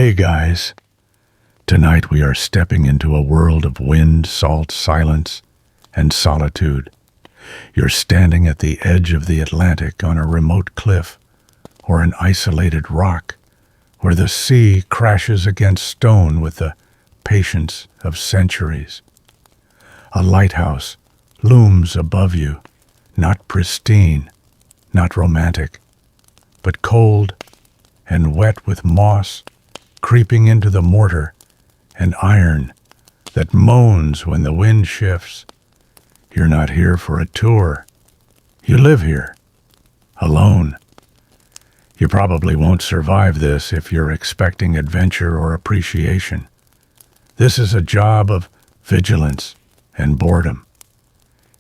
Hey guys, tonight we are stepping into a world of wind, salt, silence, and solitude. You're standing at the edge of the Atlantic on a remote cliff or an isolated rock where the sea crashes against stone with the patience of centuries. A lighthouse looms above you, not pristine, not romantic, but cold and wet with moss creeping into the mortar and iron that moans when the wind shifts. You're not here for a tour. You live here, alone. You probably won't survive this if you're expecting adventure or appreciation. This is a job of vigilance and boredom.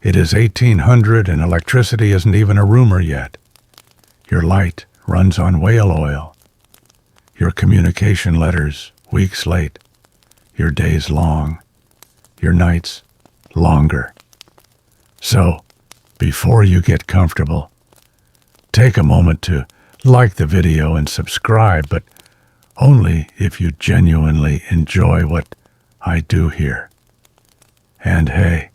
It is 1800 and electricity isn't even a rumor yet. Your light runs on whale oil. Your communication letters weeks late. Your days long. Your nights longer. So, before you get comfortable, take a moment to like the video and subscribe, but only if you genuinely enjoy what I do here. And hey,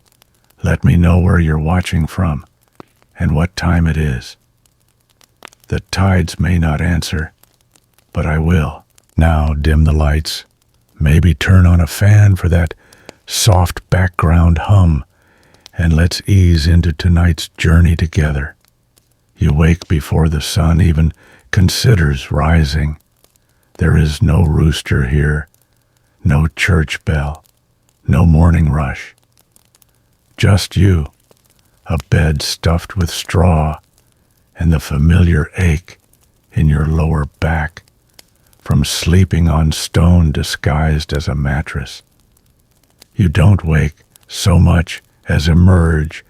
let me know where you're watching from and what time it is. The tides may not answer, but I will. Now dim the lights. Maybe turn on a fan for that soft background hum, and let's ease into tonight's journey together. You wake before the sun even considers rising. There is no rooster here, no church bell, no morning rush. Just you, a bed stuffed with straw, and the familiar ache in your lower back from sleeping on stone disguised as a mattress. You don't wake so much as emerge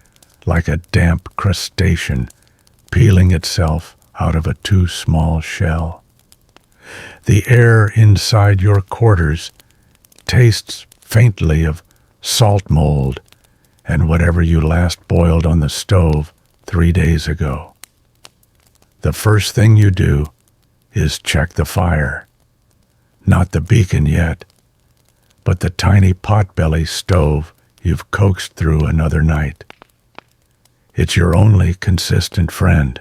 like a damp crustacean peeling itself out of a too small shell. The air inside your quarters tastes faintly of salt mold and whatever you last boiled on the stove 3 days ago. The first thing you do is check the fire. Not the beacon yet, but the tiny potbelly stove you've coaxed through another night. It's your only consistent friend.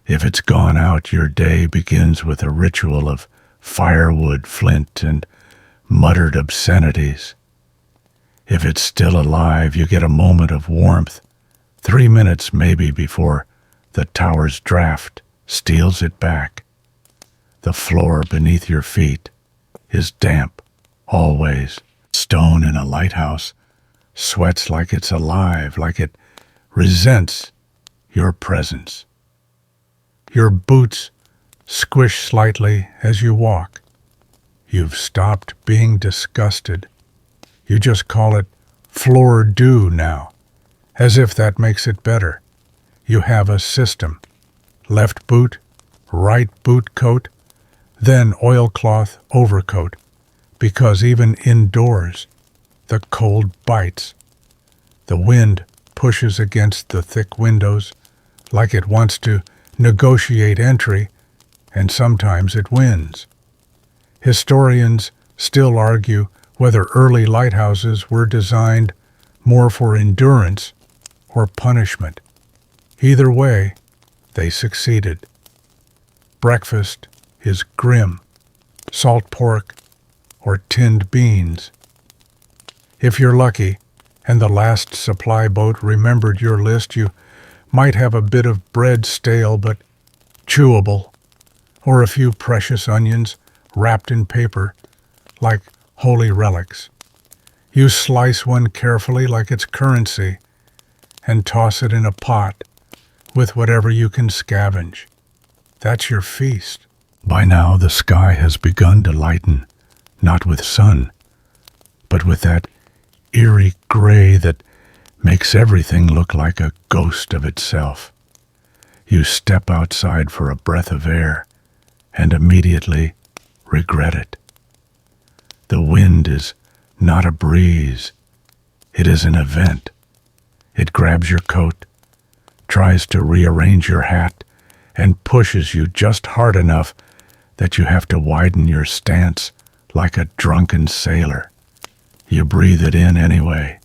If it's gone out, your day begins with a ritual of firewood, flint, and muttered obscenities. If it's still alive, you get a moment of warmth, 3 minutes maybe before the tower's draft steals it back. The floor beneath your feet is damp, always. Stone in a lighthouse sweats like it's alive, like it resents your presence. Your boots squish slightly as you walk. You've stopped being disgusted. You just call it floor dew now, as if that makes it better. You have a system. Left boot, right boot coat, then oilcloth overcoat, because even indoors, the cold bites. The wind pushes against the thick windows like it wants to negotiate entry, and sometimes it wins. Historians still argue whether early lighthouses were designed more for endurance or punishment. Either way, they succeeded. Breakfast is grim, salt pork or tinned beans. If you're lucky and the last supply boat remembered your list, you might have a bit of bread stale but chewable, or a few precious onions wrapped in paper like holy relics. You slice one carefully like it's currency and toss it in a pot with whatever you can scavenge. That's your feast. By now the sky has begun to lighten, not with sun, but with that eerie gray that makes everything look like a ghost of itself. You step outside for a breath of air and immediately regret it. The wind is not a breeze. It is an event. It grabs your coat, tries to rearrange your hat, and pushes you just hard enough that you have to widen your stance like a drunken sailor. You breathe it in anyway.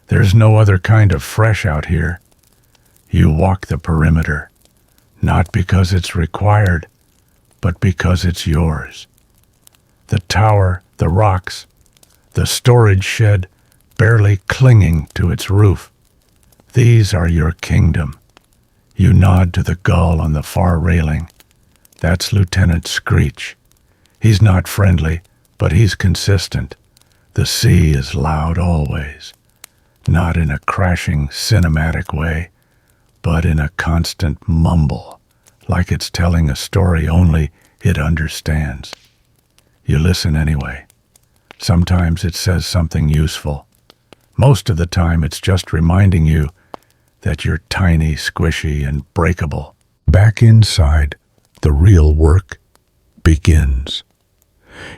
There's no other kind of fresh out here. You walk the perimeter, not because it's required, but because it's yours. The tower, the rocks, the storage shed barely clinging to its roof. These are your kingdom. You nod to the gull on the far railing. That's Lieutenant Screech. He's not friendly, but he's consistent. The sea is loud always, not in a crashing cinematic way, but in a constant mumble, like it's telling a story only it understands. You listen anyway. Sometimes it says something useful. Most of the time it's just reminding you that you're tiny, squishy, and breakable. Back inside, the real work begins.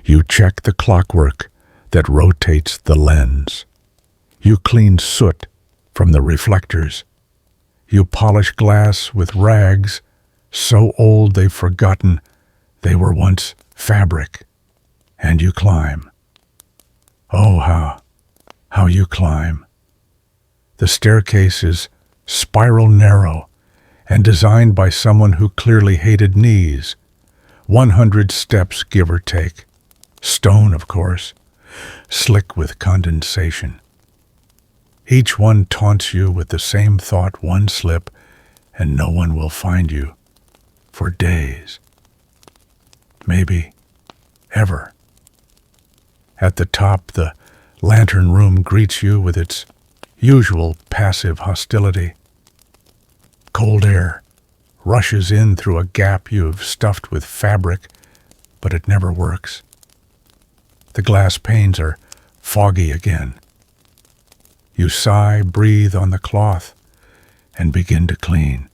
You check the clockwork that rotates the lens. You clean soot from the reflectors. You polish glass with rags so old they've forgotten they were once fabric. And you climb. Oh, how you climb. The staircase is spiral narrow and designed by someone who clearly hated knees. 100 steps, give or take. Stone, of course, slick with condensation. Each one taunts you with the same thought: one slip, and no one will find you for days. Maybe ever. At the top, the lantern room greets you with its usual passive hostility. Cold air rushes in through a gap you've stuffed with fabric, but it never works. The glass panes are foggy again. You sigh, breathe on the cloth, and begin to clean.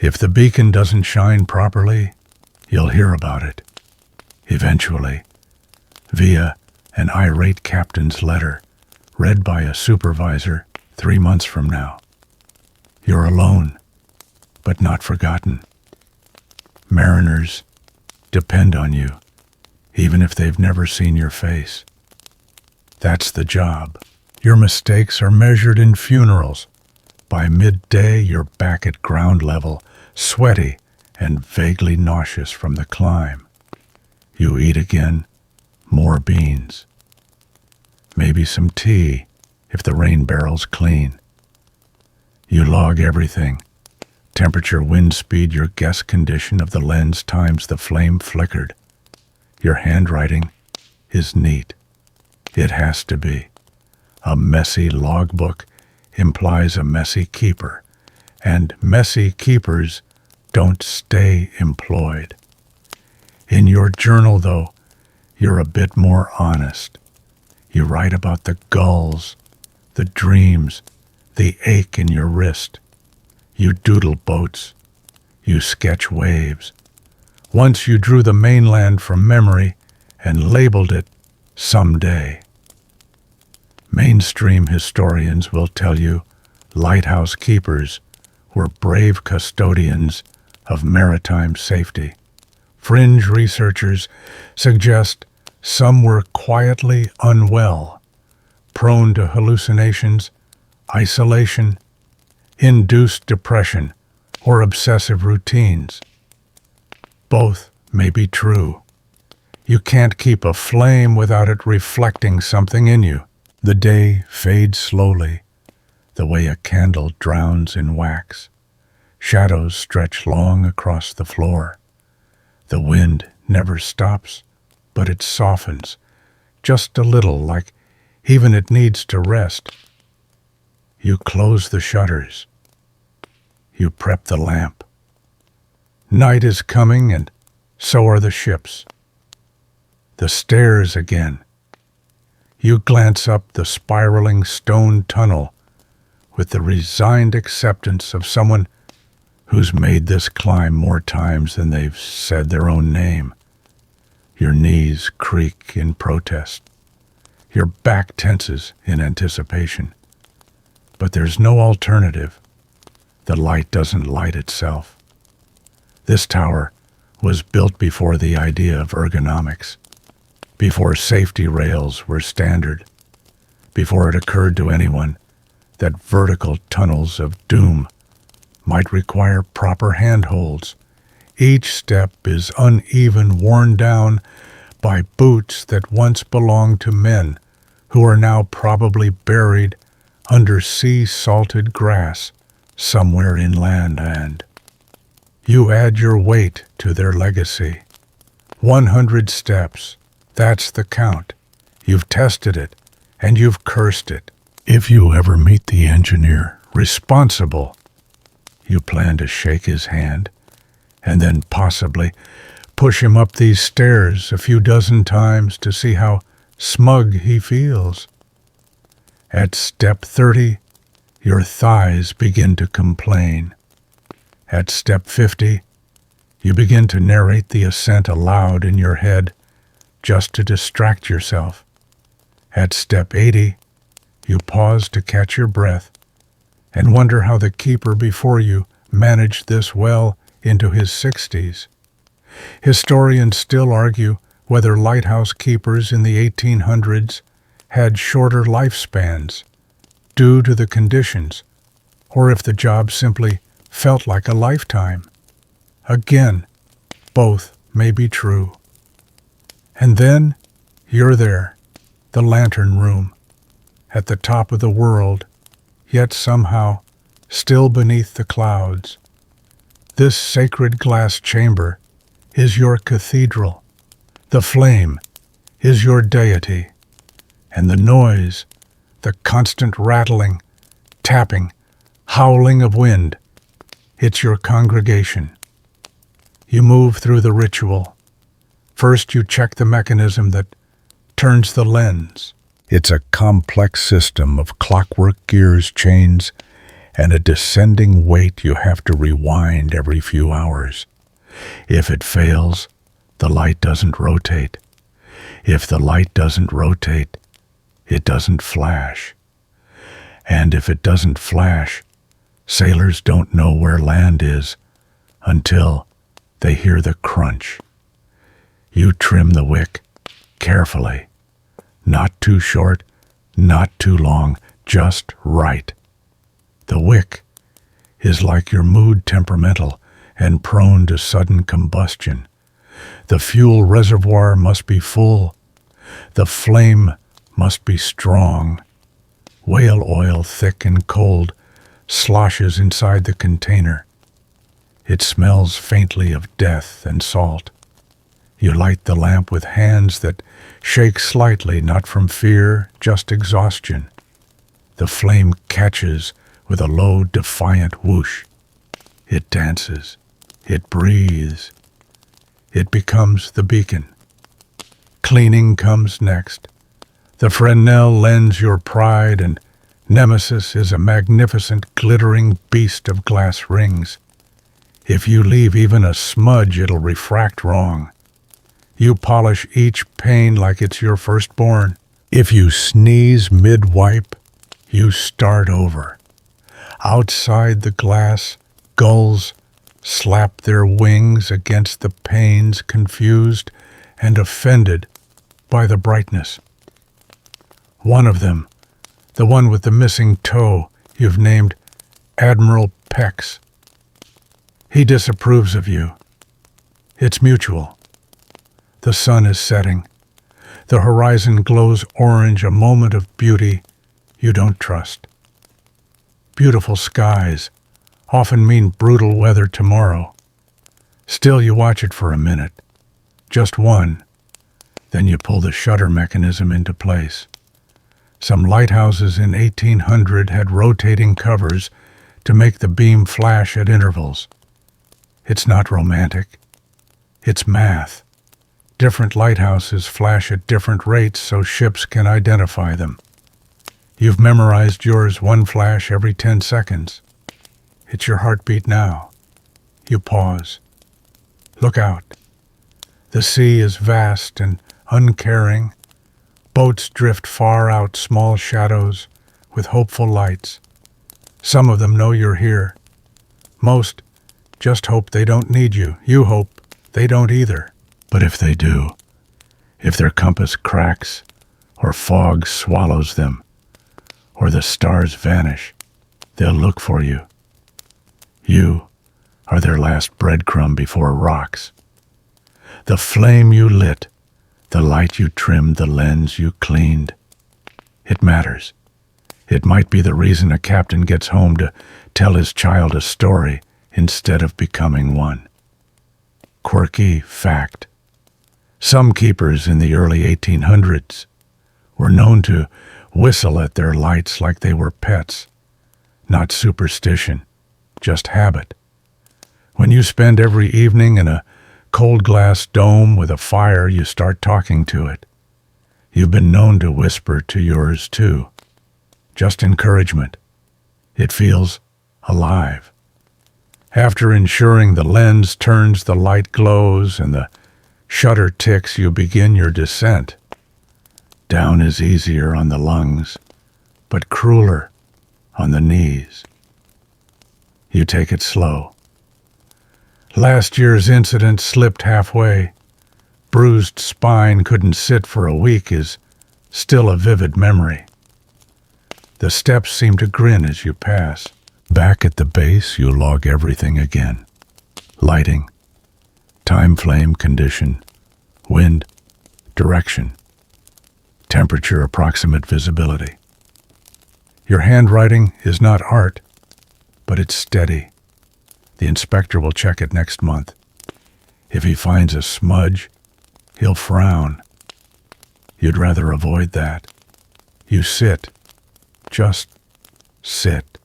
If the beacon doesn't shine properly, you'll hear about it, eventually, via an irate captain's letter, read by a supervisor 3 months from now. You're alone, but not forgotten. Mariners depend on you, even if they've never seen your face. That's the job. Your mistakes are measured in funerals. By midday, you're back at ground level, sweaty and vaguely nauseous from the climb. You eat again, more beans. Maybe some tea, if the rain barrel's clean. You log everything: temperature, wind speed, your guess condition of the lens times the flame flickered. Your handwriting is neat. It has to be. A messy logbook implies a messy keeper, and messy keepers don't stay employed. In your journal, though, you're a bit more honest. You write about the gulls, the dreams, the ache in your wrist. You doodle boats. You sketch waves. Once you drew the mainland from memory and labeled it someday. Mainstream historians will tell you lighthouse keepers were brave custodians of maritime safety. Fringe researchers suggest some were quietly unwell, prone to hallucinations, isolation, induced depression, or obsessive routines. Both may be true. You can't keep a flame without it reflecting something in you. The day fades slowly, the way a candle drowns in wax. Shadows stretch long across the floor. The wind never stops, but it softens, just a little, like even it needs to rest. You close the shutters. You prep the lamp. Night is coming, and so are the ships. The stairs again. You glance up the spiraling stone tunnel with the resigned acceptance of someone who's made this climb more times than they've said their own name. Your knees creak in protest. Your back tenses in anticipation. But there's no alternative. The light doesn't light itself. This tower was built before the idea of ergonomics, before safety rails were standard, before it occurred to anyone that vertical tunnels of doom might require proper handholds. Each step is uneven, worn down by boots that once belonged to men who are now probably buried under sea-salted grass somewhere inland, and you add your weight to their legacy. 100 steps, that's the count. You've tested it, and you've cursed it. If you ever meet the engineer responsible, you plan to shake his hand, and then possibly push him up these stairs a few dozen times to see how smug he feels. At step 30, your thighs begin to complain. At step 50, you begin to narrate the ascent aloud in your head just to distract yourself. At step 80, you pause to catch your breath and wonder how the keeper before you managed this well into his 60s. Historians still argue whether lighthouse keepers in the 1800s had shorter lifespans due to the conditions, or if the job simply felt like a lifetime. Again, both may be true. And then you're there, the lantern room, at the top of the world, yet somehow still beneath the clouds. This sacred glass chamber is your cathedral. The flame is your deity, and the noise, the constant rattling, tapping, howling of wind, it's your congregation. You move through the ritual. First you check the mechanism that turns the lens. It's a complex system of clockwork gears, chains, and a descending weight you have to rewind every few hours. If it fails, the light doesn't rotate. If the light doesn't rotate, it doesn't flash. And if it doesn't flash, sailors don't know where land is until they hear the crunch. You trim the wick carefully. Not too short, not too long, just right. The wick is like your mood, temperamental and prone to sudden combustion. The fuel reservoir must be full. The flame must be strong. Whale oil, thick and cold, sloshes inside the container. It smells faintly of death and salt. You light the lamp with hands that shake slightly, not from fear, just exhaustion. The flame catches with a low, defiant whoosh. It dances. It breathes. It becomes the beacon. Cleaning comes next. The Fresnel lends your pride, and Nemesis is a magnificent, glittering beast of glass rings. If you leave even a smudge, it'll refract wrong. You polish each pane like it's your firstborn. If you sneeze mid-wipe, you start over. Outside the glass, gulls slap their wings against the panes, confused and offended by the brightness. One of them, the one with the missing toe, you've named Admiral Pex. He disapproves of you. It's mutual. The sun is setting. The horizon glows orange, a moment of beauty you don't trust. Beautiful skies often mean brutal weather tomorrow. Still, you watch it for a minute. Just one. Then you pull the shutter mechanism into place. Some lighthouses in 1800 had rotating covers to make the beam flash at intervals. It's not romantic. It's math. Different lighthouses flash at different rates so ships can identify them. You've memorized yours, one flash every 10 seconds. It's your heartbeat now. You pause. Look out. The sea is vast and uncaring. Boats drift far out, small shadows with hopeful lights. Some of them know you're here. Most just hope they don't need you. You hope They don't either. But if they do, if their compass cracks, or fog swallows them, or the stars vanish, they'll look for you. You are their last breadcrumb before rocks. The flame you lit, the light you trimmed, the lens you cleaned. It matters. It might be the reason a captain gets home to tell his child a story instead of becoming one. Quirky fact. Some keepers in the early 1800s were known to whistle at their lights like they were pets. Not superstition, just habit. When you spend every evening in a cold glass dome with a fire, you start talking to it. You've been known to whisper to yours too. Just encouragement. It feels alive. After ensuring the lens turns, the light glows, and the shutter ticks, you begin your descent. Down is easier on the lungs, but crueler on the knees. You take it slow. Last year's incident slipped halfway. Bruised spine, couldn't sit for a week, is still a vivid memory. The steps seem to grin as you pass. Back at the base, you log everything again. Lighting, time flame condition, wind, direction, temperature, approximate visibility. Your handwriting is not art, but it's steady. The inspector will check it next month. If he finds a smudge, he'll frown. You'd rather avoid that. You sit. Just sit.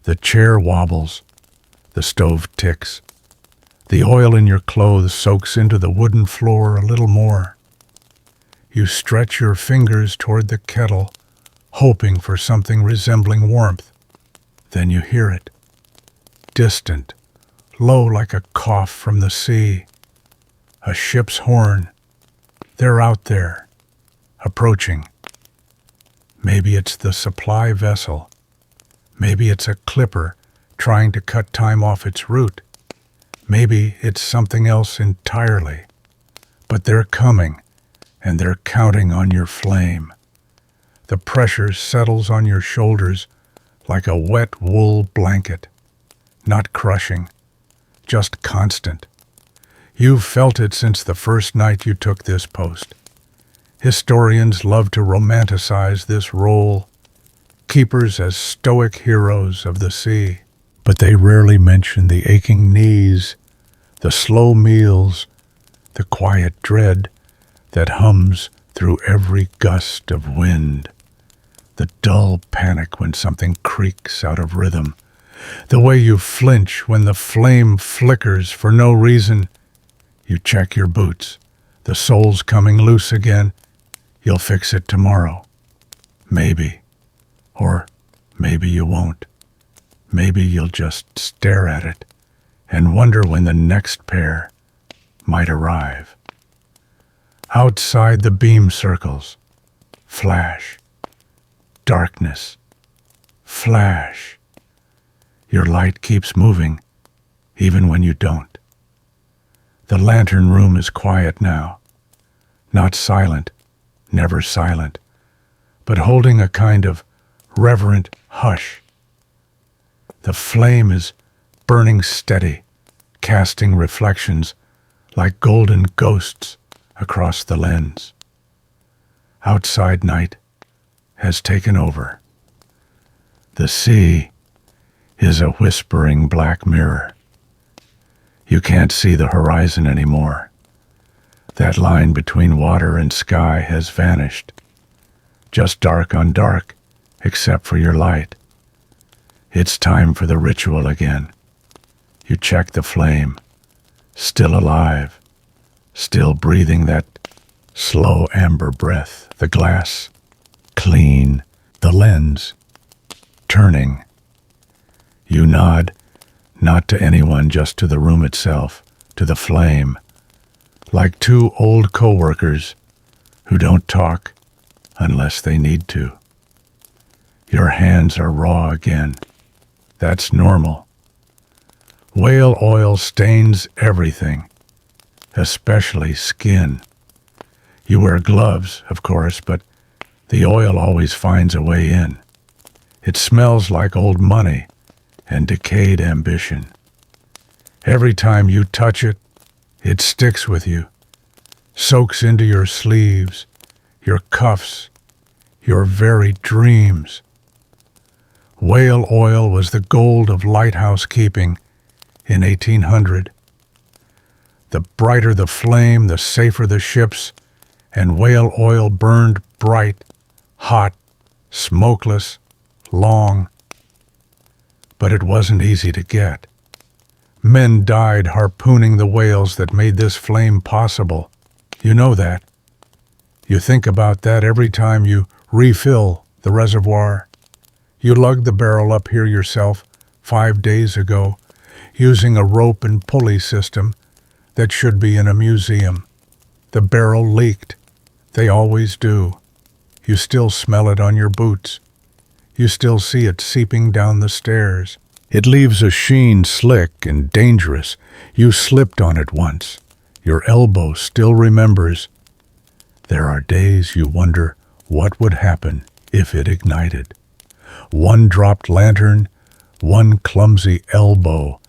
The chair wobbles. The stove ticks. The oil in your clothes soaks into the wooden floor a little more. You stretch your fingers toward the kettle, hoping for something resembling warmth. Then you hear it. Distant, low like a cough from the sea. A ship's horn. They're out there, approaching. Maybe it's the supply vessel. Maybe it's a clipper trying to cut time off its route. Maybe it's something else entirely. But they're coming, and they're counting on your flame. The pressure settles on your shoulders like a wet wool blanket. Not crushing, just constant. You've felt it since the first night you took this post. Historians love to romanticize this role, keepers as stoic heroes of the sea. But they rarely mention the aching knees, the slow meals, the quiet dread that hums through every gust of wind, the dull panic when something creaks out of rhythm, the way you flinch when the flame flickers for no reason. You check your boots. The sole's coming loose again. You'll fix it tomorrow. Maybe. Or maybe you won't. Maybe you'll just stare at it and wonder when the next pair might arrive. Outside the beam circles. Flash. Darkness. Flash. Your light keeps moving, even when you don't. The lantern room is quiet now. Not silent, never silent, but holding a kind of reverent hush. The flame is burning steady, casting reflections like golden ghosts across the lens. Outside night has taken over. The sea is a whispering black mirror. You can't see the horizon anymore. That line between water and sky has vanished. Just dark on dark, except for your light. It's time for the ritual again. You check the flame, still alive, still breathing that slow amber breath. The glass, clean, the lens, turning. You nod, not to anyone, just to the room itself, to the flame, like two old co-workers who don't talk unless they need to. Your hands are raw again. That's normal. Whale oil stains everything. especially skin. You wear gloves, of course, but the oil always finds a way in. It smells like old money and decayed ambition. Every time you touch it, it sticks with you, soaks into your sleeves, your cuffs, your very dreams. Whale oil was the gold of lighthouse keeping in 1800. The brighter the flame, the safer the ships, and whale oil burned bright, hot, smokeless, long. But it wasn't easy to get. Men died harpooning the whales that made this flame possible. You know that. You think about that every time you refill the reservoir. You lugged the barrel up here yourself 5 days ago, using a rope and pulley system that should be in a museum. The barrel leaked. They always do. You still smell it on your boots. You still see it seeping down the stairs. It leaves a sheen slick and dangerous. You slipped on it once. Your elbow still remembers. There are days you wonder what would happen if it ignited. One dropped lantern, one clumsy elbow,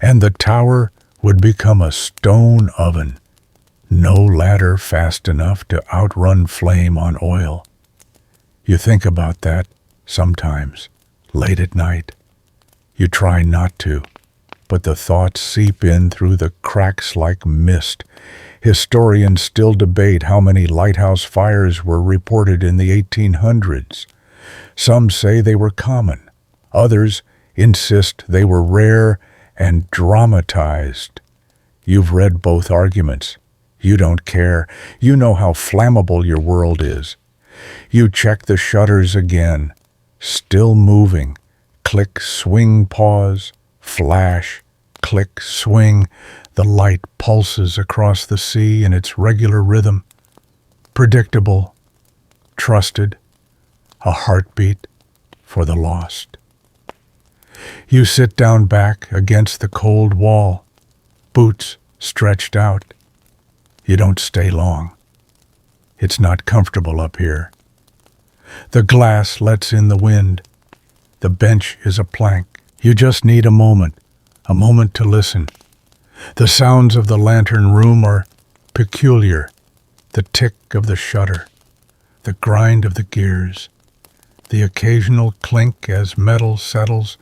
and the tower would become a stone oven. No ladder fast enough to outrun flame on oil. You think about that sometimes, late at night. You try not to, but the thoughts seep in through the cracks like mist. Historians still debate how many lighthouse fires were reported in the 1800s. Some say they were common. Others insist they were rare and dramatized. You've read both arguments. You don't care. You know how flammable your world is. You check the shutters again. Still moving. Click, swing, pause, flash, click, swing. The light pulses across the sea in its regular rhythm. Predictable, trusted, a heartbeat for the lost. You sit down back against the cold wall, boots stretched out. You don't stay long. It's not comfortable up here. The glass lets in the wind. The bench is a plank. You just need a moment to listen. The sounds of the lantern room are peculiar. The tick of the shutter, the grind of the gears, the occasional clink as metal settles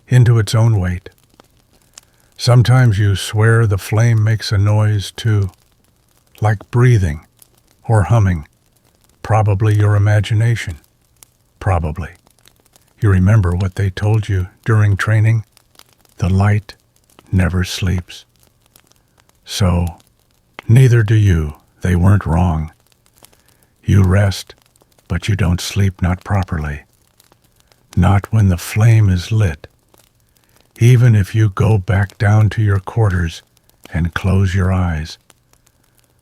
into its own weight. Sometimes you swear the flame makes a noise too, like breathing or humming. Probably your imagination. Probably. You remember what they told you during training? The light never sleeps. So, neither do you. They weren't wrong. You rest, but you don't sleep, not properly. Not when the flame is lit. Even if you go back down to your quarters and close your eyes.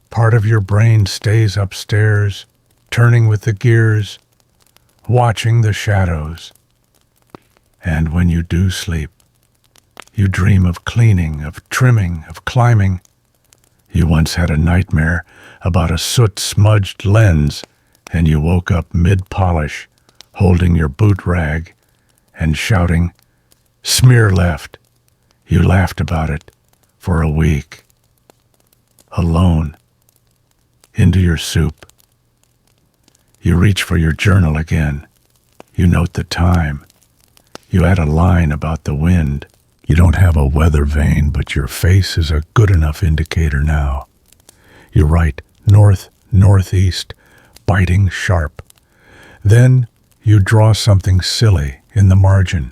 Part of your brain stays upstairs, turning with the gears, watching the shadows. And when you do sleep, you dream of cleaning, of trimming, of climbing. You once had a nightmare about a soot-smudged lens, and you woke up mid-polish, holding your boot rag and shouting, "Smear left." You laughed about it for a week. Alone. Into your soup. You reach for your journal again. You note the time. You add a line about the wind. You don't have a weather vane, but your face is a good enough indicator now. You write north, northeast, biting sharp. Then you draw something silly in the margin.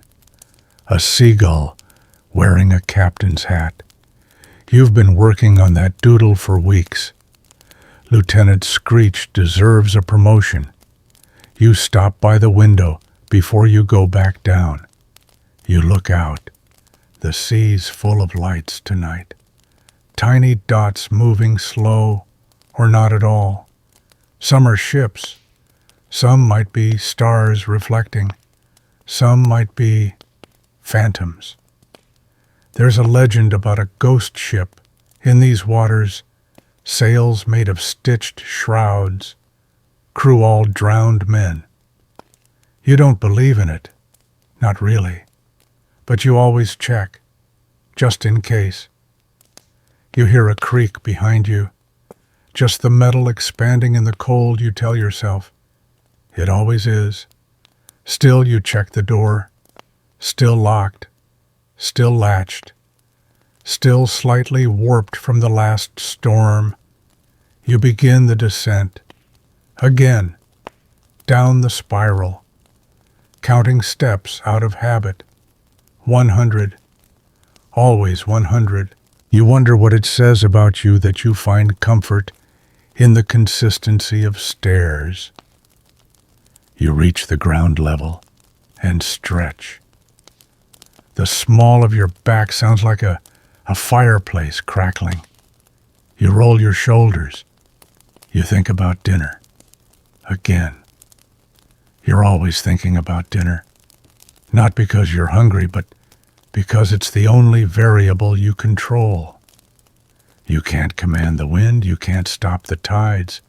A seagull wearing a captain's hat. You've been working on that doodle for weeks. Lieutenant Screech deserves a promotion. You stop by the window before you go back down. You look out. The sea's full of lights tonight. Tiny dots moving slow or not at all. Some are ships. Some might be stars reflecting. Some might be phantoms. There's a legend about a ghost ship in these waters sails made of stitched shrouds, crew all drowned men. You don't believe in it, not really, but you always check, just in case. You hear a creak behind you, just the metal expanding in the cold. You tell yourself, it always is. Still you check the door, still locked, still latched, still slightly warped from the last storm. You begin the descent, again, down the spiral, counting steps out of habit. 100, always 100. You wonder what it says about you that you find comfort in the consistency of stairs. You reach the ground level and stretch. The small of your back sounds like a fireplace crackling. You roll your shoulders. You think about dinner. Again. You're always thinking about dinner. Not because you're hungry, but because it's the only variable you control. You can't command the wind, you can't stop the tides,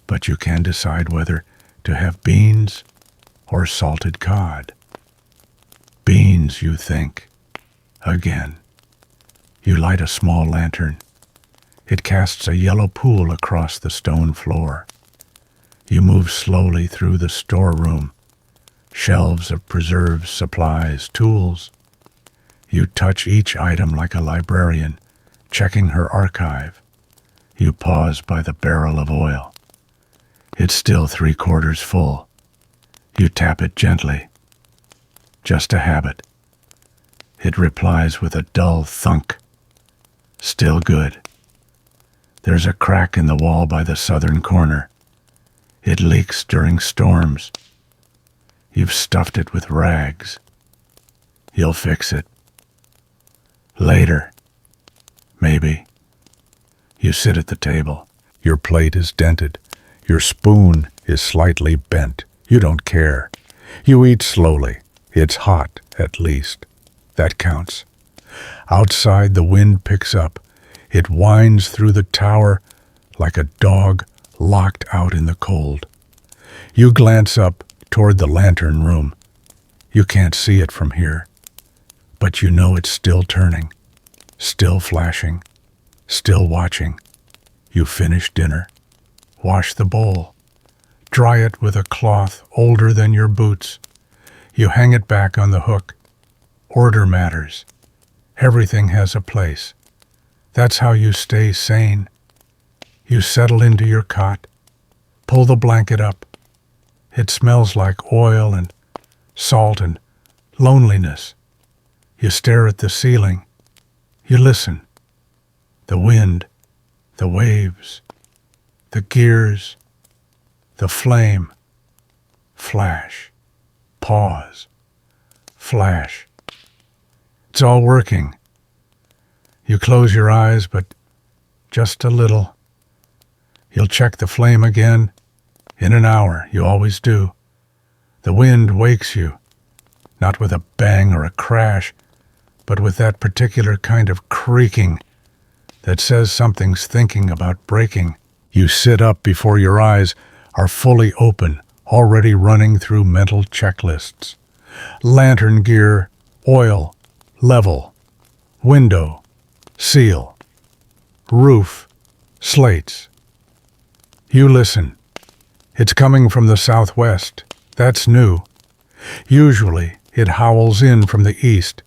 but you can decide whether to have beans or salted cod. Beans, you think. Again. You light a small lantern. It casts a yellow pool across the stone floor. You move slowly through the storeroom, shelves of preserves, supplies, tools. You touch each item like a librarian, checking her archive. You pause by the barrel of oil. It's still 3/4 full. You tap it gently. Just a habit. It replies with a dull thunk. Still good. There's a crack in the wall by the southern corner. It leaks during storms. You've stuffed it with rags. You'll fix it. Later. Maybe. You sit at the table. Your plate is dented. Your spoon is slightly bent. You don't care. You eat slowly. It's hot, at least. That counts. Outside, the wind picks up. It winds through the tower like a dog locked out in the cold. You glance up toward the lantern room. You can't see it from here, but you know it's still turning, still flashing, still watching. You finish dinner. Wash the bowl. Dry it with a cloth older than your boots. You hang it back on the hook. Order matters. Everything has a place. That's how you stay sane. You settle into your cot. Pull the blanket up. It smells like oil and salt and loneliness. You stare at the ceiling. You listen. The wind, the waves, the gears, the flame. Flash. Pause. Flash. It's all working. You close your eyes, but just a little. You'll check the flame again in an hour. You always do. The wind wakes you, not with a bang or a crash, but with that particular kind of creaking that says something's thinking about breaking. You sit up before your eyes are fully open, already running through mental checklists. Lantern gear, oil, level, window, seal, roof, slates. You listen. It's coming from the southwest. That's new. Usually, it howls in from the east,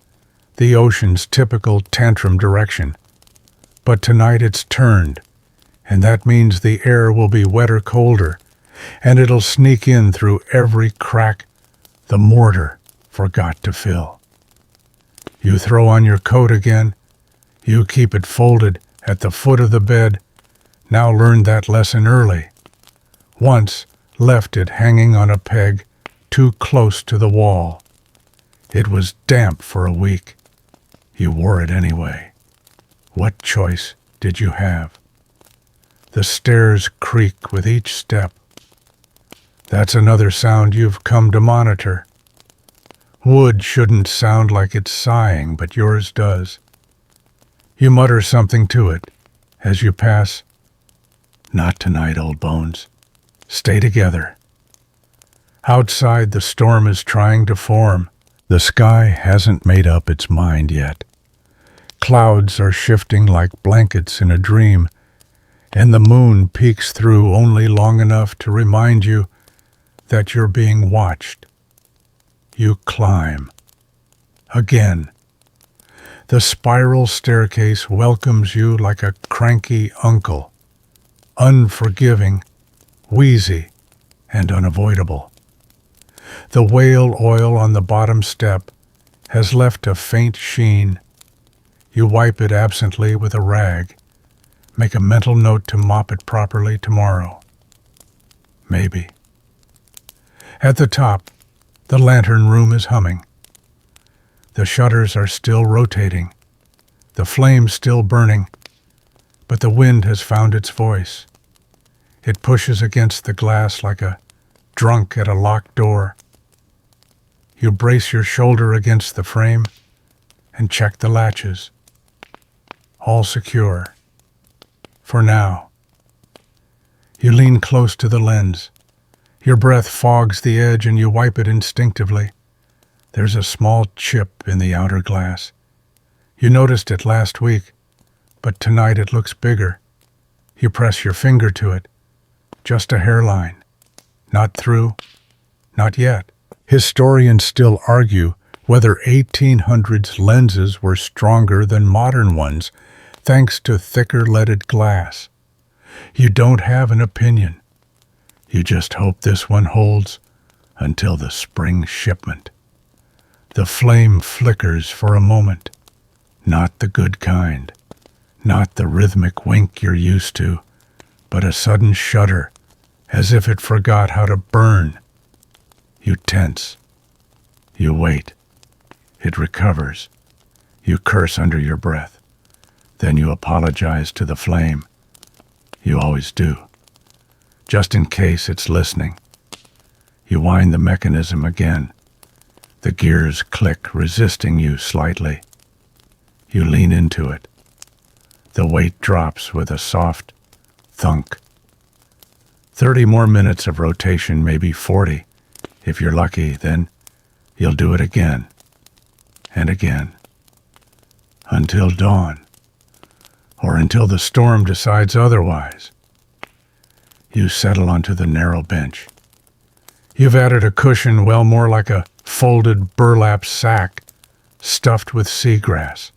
the ocean's typical tantrum direction. But tonight it's turned, and that means the air will be wetter, colder, and it'll sneak in through every crack the mortar forgot to fill. You throw on your coat again. You keep it folded at the foot of the bed. Now learned that lesson early. Once left it hanging on a peg too close to the wall. It was damp for a week. You wore it anyway. What choice did you have? The stairs creak with each step. That's another sound you've come to monitor. Wood shouldn't sound like it's sighing, but yours does. You mutter something to it. As you pass, "Not tonight, old bones. Stay together." Outside, the storm is trying to form. The sky hasn't made up its mind yet. Clouds are shifting like blankets in a dream, and the moon peeks through only long enough to remind you that you're being watched. You climb. Again. The spiral staircase welcomes you like a cranky uncle, unforgiving, wheezy, and unavoidable. The whale oil on the bottom step has left a faint sheen. You wipe it absently with a rag. Make a mental note to mop it properly tomorrow. Maybe. At the top, the lantern room is humming. The shutters are still rotating, the flame still burning, but the wind has found its voice. It pushes against the glass like a drunk at a locked door. You brace your shoulder against the frame and check the latches. All secure. For now. You lean close to the lens. Your breath fogs the edge and you wipe it instinctively. There's a small chip in the outer glass. You noticed it last week, but tonight it looks bigger. You press your finger to it. Just a hairline. Not through. Not yet. Historians still argue whether 1800s lenses were stronger than modern ones, thanks to thicker leaded glass. You don't have an opinion. You just hope this one holds until the spring shipment. The flame flickers for a moment. Not the good kind. Not the rhythmic wink you're used to, but a sudden shudder, as if it forgot how to burn. You tense. You wait. It recovers. You curse under your breath. Then you apologize to the flame. You always do. Just in case it's listening. You wind the mechanism again. The gears click, resisting you slightly. You lean into it. The weight drops with a soft thunk. 30 more minutes of rotation, maybe 40. If you're lucky, then you'll do it again and again. Until dawn. Or until the storm decides otherwise. You settle onto the narrow bench. You've added a cushion, well, more like a folded burlap sack stuffed with seagrass.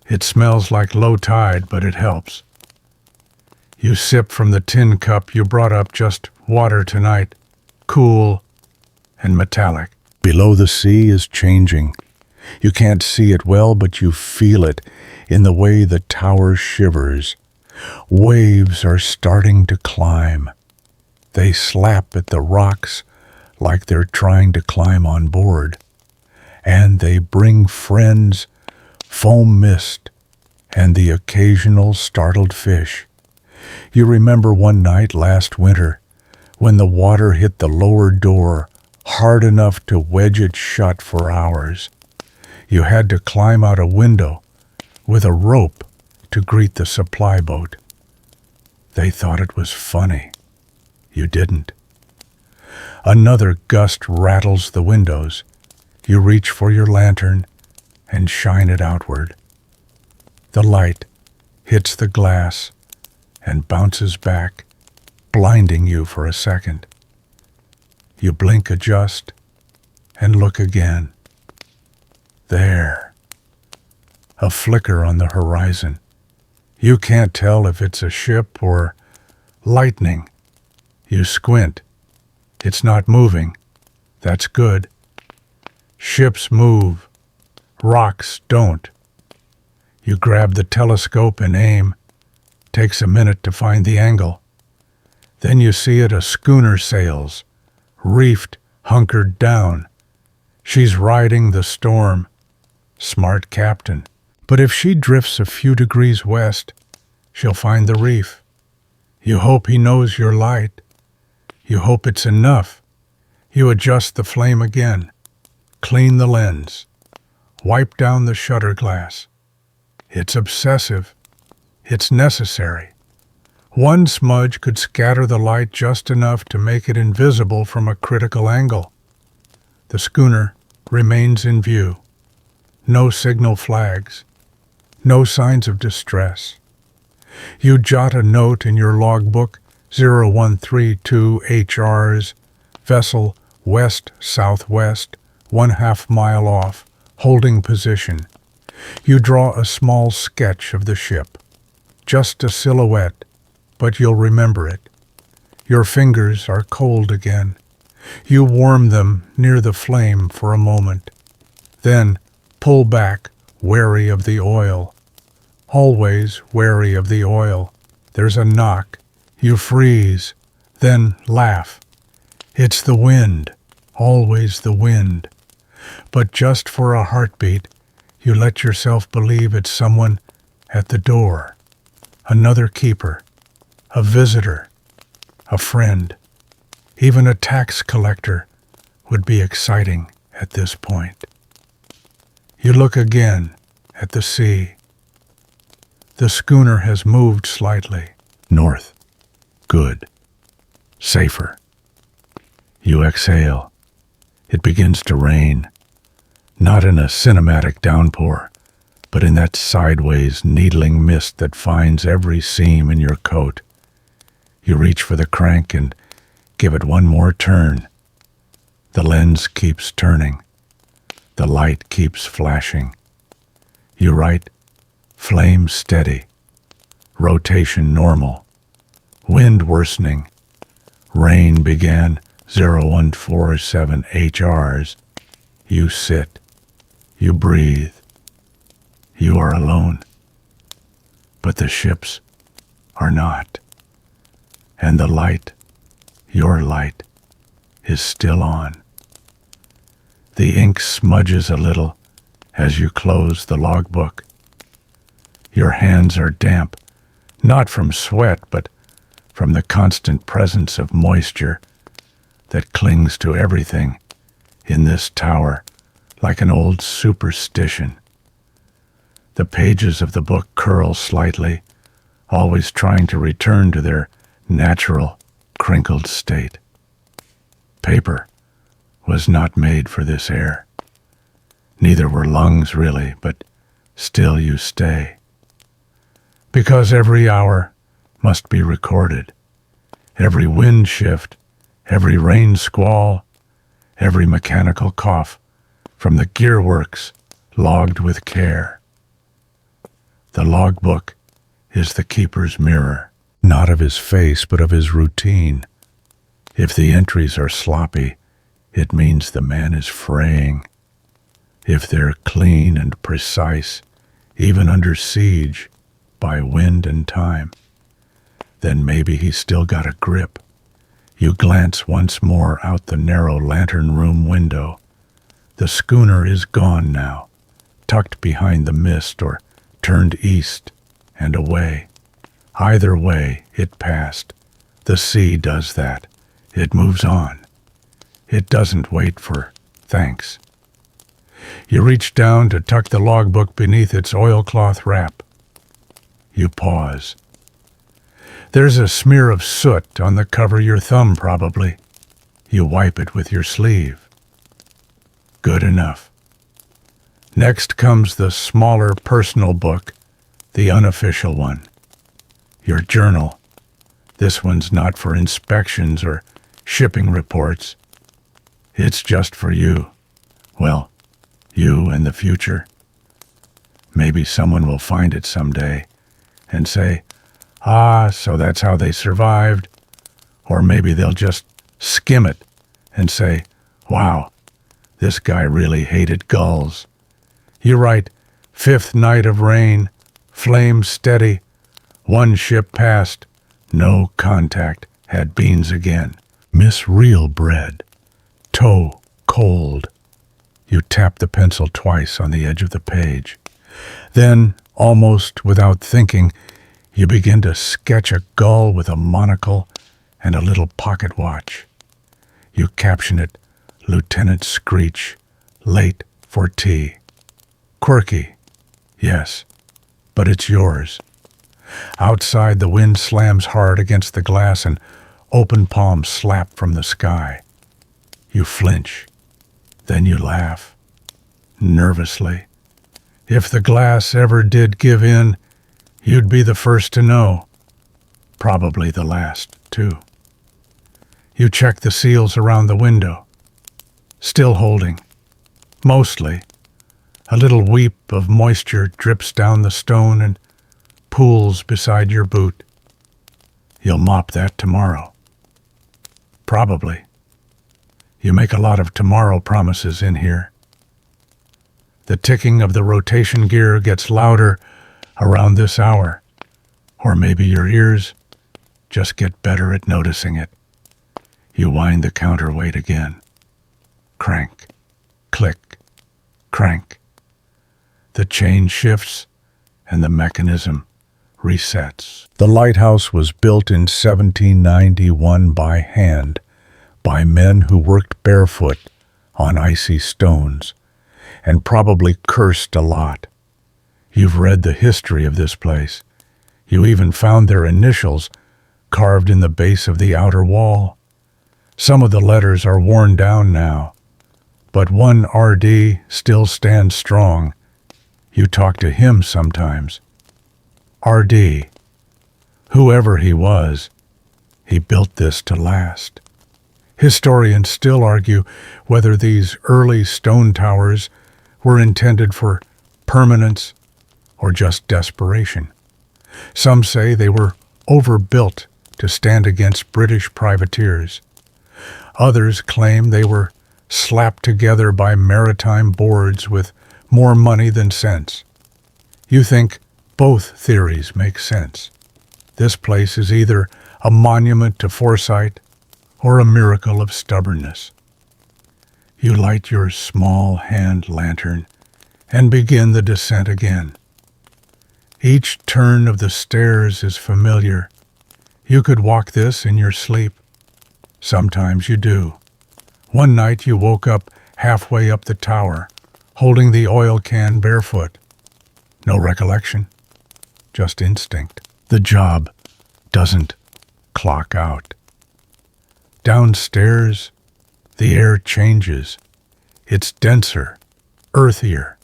It smells like low tide, but it helps. You sip from the tin cup you brought up, just water tonight, cool and metallic. Below, the sea is changing. You can't see it well, but you feel it in the way the tower shivers. Waves are starting to climb. They slap at the rocks like they're trying to climb on board. And they bring friends, foam mist, and the occasional startled fish. You remember one night last winter when the water hit the lower door hard enough to wedge it shut for hours. You had to climb out a window with a rope to greet the supply boat. They thought it was funny. You didn't. Another gust rattles the windows. You reach for your lantern and shine it outward. The light hits the glass and bounces back, blinding you for a second. You blink, adjust, and look again. There. A flicker on the horizon. You can't tell if it's a ship or lightning. You squint. It's not moving. That's good. Ships move. Rocks don't. You grab the telescope and aim. Takes a minute to find the angle. Then you see it, a schooner sails, reefed, hunkered down. She's riding the storm. Smart captain. But if she drifts a few degrees west, she'll find the reef. You hope he knows your light. You hope it's enough. You adjust the flame again. Clean the lens. Wipe down the shutter glass. It's obsessive. It's necessary. One smudge could scatter the light just enough to make it invisible from a critical angle. The schooner remains in view. No signal flags. No signs of distress. You jot a note in your logbook, 0132 HRs, vessel west-southwest, 1/2 mile off, holding position. You draw a small sketch of the ship. Just a silhouette, but you'll remember it. Your fingers are cold again. You warm them near the flame for a moment. Then pull back, wary of the oil. Always wary of the oil. There's a knock. You freeze, then laugh. It's the wind, always the wind. But just for a heartbeat, you let yourself believe it's someone at the door. Another keeper, a visitor, a friend. Even a tax collector would be exciting at this point. You look again at the sea. The schooner has moved slightly. North. Good. Safer. You exhale. It begins to rain. Not in a cinematic downpour, but in that sideways, needling mist that finds every seam in your coat. You reach for the crank and give it one more turn. The lens keeps turning. The light keeps flashing. You write, flame steady, rotation normal, wind worsening, rain began 0147 HRs. You sit, you breathe, you are alone. But the ships are not. And the light, your light, is still on. The ink smudges a little as you close the logbook. Your hands are damp, not from sweat, but from the constant presence of moisture that clings to everything in this tower like an old superstition. The pages of the book curl slightly, always trying to return to their natural, crinkled state. Paper was not made for this air. Neither were lungs, really, but still you stay. Because every hour must be recorded. Every wind shift, every rain squall, every mechanical cough from the gearworks logged with care. The logbook is the keeper's mirror, not of his face, but of his routine. If the entries are sloppy, it means the man is fraying. If they're clean and precise, even under siege, by wind and time, then maybe he's still got a grip. You glance once more out the narrow lantern room window. The schooner is gone now, tucked behind the mist or turned east and away. Either way, it passed. The sea does that. It moves on. It doesn't wait for thanks. You reach down to tuck the logbook beneath its oilcloth wrap. You pause. There's a smear of soot on the cover of your thumb, probably. You wipe it with your sleeve. Good enough. Next comes the smaller personal book, the unofficial one. Your journal. This one's not for inspections or shipping reports. It's just for you. Well, you and the future. Maybe someone will find it someday and say, "Ah, so that's how they survived." Or maybe they'll just skim it and say, "Wow, this guy really hated gulls." You write, 5th night of rain, flame steady, one ship passed, no contact, had beans again. Miss real bread, toe cold. You tap the pencil twice on the edge of the page. Then, almost without thinking, you begin to sketch a gull with a monocle and a little pocket watch. You caption it, Lieutenant Screech, late for tea. Quirky, yes, but it's yours. Outside, the wind slams hard against the glass and open palms slap from the sky. You flinch. Then you laugh. Nervously. If the glass ever did give in, you'd be the first to know. Probably the last, too. You check the seals around the window. Still holding. Mostly. A little weep of moisture drips down the stone and pools beside your boot. You'll mop that tomorrow. Probably. You make a lot of tomorrow promises in here. The ticking of the rotation gear gets louder around this hour. Or maybe your ears just get better at noticing it. You wind the counterweight again. Crank. Click. Crank. The chain shifts and the mechanism resets. The lighthouse was built in 1791 by hand, by men who worked barefoot on icy stones, and probably cursed a lot. You've read the history of this place. You even found their initials carved in the base of the outer wall. Some of the letters are worn down now, but one RD still stands strong. You talk to him sometimes. RD, whoever he was, he built this to last. Historians still argue whether these early stone towers were intended for permanence or just desperation. Some say they were overbuilt to stand against British privateers. Others claim they were slapped together by maritime boards with more money than sense. You think both theories make sense. This place is either a monument to foresight or a miracle of stubbornness. You light your small hand lantern and begin the descent again. Each turn of the stairs is familiar. You could walk this in your sleep. Sometimes you do. One night you woke up halfway up the tower, holding the oil can barefoot. No recollection, just instinct. The job doesn't clock out. Downstairs, the air changes. It's denser, earthier.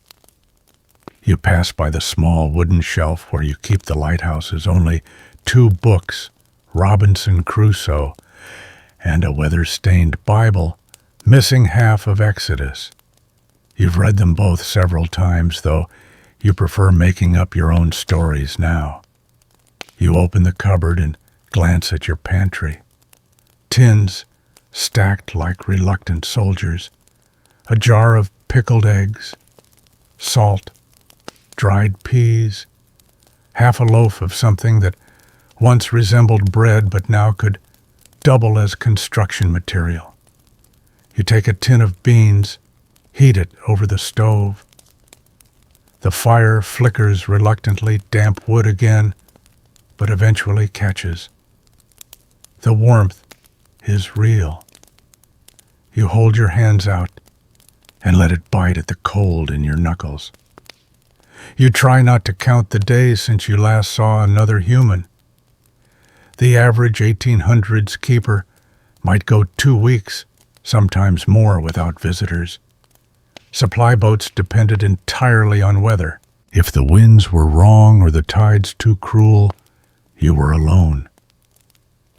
You pass by the small wooden shelf where you keep the lighthouse's only 2 books, Robinson Crusoe, and a weather-stained Bible, missing half of Exodus. You've read them both several times, though you prefer making up your own stories now. You open the cupboard and glance at your pantry. Tins stacked like reluctant soldiers. A jar of pickled eggs, salt, dried peas, half a loaf of something that once resembled bread but now could double as construction material. You take a tin of beans, heat it over the stove. The fire flickers reluctantly damp wood again, but eventually catches. The warmth is real. You hold your hands out and let it bite at the cold in your knuckles. You try not to count the days since you last saw another human. The average 1800s keeper might go 2 weeks, sometimes more, without visitors. Supply boats depended entirely on weather. If the winds were wrong or the tides too cruel, you were alone.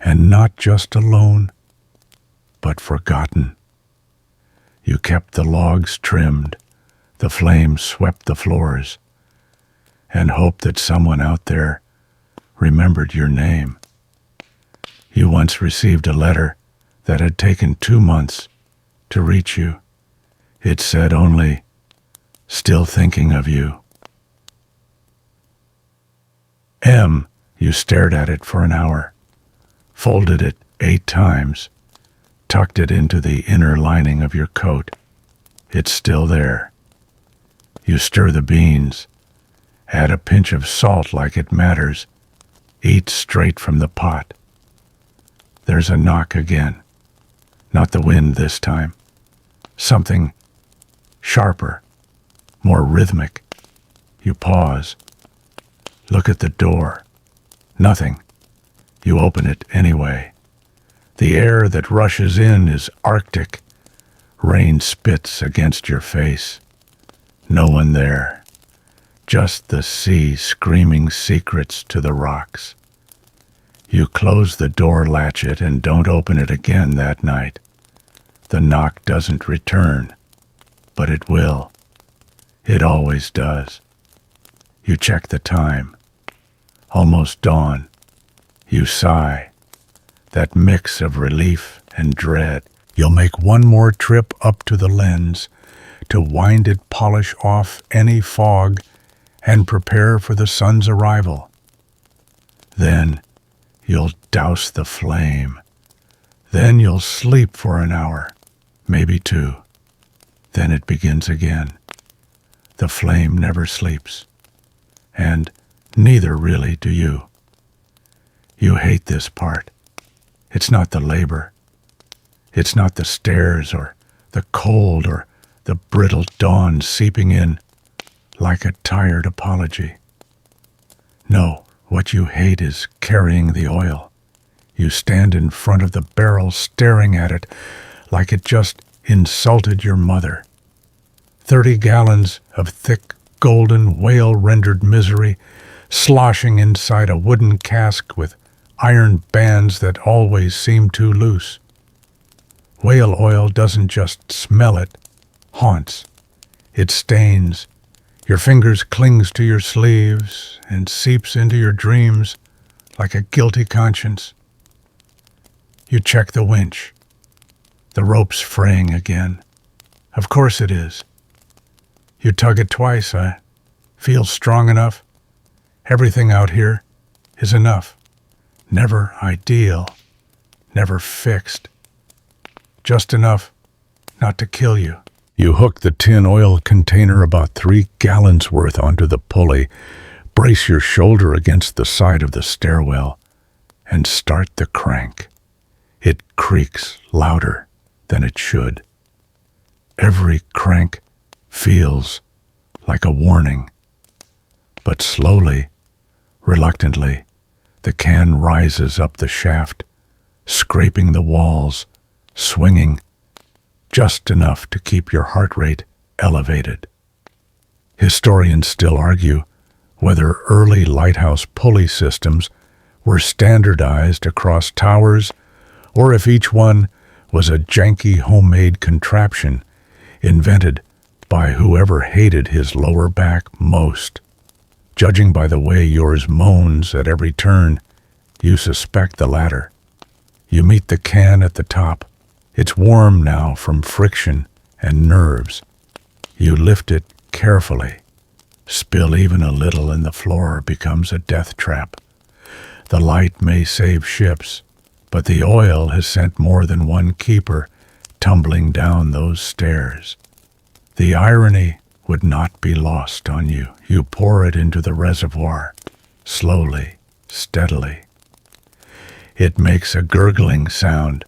And not just alone, but forgotten. You kept the logs trimmed, the flames swept the floors, and hoped that someone out there remembered your name. You once received a letter that had taken 2 months to reach you. It said only, "Still thinking of you." You stared at it for an hour, folded it 8 times, tucked it into the inner lining of your coat. It's still there. You stir the beans, add a pinch of salt like it matters, eat straight from the pot. There's a knock again. Not the wind this time. Something sharper, more rhythmic. You pause. Look at the door. Nothing. You open it anyway. The air that rushes in is arctic. Rain spits against your face. No one there. Just the sea screaming secrets to the rocks. You close the door latchet and don't open it again that night. The knock doesn't return, but it will. It always does. You check the time. Almost dawn. You sigh. That mix of relief and dread. You'll make one more trip up to the lens to wind it, polish off any fog, and prepare for the sun's arrival. Then you'll douse the flame. Then you'll sleep for an hour, maybe two. Then it begins again. The flame never sleeps. And neither really do you. You hate this part. It's not the labor. It's not the stairs or the cold or the brittle dawn seeping in like a tired apology. No, what you hate is carrying the oil. You stand in front of the barrel staring at it like it just insulted your mother. 30 gallons of thick, golden, whale-rendered misery sloshing inside a wooden cask with iron bands that always seem too loose. Whale oil doesn't just smell, it haunts. It stains. Your fingers clings to your sleeves and seeps into your dreams like a guilty conscience. You check the winch. The rope's fraying again. Of course it is. You tug it twice. I feel strong enough. Everything out here is enough. Never ideal. Never fixed. Just enough not to kill you. You hook the tin oil container about 3 gallons worth onto the pulley, brace your shoulder against the side of the stairwell, and start the crank. It creaks louder than it should. Every crank feels like a warning. But slowly, reluctantly, the can rises up the shaft, scraping the walls, swinging just enough to keep your heart rate elevated. Historians still argue whether early lighthouse pulley systems were standardized across towers or if each one was a janky homemade contraption invented by whoever hated his lower back most. Judging by the way yours moans at every turn, you suspect the latter. You meet the can at the top. It's warm now from friction and nerves. You lift it carefully. Spill even a little and the floor becomes a death trap. The light may save ships, but the oil has sent more than one keeper tumbling down those stairs. The irony would not be lost on you. You pour it into the reservoir, slowly, steadily. It makes a gurgling sound,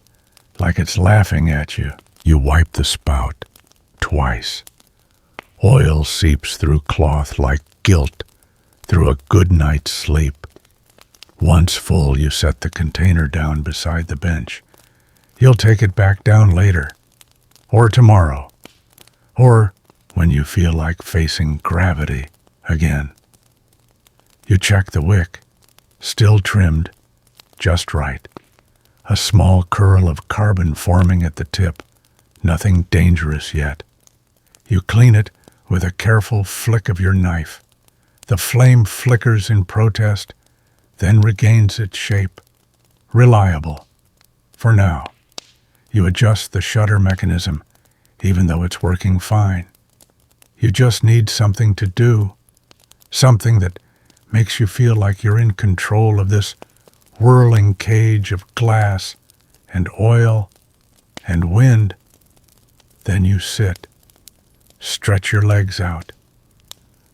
like it's laughing at you. You wipe the spout twice. Oil seeps through cloth like guilt through a good night's sleep. Once full, you set the container down beside the bench. You'll take it back down later, or tomorrow, or when you feel like facing gravity again. You check the wick, still trimmed, just right. A small curl of carbon forming at the tip, nothing dangerous yet. You clean it with a careful flick of your knife. The flame flickers in protest, then regains its shape. Reliable. For now. You adjust the shutter mechanism, even though it's working fine. You just need something to do, something that makes you feel like you're in control of this whirling cage of glass and oil and wind. Then you sit, stretch your legs out,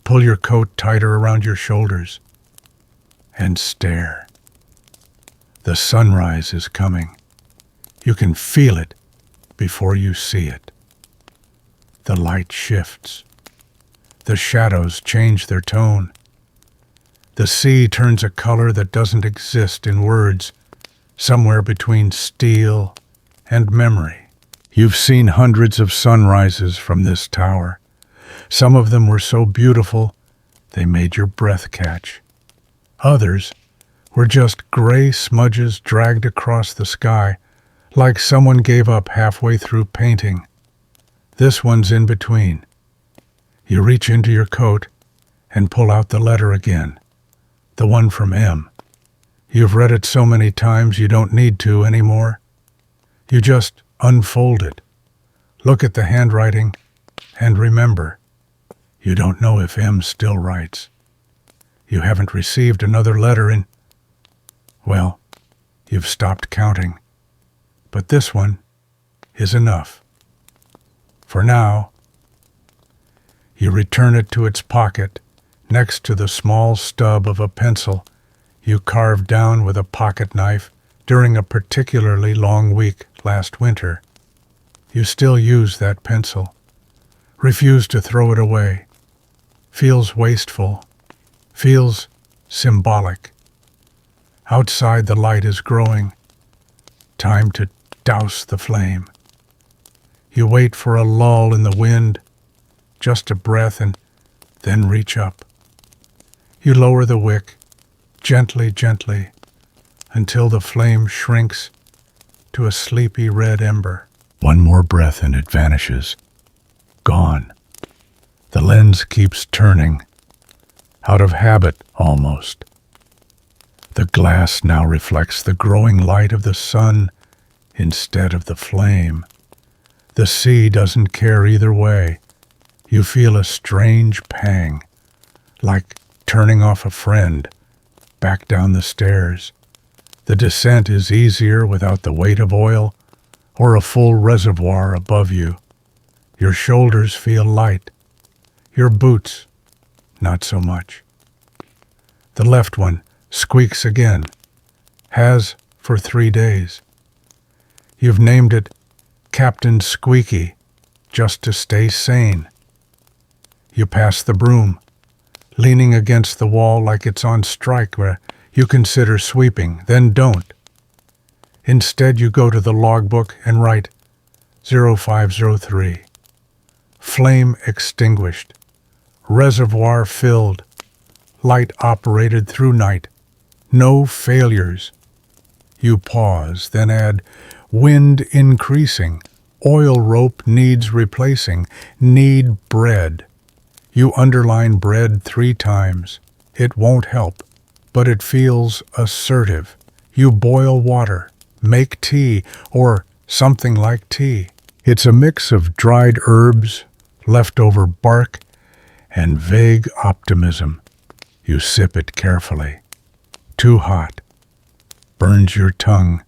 pull your coat tighter around your shoulders, and stare. The sunrise is coming. You can feel it before you see it. The light shifts. The shadows change their tone. The sea turns a color that doesn't exist in words, somewhere between steel and memory. You've seen hundreds of sunrises from this tower. Some of them were so beautiful they made your breath catch. Others were just gray smudges dragged across the sky, like someone gave up halfway through painting. This one's in between. You reach into your coat and pull out the letter again, the one from M. You've read it so many times you don't need to anymore. You just unfold it, look at the handwriting, and remember, you don't know if M still writes. You haven't received another letter in, well, you've stopped counting. But this one is enough. For now, you return it to its pocket next to the small stub of a pencil you carved down with a pocket knife during a particularly long week last winter. You still use that pencil, refuse to throw it away. Feels wasteful, feels symbolic. Outside the light is growing. Time to douse the flame. You wait for a lull in the wind, just a breath, and then reach up. You lower the wick, gently, gently, until the flame shrinks to a sleepy red ember. One more breath and it vanishes. Gone. The lens keeps turning, out of habit almost. The glass now reflects the growing light of the sun instead of the flame. The sea doesn't care either way. You feel a strange pang, like turning off a friend, back down the stairs. The descent is easier without the weight of oil or a full reservoir above you. Your shoulders feel light. Your boots, not so much. The left one squeaks again, has for 3 days. You've named it Captain Squeaky, just to stay sane. You pass the broom, leaning against the wall like it's on strike where you consider sweeping, then don't. Instead, you go to the logbook and write 0503. Flame extinguished. Reservoir filled. Light operated through night. No failures. You pause, then add, wind increasing. Oil rope needs replacing. Need bread. You underline bread 3 times. It won't help, but it feels assertive. You boil water, make tea, or something like tea. It's a mix of dried herbs, leftover bark, and vague optimism. You sip it carefully. Too hot. Burns your tongue.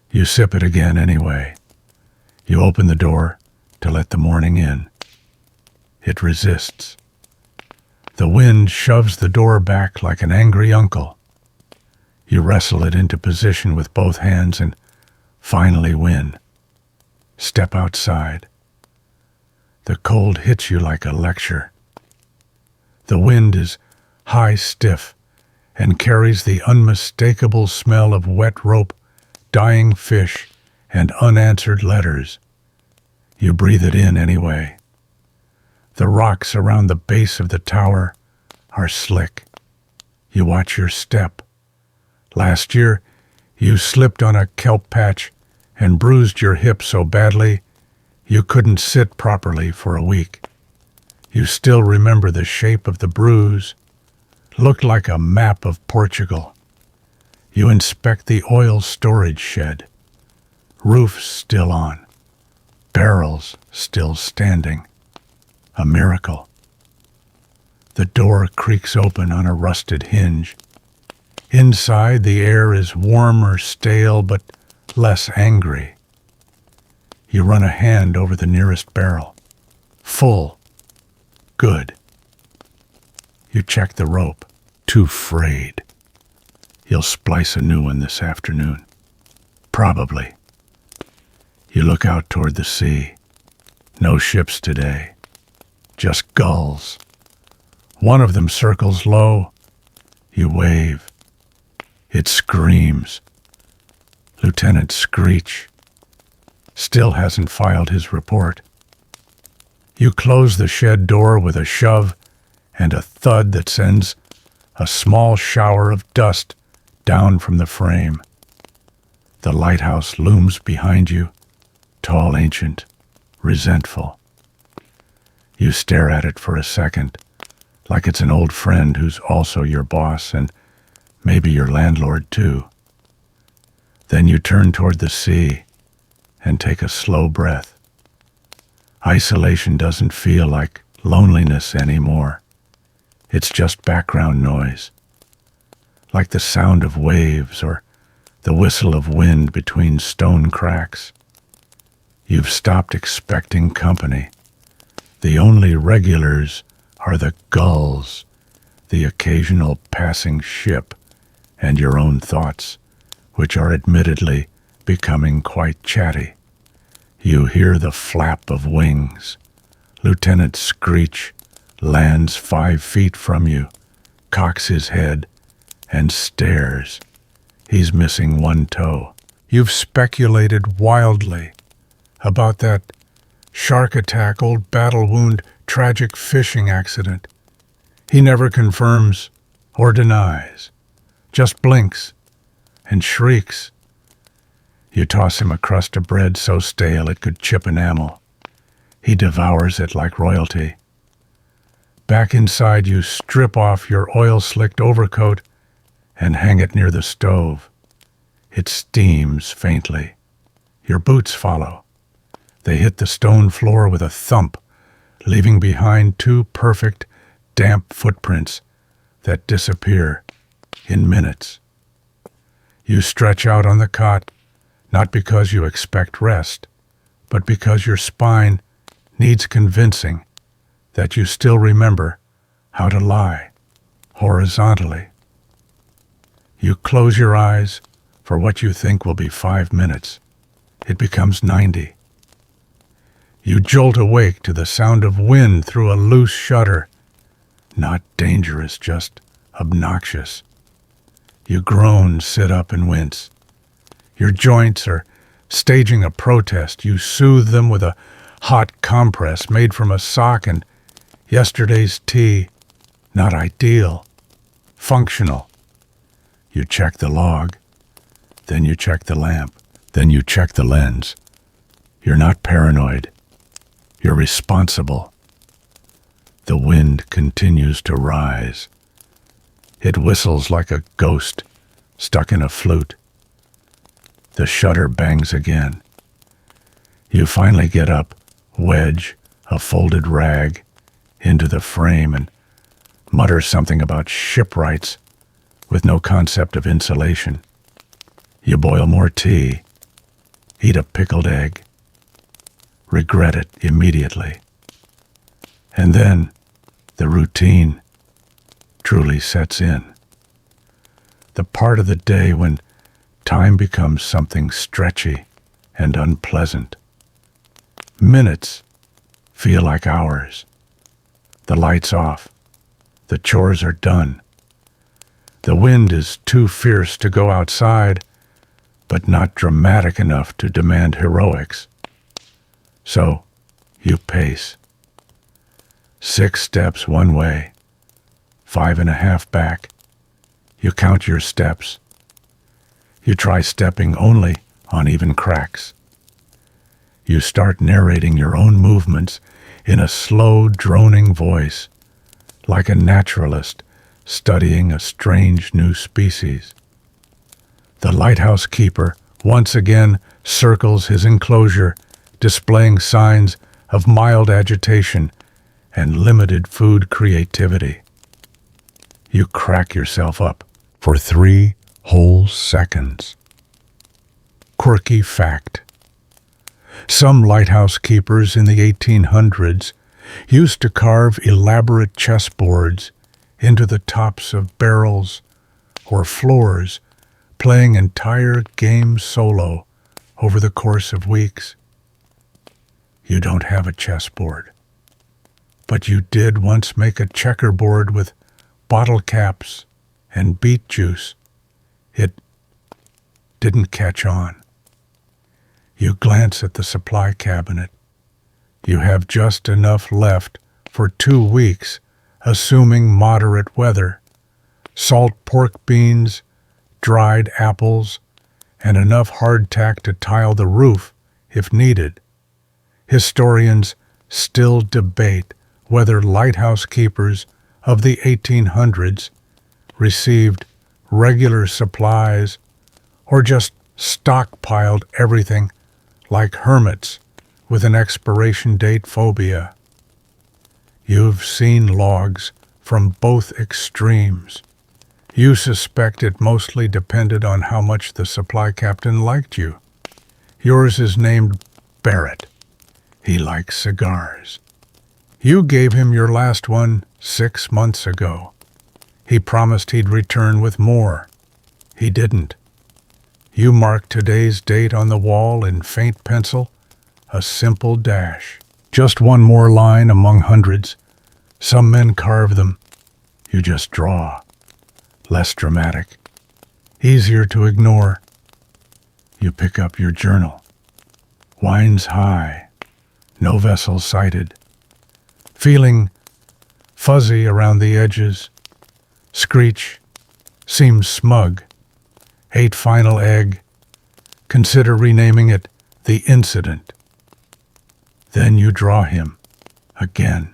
You sip it again anyway. You open the door to let the morning in. It resists. The wind shoves the door back like an angry uncle. You wrestle it into position with both hands and finally win. Step outside. The cold hits you like a lecture. The wind is high stiff and carries the unmistakable smell of wet rope, dying fish, and unanswered letters. You breathe it in anyway. The rocks around the base of the tower are slick. You watch your step. Last year, you slipped on a kelp patch and bruised your hip so badly you couldn't sit properly for a week. You still remember the shape of the bruise. Looked like a map of Portugal. You inspect the oil storage shed. Roof still on. Barrels still standing. A miracle. The door creaks open on a rusted hinge. Inside, the air is warmer, stale, but less angry. You run a hand over the nearest barrel. Full. Good. You check the rope. Too frayed. You'll splice a new one this afternoon. Probably. You look out toward the sea. No ships today. Just gulls. One of them circles low, You wave. It screams. Lieutenant Screech still hasn't filed his report. You close the shed door with a shove and a thud that sends a small shower of dust down from the frame. The lighthouse looms behind you, tall, ancient, resentful. You stare at it for a second, like it's an old friend who's also your boss and maybe your landlord too. Then you turn toward the sea and take a slow breath. Isolation doesn't feel like loneliness anymore. It's just background noise, like the sound of waves or the whistle of wind between stone cracks. You've stopped expecting company. The only regulars are the gulls, the occasional passing ship, and your own thoughts, which are admittedly becoming quite chatty. You hear the flap of wings. Lieutenant Screech lands 5 feet from you, cocks his head, and stares. He's missing one toe. You've speculated wildly about that shark attack, old battle wound, tragic fishing accident. He never confirms or denies, just blinks and shrieks. You toss him a crust of bread so stale it could chip enamel. He devours it like royalty. Back inside, you strip off your oil-slicked overcoat and hang it near the stove. It steams faintly. Your boots follow. They hit the stone floor with a thump, leaving behind 2 perfect, damp footprints that disappear in minutes. You stretch out on the cot, not because you expect rest, but because your spine needs convincing that you still remember how to lie horizontally. You close your eyes for what you think will be 5 minutes. It becomes 90. You jolt awake to the sound of wind through a loose shutter. Not dangerous, just obnoxious. You groan, sit up, and wince. Your joints are staging a protest. You soothe them with a hot compress made from a sock and yesterday's tea. Not ideal. Functional. You check the log. Then you check the lamp. Then you check the lens. You're not paranoid. You're responsible. The wind continues to rise. It whistles like a ghost stuck in a flute. The shutter bangs again. You finally get up, wedge a folded rag into the frame, and mutter something about shipwrights with no concept of insulation. You boil more tea, eat a pickled egg, regret it immediately. And then the routine truly sets in. The part of the day when time becomes something stretchy and unpleasant. Minutes feel like hours. The light's off. The chores are done. The wind is too fierce to go outside, but not dramatic enough to demand heroics. So you pace. 6 steps one way, 5.5 back. You count your steps. You try stepping only on even cracks. You start narrating your own movements in a slow, droning voice, like a naturalist studying a strange new species. The lighthouse keeper once again circles his enclosure, displaying signs of mild agitation and limited food creativity. You crack yourself up for 3 whole seconds. Quirky fact. Some lighthouse keepers in the 1800s used to carve elaborate chessboards into the tops of barrels or floors, playing entire games solo over the course of weeks. You don't have a chessboard, but you did once make a checkerboard with bottle caps and beet juice. It didn't catch on. You glance at the supply cabinet. You have just enough left for 2 weeks, assuming moderate weather. Salt pork beans, dried apples, and enough hardtack to tile the roof if needed. Historians still debate whether lighthouse keepers of the 1800s received regular supplies or just stockpiled everything like hermits with an expiration date phobia. You've seen logs from both extremes. You suspect it mostly depended on how much the supply captain liked you. Yours is named Barrett. He likes cigars. You gave him your last one 6 months ago. He promised he'd return with more. He didn't. You marked today's date on the wall in faint pencil, a simple dash. Just one more line among hundreds. Some men carve them. You just draw. Less dramatic. Easier to ignore. You pick up your journal. Winds high. No vessel sighted. Feeling fuzzy around the edges. Screech. Seems smug. Ate final egg. Consider renaming it the incident. Then you draw him. Again.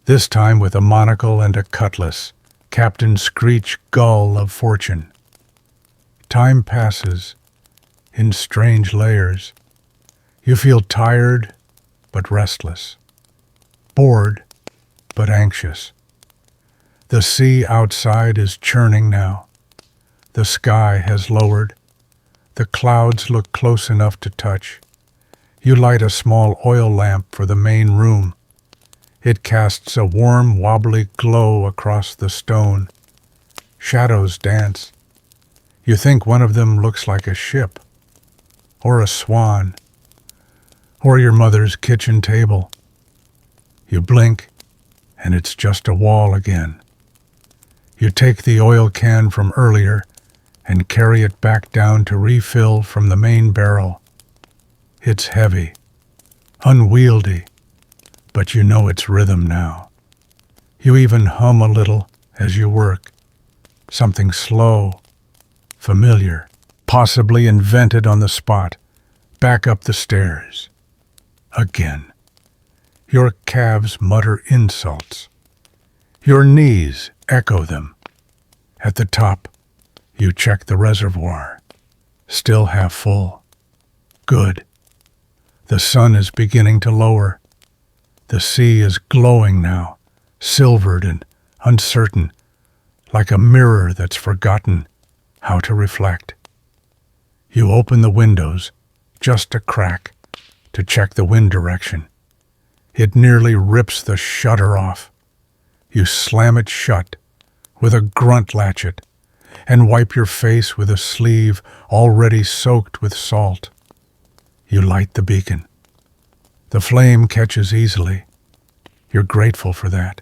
This time with a monocle and a cutlass. Captain Screech Gull of Fortune. Time passes in strange layers. You feel tired but restless. Bored but anxious. The sea outside is churning now. The sky has lowered. The clouds look close enough to touch. You light a small oil lamp for the main room. It casts a warm, wobbly glow across the stone. Shadows dance. You think one of them looks like a ship, or a swan, or your mother's kitchen table. You blink, and it's just a wall again. You take the oil can from earlier and carry it back down to refill from the main barrel. It's heavy, unwieldy, but you know its rhythm now. You even hum a little as you work, something slow, familiar, possibly invented on the spot. Back up the stairs. Again. Your calves mutter insults. Your knees echo them. At the top, you check the reservoir. Still half full. Good. The sun is beginning to lower. The sea is glowing now, silvered and uncertain, like a mirror that's forgotten how to reflect. You open the windows, just a crack, to check the wind direction. It nearly rips the shutter off. You slam it shut with a grunt latchet and wipe your face with a sleeve already soaked with salt. You light the beacon. The flame catches easily. You're grateful for that.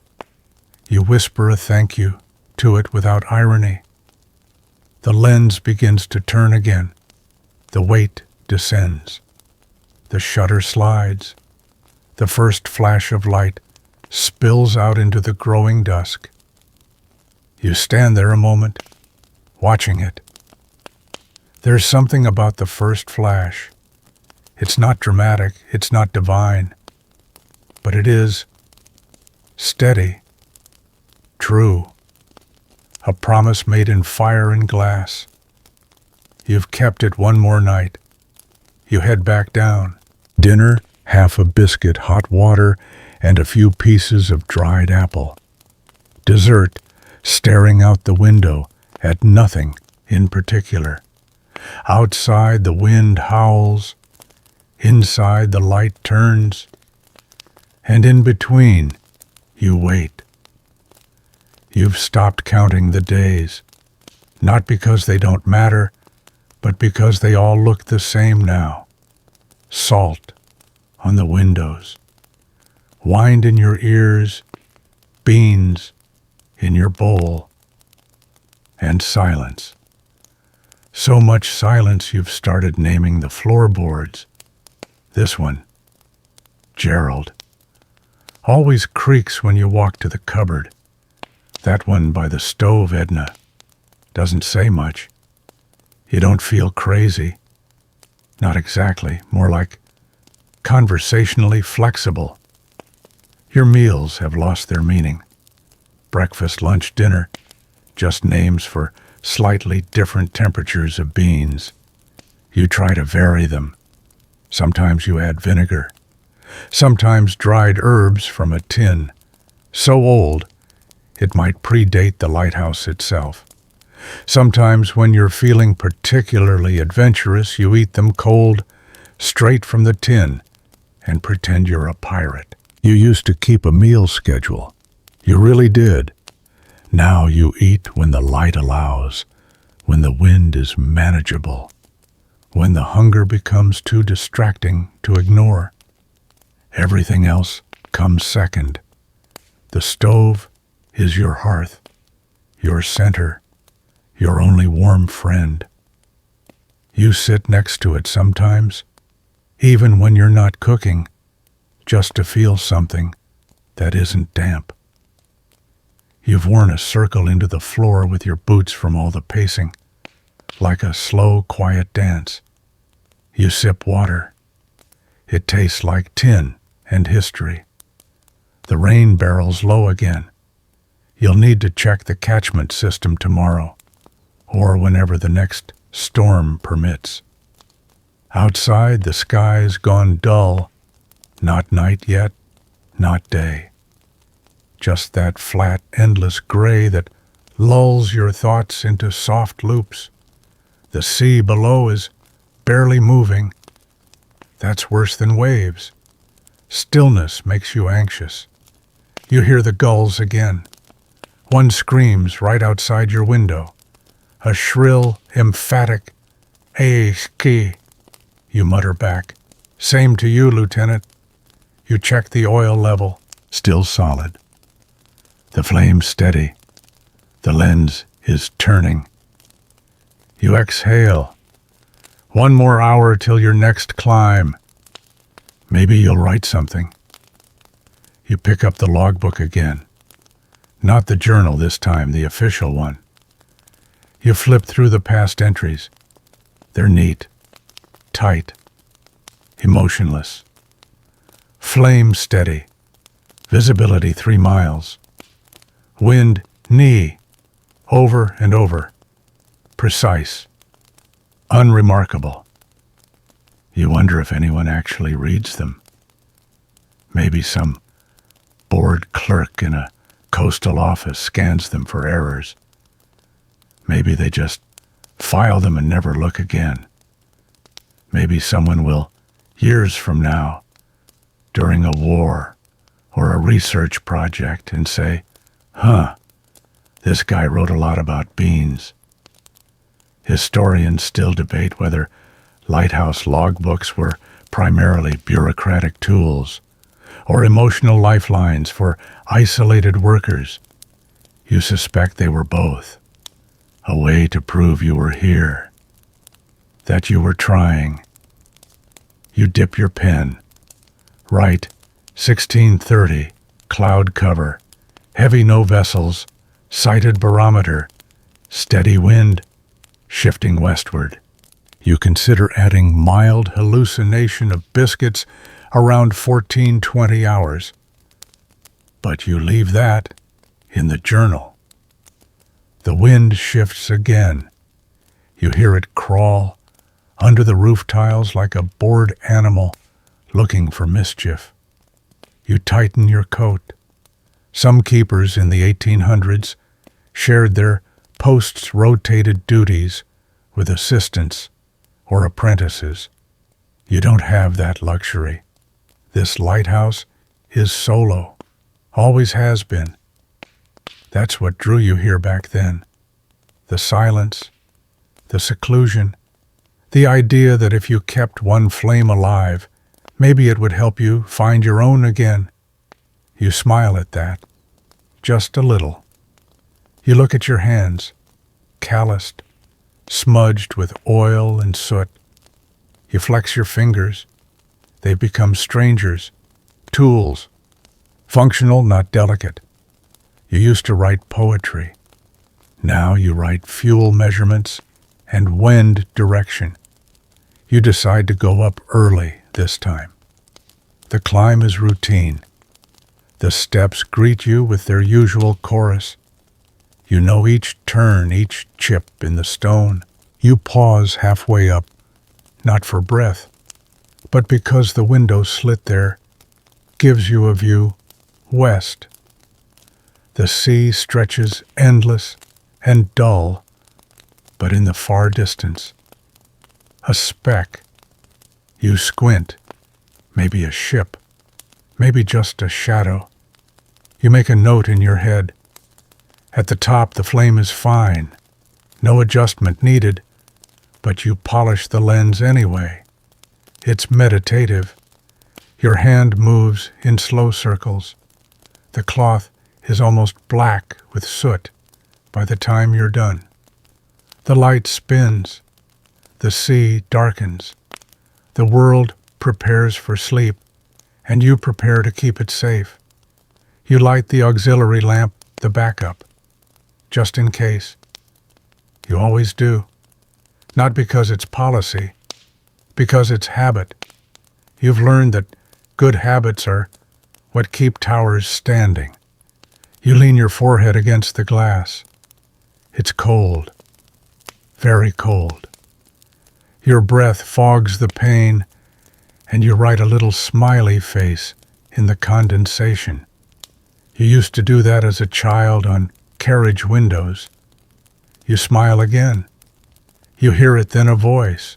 You whisper a thank you to it without irony. The lens begins to turn again. The weight descends. The shutter slides. The first flash of light spills out into the growing dusk. You stand there a moment, watching it. There's something about the first flash. It's not dramatic, it's not divine, but it is steady, true, a promise made in fire and glass. You've kept it one more night. You head back down. Dinner, half a biscuit, hot water, and a few pieces of dried apple. Dessert, staring out the window at nothing in particular. Outside the wind howls. Inside the light turns. And in between, you wait. You've stopped counting the days, not because they don't matter, but because they all look the same now. Salt on the windows, wind in your ears, beans in your bowl. and silence. So much silence you've started naming the floorboards. This one, Gerald, always creaks when you walk to the cupboard. That one by the stove, Edna, doesn't say much. You don't feel crazy. Not exactly, more like conversationally flexible. Your meals have lost their meaning. Breakfast, lunch, dinner, just names for slightly different temperatures of beans. You try to vary them. Sometimes you add vinegar. Sometimes dried herbs from a tin, so old it might predate the Lighthouse itself. Sometimes when you're feeling particularly adventurous, you eat them cold, straight from the tin, and pretend you're a pirate. You used to keep a meal schedule. You really did. Now you eat when the light allows, when the wind is manageable, when the hunger becomes too distracting to ignore. Everything else comes second. The stove is your hearth, your center, your only warm friend. You sit next to it sometimes, even when you're not cooking, just to feel something that isn't damp. You've worn a circle into the floor with your boots from all the pacing, like a slow, quiet dance. You sip water. It tastes like tin and history. The rain barrel's low again. You'll need to check the catchment system tomorrow, or whenever the next storm permits. Outside, the sky's gone dull. Not night yet, not day. Just that flat, endless gray that lulls your thoughts into soft loops. The sea below is barely moving. That's worse than waves. Stillness makes you anxious. You hear the gulls again. One screams right outside your window. A shrill, emphatic, "Ae-ski." You mutter back, "Same to you, Lieutenant." You check the oil level, still solid. The flame's steady. The lens is turning. You exhale. One more hour till your next climb. Maybe you'll write something. You pick up the logbook again. Not the journal this time, the official one. You flip through the past entries. They're neat, tight, emotionless. Flame steady. Visibility 3 miles. Wind knee. Over and over. Precise. Unremarkable. You wonder if anyone actually reads them. Maybe some bored clerk in a coastal office scans them for errors. Maybe they just file them and never look again. Maybe someone will, years from now, during a war or a research project, and say, this guy wrote a lot about beans. Historians still debate whether Lighthouse logbooks were primarily bureaucratic tools or emotional lifelines for isolated workers. You suspect they were both. A way to prove you were here, that you were trying. You dip your pen. Write 1630, cloud cover, heavy no vessels, sighted barometer, steady wind, shifting westward. You consider adding mild hallucination of biscuits around 14-20 hours. But you leave that in the journal. The wind shifts again. You hear it crawl under the roof tiles like a bored animal looking for mischief. You tighten your coat. Some keepers in the 1800s shared their posts-rotated duties with assistants or apprentices. You don't have that luxury. This lighthouse is solo, always has been. That's what drew you here back then. The silence, the seclusion, the idea that if you kept one flame alive, maybe it would help you find your own again. You smile at that, just a little. You look at your hands. calloused, smudged with oil and soot. You flex your fingers. They become strangers, tools, functional, not delicate. You used to write poetry. Now you write fuel measurements and wind direction. You decide to go up early this time. The climb is routine. The steps greet you with their usual chorus. You know each turn, each chip in the stone. You pause halfway up, not for breath, but because the window slit there gives you a view west. The sea stretches endless and dull, but in the far distance, a speck. You squint, maybe a ship, maybe just a shadow. You make a note in your head. At the top, the flame is fine, no adjustment needed, but you polish the lens anyway. It's meditative. Your hand moves in slow circles. The cloth is almost black with soot by the time you're done. The light spins. The sea darkens. The world prepares for sleep, and you prepare to keep it safe. You light the auxiliary lamp, the backup, just in case. You always do. Not because it's policy, because it's habit. You've learned that good habits are what keep towers standing. You lean your forehead against the glass. It's cold, very cold. Your breath fogs the pain, and you write a little smiley face in the condensation. You used to do that as a child on carriage windows. You smile again. You hear it, then a voice,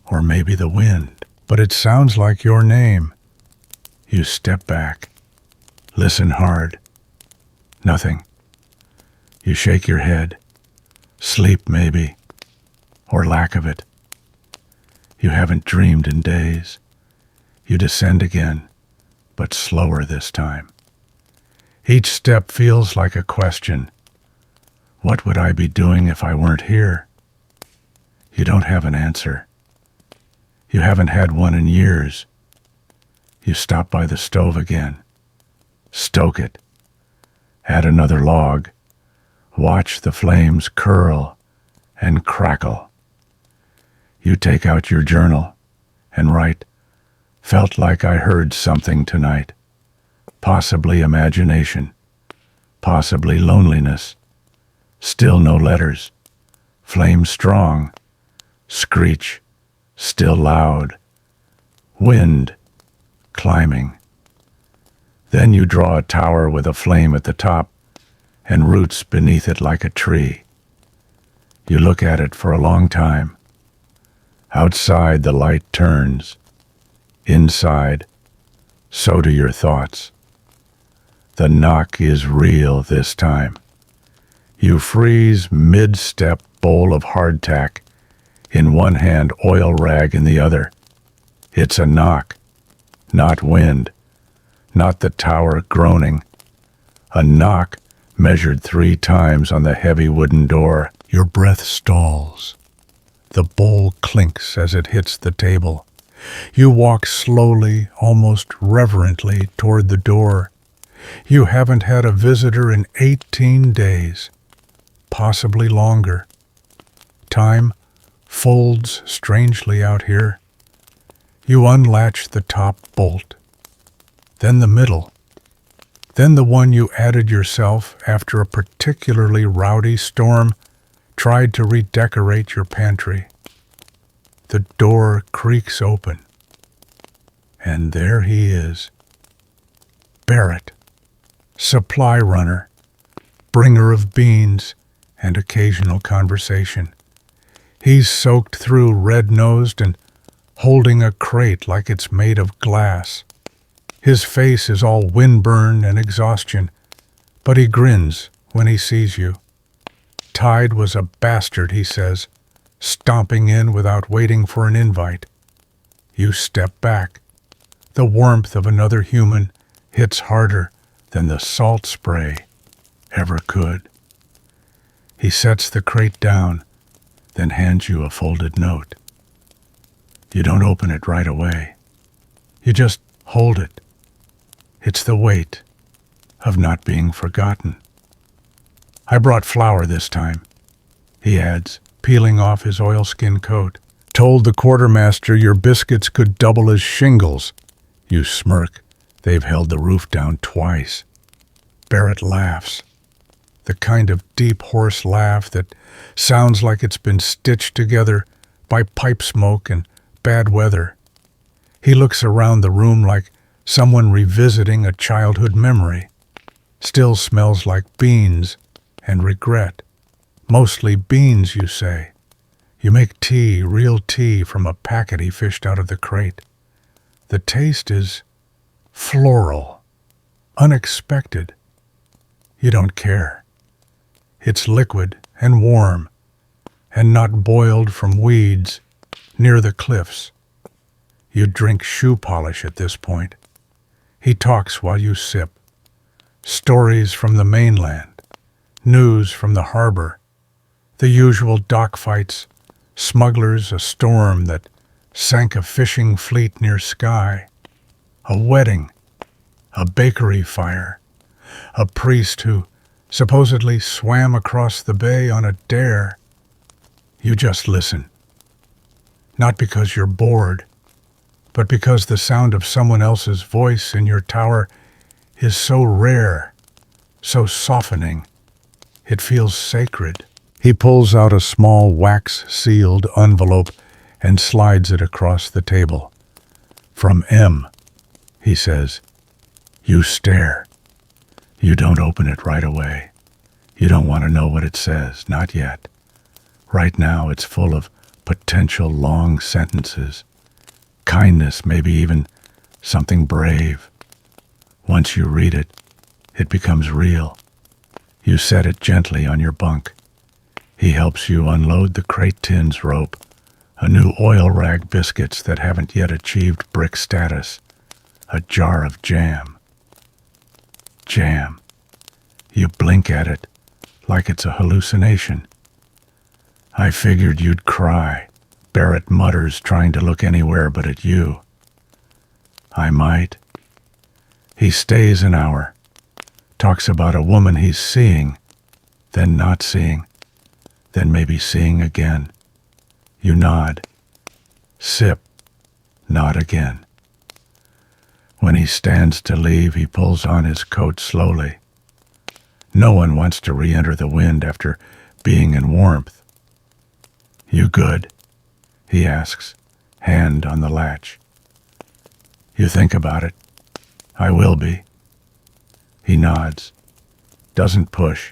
or maybe the wind, but it sounds like your name. You step back, listen hard. Nothing. You shake your head. Sleep, maybe, or lack of it. You haven't dreamed in days. You descend again, but slower this time. Each step feels like a question. What would I be doing if I weren't here? You don't have an answer. You haven't had one in years. You stop by the stove again. Stoke it. Add another log. Watch the flames curl and crackle. You take out your journal and write, "Felt like I heard something tonight. Possibly imagination. Possibly loneliness. Still no letters. Flame strong. Screech. Still loud. Wind. Climbing." Then you draw a tower with a flame at the top and roots beneath it like a tree. You look at it for a long time. Outside, the light turns. Inside, so do your thoughts. The knock is real this time. You freeze mid-step, bowl of hardtack in one hand, oil rag in the other. It's a knock, not wind, not the tower groaning. A knock measured 3 times on the heavy wooden door. Your breath stalls. The bowl clinks as it hits the table. You walk slowly, almost reverently, toward the door. You haven't had a visitor in 18 days, possibly longer. Time folds strangely out here. You unlatch the top bolt, then the middle, then the one you added yourself after a particularly rowdy storm tried to redecorate your pantry. The door creaks open, and there he is. Barrett, supply runner, bringer of beans and occasional conversation. He's soaked through, red-nosed, and holding a crate like it's made of glass. His face is all windburn and exhaustion, but he grins when he sees you. Tide was a bastard, he says, stomping in without waiting for an invite. You step back. The warmth of another human hits harder than the salt spray ever could. He sets the crate down, then hands you a folded note. You don't open it right away. You just hold it. It's the weight of not being forgotten. I brought flour this time, he adds, peeling off his oilskin coat. Told the quartermaster your biscuits could double as shingles. You smirk. They've held the roof down twice. Barrett laughs. The kind of deep hoarse laugh that sounds like it's been stitched together by pipe smoke and bad weather. He looks around the room like someone revisiting a childhood memory. Still smells like beans and regret. Mostly beans, you say. You make tea, real tea, from a packet he fished out of the crate. The taste is floral, unexpected. You don't care. It's liquid and warm, and not boiled from weeds near the cliffs. You drink shoe polish at this point. He talks while you sip. Stories from the mainland, news from the harbor, the usual dock fights, smugglers, a storm that sank a fishing fleet near Skye, a wedding, a bakery fire, a priest who supposedly swam across the bay on a dare. You just listen. Not because you're bored, but because the sound of someone else's voice in your tower is so rare, so softening. It feels sacred. He pulls out a small wax-sealed envelope and slides it across the table. From M, he says. You stare. You don't open it right away. You don't want to know what it says, not yet. Right now it's full of potential long sentences. Kindness, maybe even something brave. Once you read it, it becomes real. You set it gently on your bunk. He helps you unload the crate tin's rope, a new oil rag biscuits that haven't yet achieved brick status, a jar of jam. Jam. You blink at it like it's a hallucination. I figured you'd cry, Barrett mutters, trying to look anywhere but at you. I might. He stays an hour, talks about a woman he's seeing, then not seeing, then maybe seeing again. You nod. Sip. Nod again. When he stands to leave, he pulls on his coat slowly. No one wants to re-enter the wind after being in warmth. You good? He asks, hand on the latch. You think about it. I will be. He nods. Doesn't push.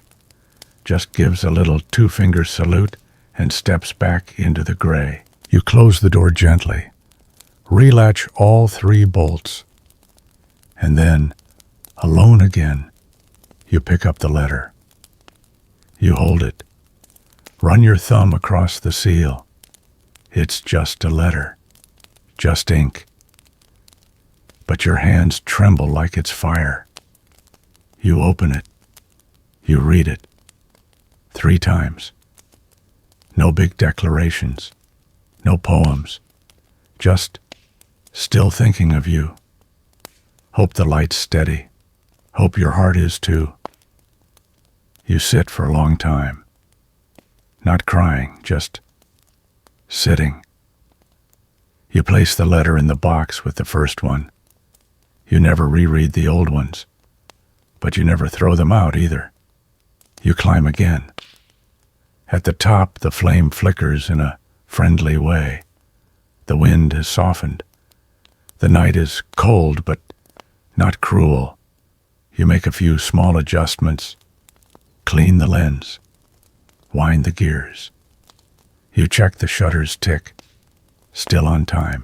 Just gives a little two-finger salute and steps back into the gray. You close the door gently, relatch all 3 bolts, and then, alone again, you pick up the letter. You hold it, run your thumb across the seal. It's just a letter, just ink. But your hands tremble like it's fire. You open it, you read it. 3 times. No big declarations, no poems, just still thinking of you. Hope the light's steady. Hope your heart is too. You sit for a long time, not crying, just sitting. You place the letter in the box with the first one. You never reread the old ones, but you never throw them out either. You climb again. At the top, the flame flickers in a friendly way. The wind has softened. The night is cold, but not cruel. You make a few small adjustments. Clean the lens. Wind the gears. You check the shutters tick. Still on time.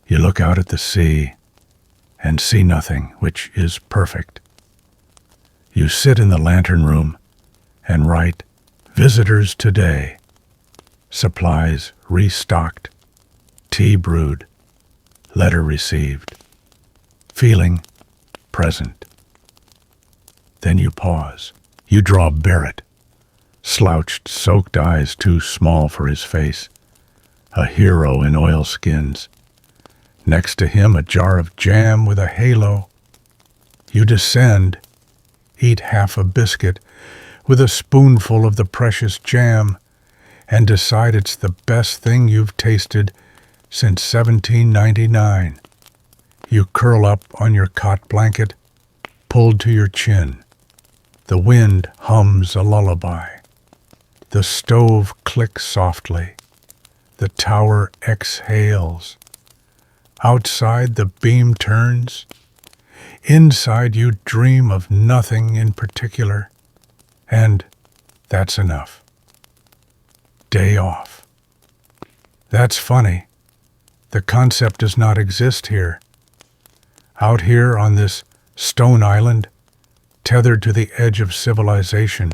You look out at the sea and see nothing, which is perfect. You sit in the lantern room and write, visitors today, supplies restocked, tea brewed, letter received, feeling present. Then you pause. You draw Barrett, slouched, soaked eyes too small for his face, a hero in oilskins. Next to him, a jar of jam with a halo. You descend, eat half a biscuit with a spoonful of the precious jam, and decide it's the best thing you've tasted since 1799. You curl up on your cot blanket, pulled to your chin. The wind hums a lullaby. The stove clicks softly. The tower exhales. Outside, the beam turns. Inside, you dream of nothing in particular. And that's enough. Day off. That's funny. The concept does not exist here. Out here on this stone island, tethered to the edge of civilization,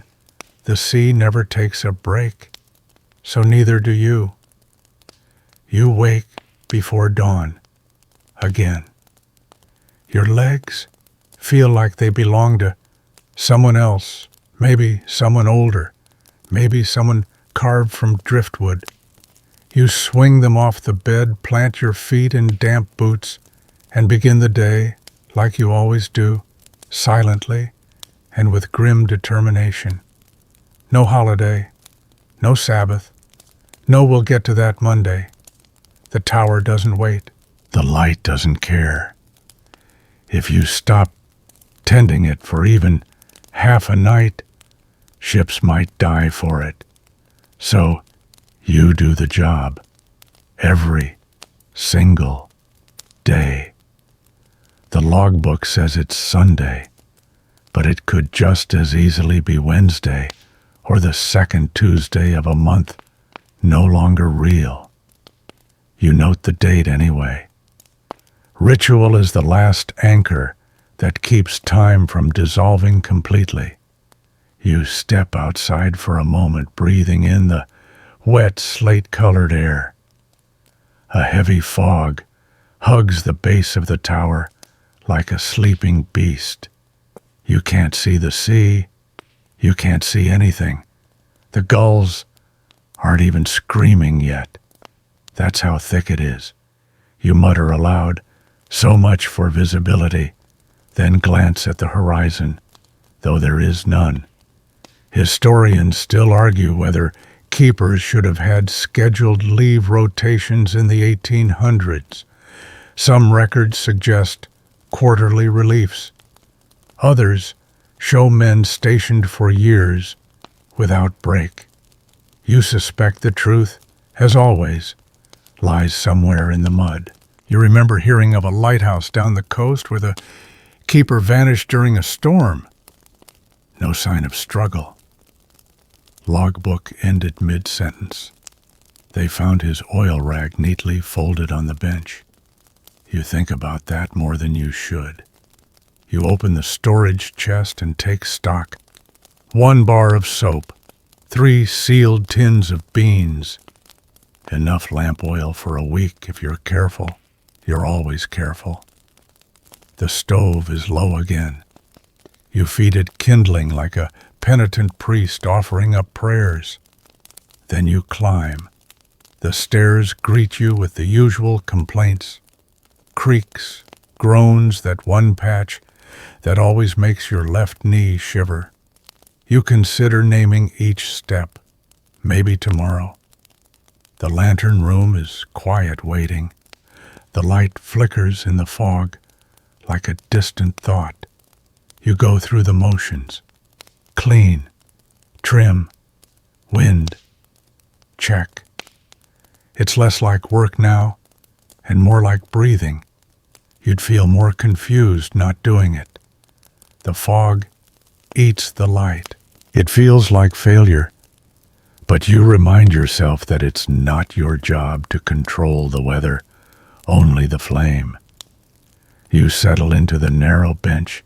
the sea never takes a break. So neither do you. You wake before dawn. Again. Your legs feel like they belong to someone else, maybe someone older, maybe someone carved from driftwood. You swing them off the bed, plant your feet in damp boots, and begin the day, like you always do, silently and with grim determination. No holiday, no Sabbath, no we'll get to that Monday. The tower doesn't wait. The light doesn't care. If you stop tending it for even half a night, ships might die for it. So you do the job every single day. The logbook says it's Sunday, but it could just as easily be Wednesday or the second Tuesday of a month no longer real. You note the date anyway. Ritual is the last anchor that keeps time from dissolving completely. You step outside for a moment, breathing in the wet, slate-colored air. A heavy fog hugs the base of the tower like a sleeping beast. You can't see the sea. You can't see anything. The gulls aren't even screaming yet. That's how thick it is. You mutter aloud, so much for visibility, then glance at the horizon, though there is none. Historians still argue whether keepers should have had scheduled leave rotations in the 1800s. Some records suggest quarterly reliefs. Others show men stationed for years without break. You suspect the truth, as always, lies somewhere in the mud. You remember hearing of a lighthouse down the coast where the keeper vanished during a storm. No sign of struggle. Logbook ended mid-sentence. They found his oil rag neatly folded on the bench. You think about that more than you should. You open the storage chest and take stock. 1 bar of soap, 3 sealed tins of beans. Enough lamp oil for a week if you're careful. You're always careful. The stove is low again. You feed it kindling like a penitent priest offering up prayers. Then you climb. The stairs greet you with the usual complaints. Creaks, groans, that one patch that always makes your left knee shiver. You consider naming each step. Maybe tomorrow. The lantern room is quiet waiting. The light flickers in the fog like a distant thought. You go through the motions. Clean, trim, wind, check. It's less like work now and more like breathing. You'd feel more confused not doing it. The fog eats the light. It feels like failure, but you remind yourself that it's not your job to control the weather, only the flame. You settle into the narrow bench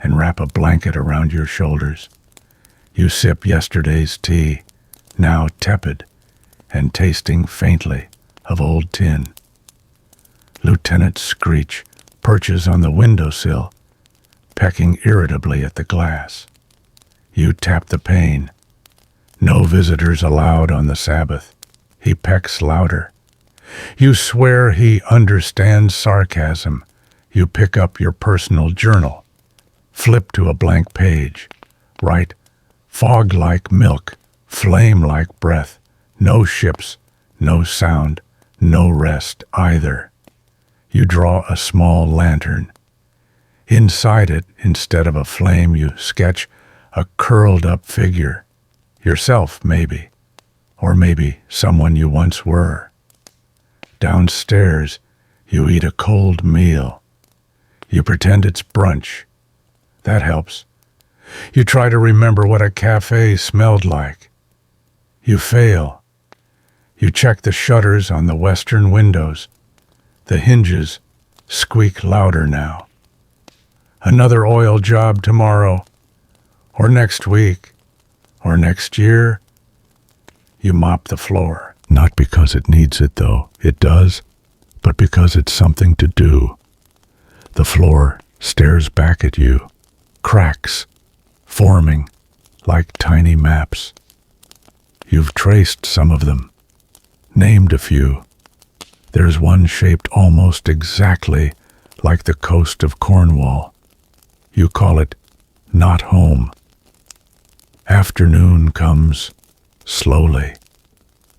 and wrap a blanket around your shoulders. You sip yesterday's tea, now tepid and tasting faintly of old tin. Lieutenant Screech perches on the windowsill, pecking irritably at the glass. You tap the pane. No visitors allowed on the Sabbath. He pecks louder. You swear he understands sarcasm. You pick up your personal journal. Flip to a blank page. Write, fog like milk, flame like breath. No ships, no sound, no rest either. You draw a small lantern. Inside it, instead of a flame, you sketch a curled-up figure. Yourself, maybe. Or maybe someone you once were. Downstairs, you eat a cold meal. You pretend it's brunch. That helps. You try to remember what a cafe smelled like. You fail. You check the shutters on the western windows. The hinges squeak louder now. Another oil job tomorrow, or next week, or next year. You mop the floor. Not because it needs it, though. It does, but because it's something to do. The floor stares back at you. Cracks, forming like tiny maps. You've traced some of them, named a few. There's one shaped almost exactly like the coast of Cornwall. You call it not home. Afternoon comes slowly.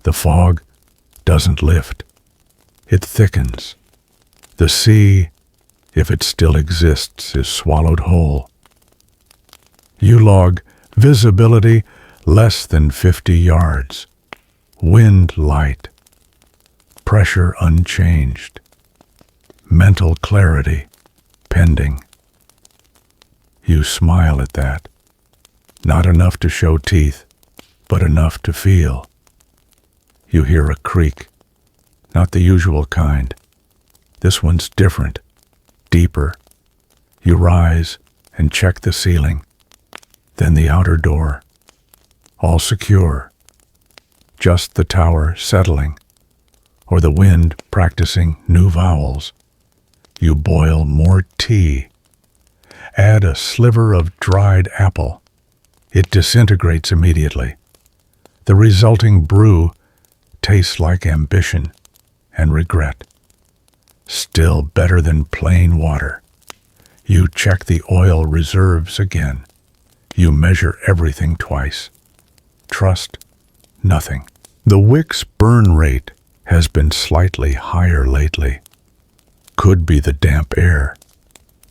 The fog doesn't lift. It thickens. The sea, if it still exists, is swallowed whole. You log visibility less than 50 yards. Wind light. Pressure unchanged. Mental clarity pending. You smile at that. Not enough to show teeth, but enough to feel. You hear a creak. Not the usual kind. This one's different, deeper. You rise and check the ceiling. Then the outer door. All secure. Just the tower settling, or the wind practicing new vowels. You boil more tea. Add a sliver of dried apple. It disintegrates immediately. The resulting brew tastes like ambition and regret. Still better than plain water. You check the oil reserves again. You measure everything twice. Trust nothing. The wick's burn rate has been slightly higher lately. Could be the damp air.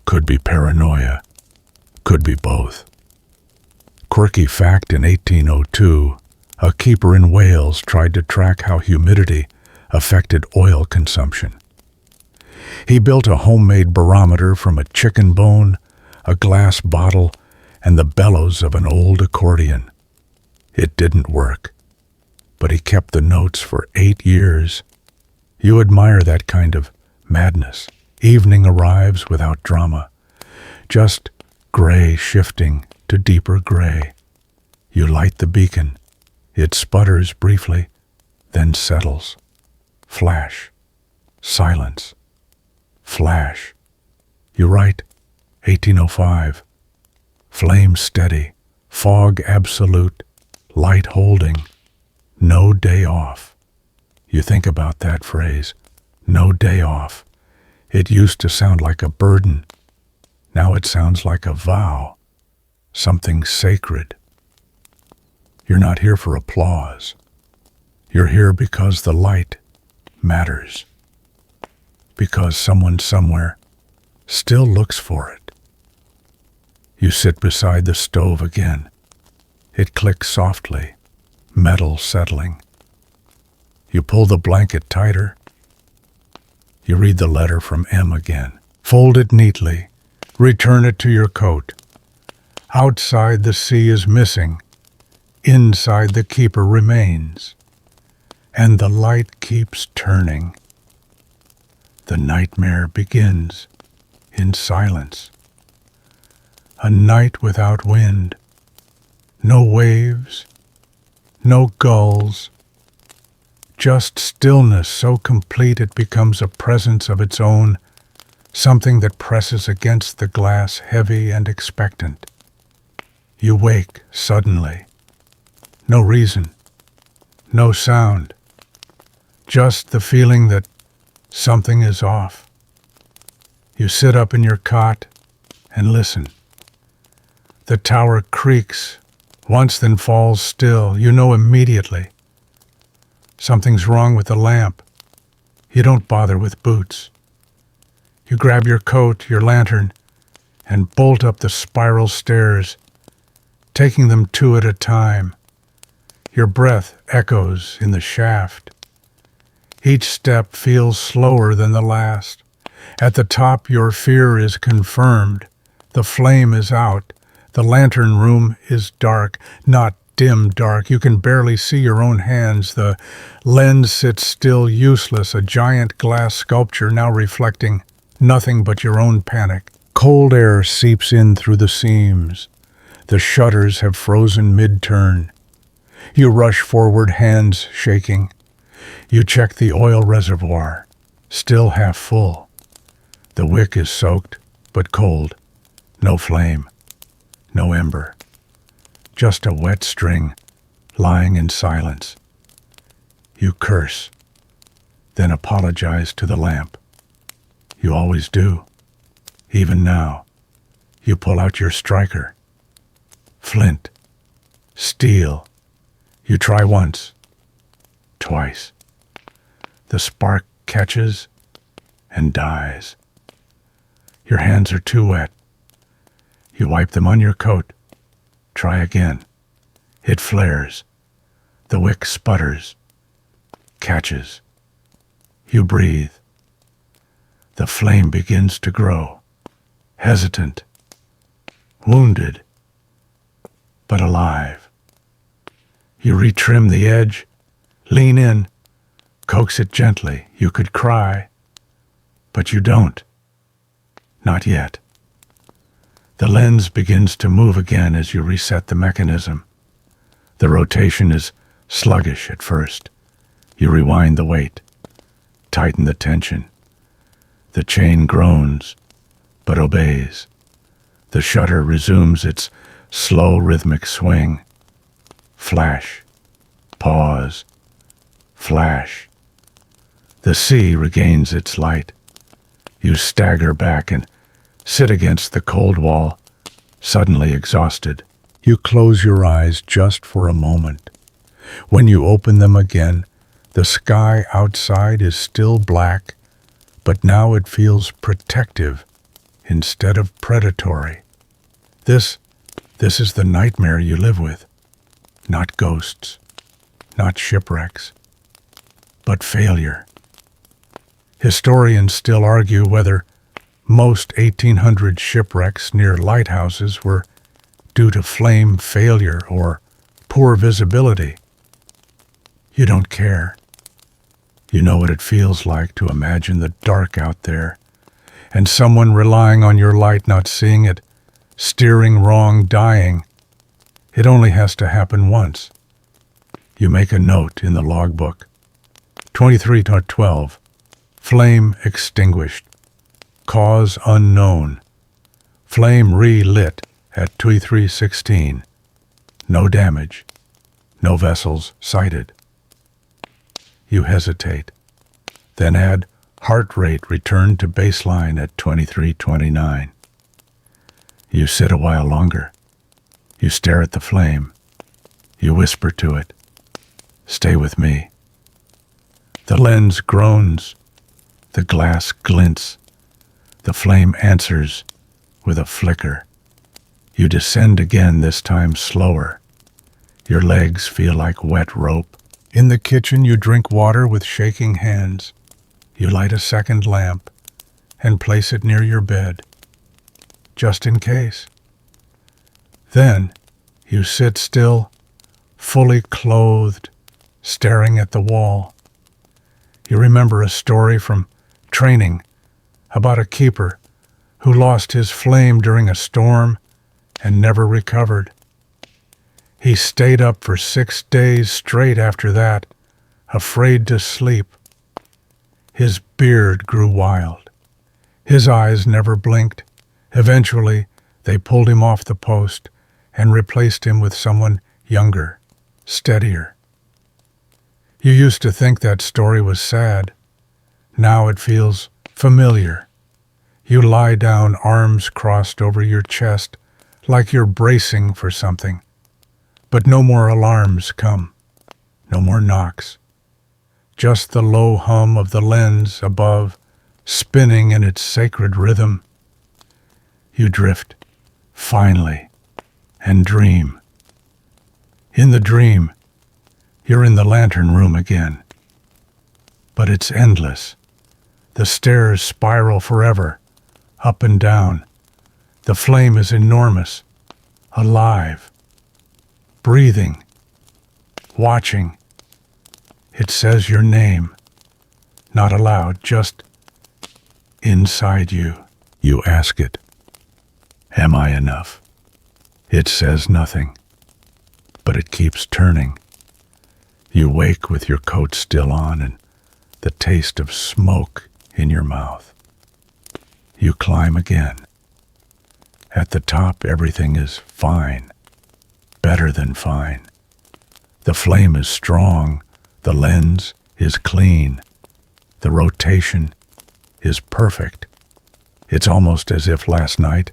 Could be paranoia. Could be both. Quirky fact: in 1802, a keeper in Wales tried to track how humidity affected oil consumption. He built a homemade barometer from a chicken bone, a glass bottle, and the bellows of an old accordion. It didn't work, but he kept the notes for 8 years. You admire that kind of madness. Evening arrives without drama, just gray shifting to deeper gray. You light the beacon. It sputters briefly, then settles. Flash. Silence. Flash. You write 1805. Flame steady. Fog absolute. Light holding. No day off. You think about that phrase. No day off. It used to sound like a burden. Now it sounds like a vow. Something sacred. You're not here for applause. You're here because the light matters. Because someone somewhere still looks for it. You sit beside the stove again. It clicks softly, metal settling. You pull the blanket tighter. You read the letter from M again. Fold it neatly. Return it to your coat. Outside the sea is missing. Inside the keeper remains. And the light keeps turning. The nightmare begins in silence. A night without wind. No waves. No gulls. Just stillness so complete it becomes a presence of its own, something that presses against the glass heavy and expectant. You wake suddenly. No reason, no sound, just the feeling that something is off. You sit up in your cot and listen. The tower creaks once, then falls still. You know immediately. Something's wrong with the lamp. You don't bother with boots. You grab your coat, your lantern, and bolt up the spiral stairs, taking them two at a time. Your breath echoes in the shaft. Each step feels slower than the last. At the top, your fear is confirmed. The flame is out. The lantern room is dark, not dim dark. You can barely see your own hands. The lens sits still, useless, a giant glass sculpture now reflecting nothing but your own panic. Cold air seeps in through the seams. The shutters have frozen mid-turn. You rush forward, hands shaking. You check the oil reservoir, still half full. The wick is soaked, but cold. No flame, no ember. Just a wet string, lying in silence. You curse, then apologize to the lamp. You always do. Even now, you pull out your striker. Flint, steel. You try once, twice. The spark catches and dies. Your hands are too wet. You wipe them on your coat. Try again. It flares. The wick sputters. Catches. You breathe. The flame begins to grow. Hesitant. Wounded. But alive. You retrim the edge. Lean in. Coax it gently. You could cry. But you don't. Not yet. The lens begins to move again as you reset the mechanism. The rotation is sluggish at first. You rewind the weight, tighten the tension. The chain groans, but obeys. The shutter resumes its slow rhythmic swing. Flash, pause, flash. The sea regains its light. You stagger back and sit against the cold wall, suddenly exhausted. You close your eyes just for a moment. When you open them again, the sky outside is still black, but now it feels protective instead of predatory. This is the nightmare you live with. Not ghosts, not shipwrecks, but failure. Historians still argue whether most 1800 shipwrecks near lighthouses were due to flame failure or poor visibility. You don't care. You know what it feels like to imagine the dark out there, and someone relying on your light not seeing it, steering wrong, dying. It only has to happen once. You make a note in the logbook. 23:12. Flame extinguished. Cause unknown. Flame relit at 23:16. No damage. No vessels sighted. You hesitate. Then add heart rate returned to baseline at 23:29. You sit a while longer. You stare at the flame. You whisper to it, "Stay with me." The lens groans. The glass glints. The flame answers with a flicker. You descend again, this time slower. Your legs feel like wet rope. In the kitchen, you drink water with shaking hands. You light a second lamp and place it near your bed, just in case. Then you sit still, fully clothed, staring at the wall. You remember a story from training about a keeper who lost his flame during a storm and never recovered. He stayed up for 6 days straight after that, afraid to sleep. His beard grew wild. His eyes never blinked. Eventually, they pulled him off the post and replaced him with someone younger, steadier. You used to think that story was sad. Now it feels familiar. You lie down, arms crossed over your chest, like you're bracing for something. But no more alarms come, no more knocks. Just the low hum of the lens above, spinning in its sacred rhythm. You drift, finally, and dream. In the dream, you're in the lantern room again. But it's endless. The stairs spiral forever, up and down. The flame is enormous, alive, breathing, watching. It says your name, not aloud, just inside you. You ask it, am I enough? It says nothing, but it keeps turning. You wake with your coat still on and the taste of smoke in your mouth. You climb again. At the top, everything is fine, better than fine. The flame is strong, the lens is clean, the rotation is perfect. It's almost as if last night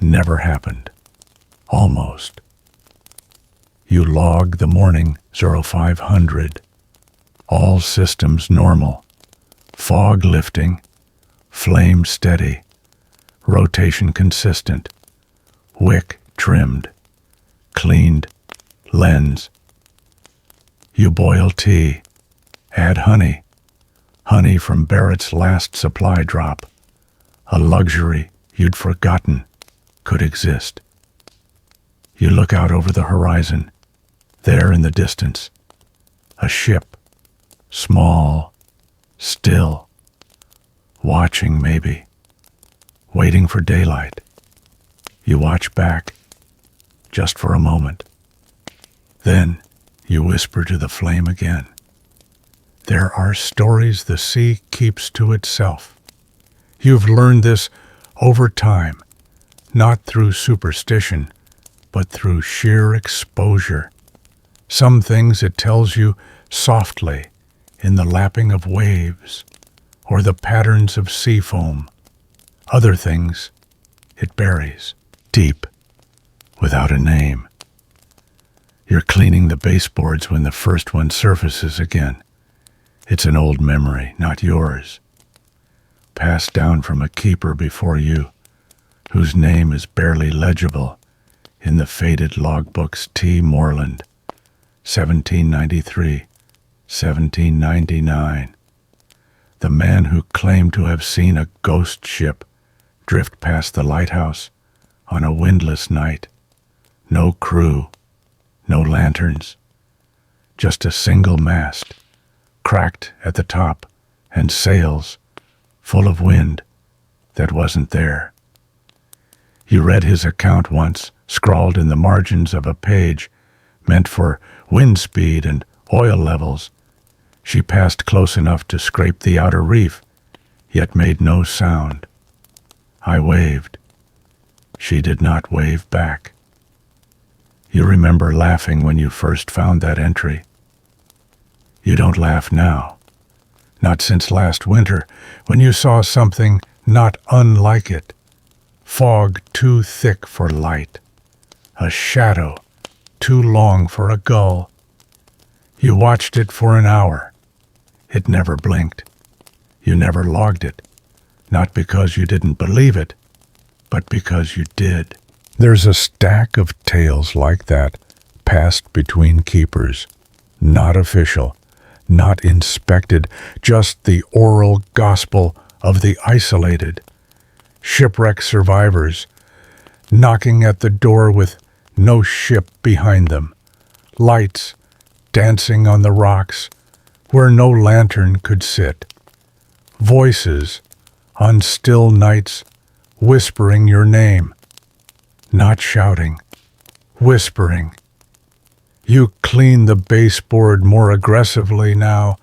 never happened. Almost. You log the morning 0500. All systems normal. Fog lifting, flame steady, rotation consistent, wick trimmed, cleaned lens. You boil tea, add honey from Barrett's last supply drop, a luxury you'd forgotten could exist. You look out over the horizon, there in the distance, a ship, small, still, watching maybe, waiting for daylight. You watch back, just for a moment. Then you whisper to the flame again. There are stories the sea keeps to itself. You've learned this over time, not through superstition, but through sheer exposure. Some things it tells you softly in the lapping of waves or the patterns of sea foam. Other things it buries deep, without a name. You're cleaning the baseboards when the first one surfaces again. It's an old memory, not yours. Passed down from a keeper before you, whose name is barely legible in the faded logbooks. T. Moreland, 1793, 1799. The man who claimed to have seen a ghost ship drift past the lighthouse on a windless night. No crew, no lanterns, just a single mast, cracked at the top, and sails full of wind that wasn't there. You read his account once, scrawled in the margins of a page meant for wind speed and oil levels. She passed close enough to scrape the outer reef, yet made no sound. I waved. She did not wave back. You remember laughing when you first found that entry. You don't laugh now. Not since last winter, when you saw something not unlike it. Fog too thick for light. A shadow too long for a gull. You watched it for an hour. It never blinked. You never logged it. Not because you didn't believe it, but because you did. There's a stack of tales like that passed between keepers. Not official, not inspected, just the oral gospel of the isolated. Shipwreck survivors, knocking at the door with no ship behind them. Lights dancing on the rocks where no lantern could sit. Voices on still nights whispering your name. Not shouting, whispering. You clean the baseboard more aggressively now,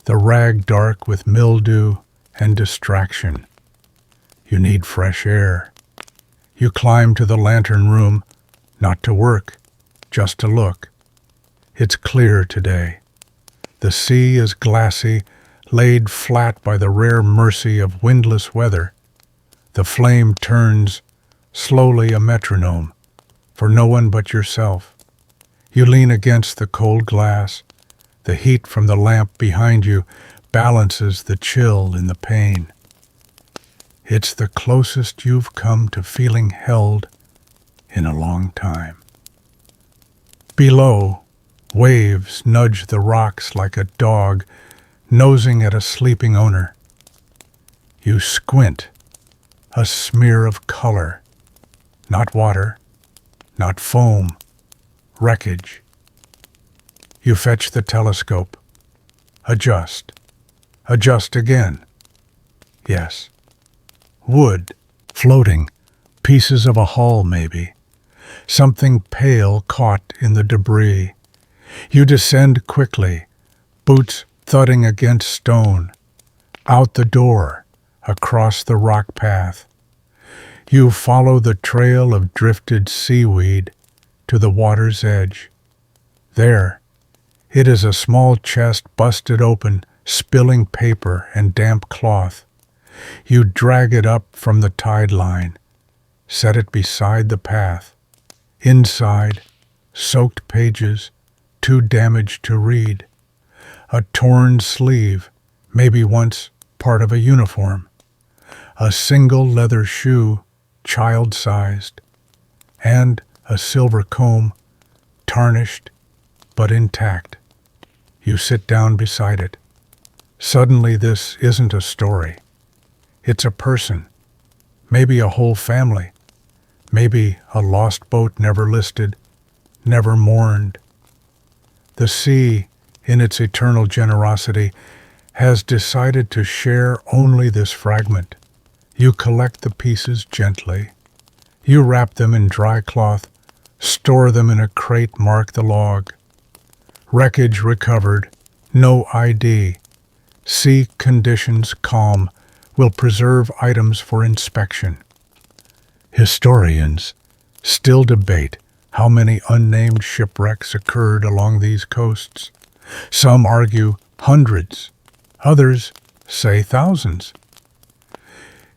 the rag dark with mildew and distraction. You need fresh air. You climb to the lantern room, not to work, just to look. It's clear today. The sea is glassy, laid flat by the rare mercy of windless weather. The flame turns, slowly a metronome, for no one but yourself. You lean against the cold glass. The heat from the lamp behind you balances the chill in the pain. It's the closest you've come to feeling held in a long time. Below, waves nudge the rocks like a dog nosing at a sleeping owner. You squint, a smear of color, not water, not foam, wreckage. You fetch the telescope, adjust again. Yes, wood, floating, pieces of a hull maybe, something pale caught in the debris. You descend quickly, boots thudding against stone, out the door, across the rock path. You follow the trail of drifted seaweed to the water's edge. There, it is a small chest busted open, spilling paper and damp cloth. You drag it up from the tide line, set it beside the path. Inside, soaked pages, too damaged to read. A torn sleeve, maybe once part of a uniform. A single leather shoe, child-sized. And a silver comb, tarnished but intact. You sit down beside it. Suddenly this isn't a story. It's a person, maybe a whole family, maybe a lost boat never listed, never mourned. The sea, in its eternal generosity, has decided to share only this fragment. You collect the pieces gently. You wrap them in dry cloth, store them in a crate, mark the log. Wreckage recovered, no ID. Sea conditions calm, will preserve items for inspection. Historians still debate how many unnamed shipwrecks occurred along these coasts. Some argue hundreds, others say thousands.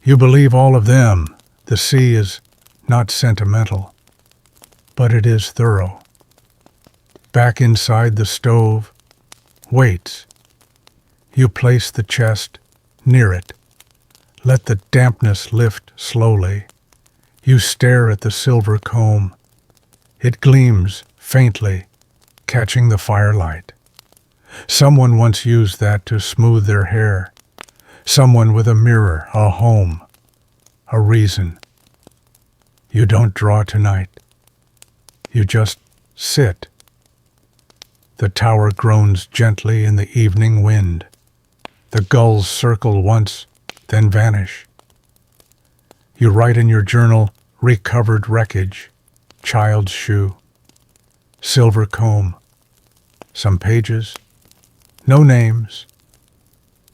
You believe all of them. The sea is not sentimental, but it is thorough. Back inside the stove, waits. You place the chest near it. Let the dampness lift slowly. You stare at the silver comb. It gleams faintly, catching the firelight. Someone once used that to smooth their hair. Someone with a mirror, a home, a reason. You don't draw tonight. You just sit. The tower groans gently in the evening wind. The gulls circle once, then vanish. You write in your journal, recovered wreckage, child's shoe, silver comb, some pages, no names,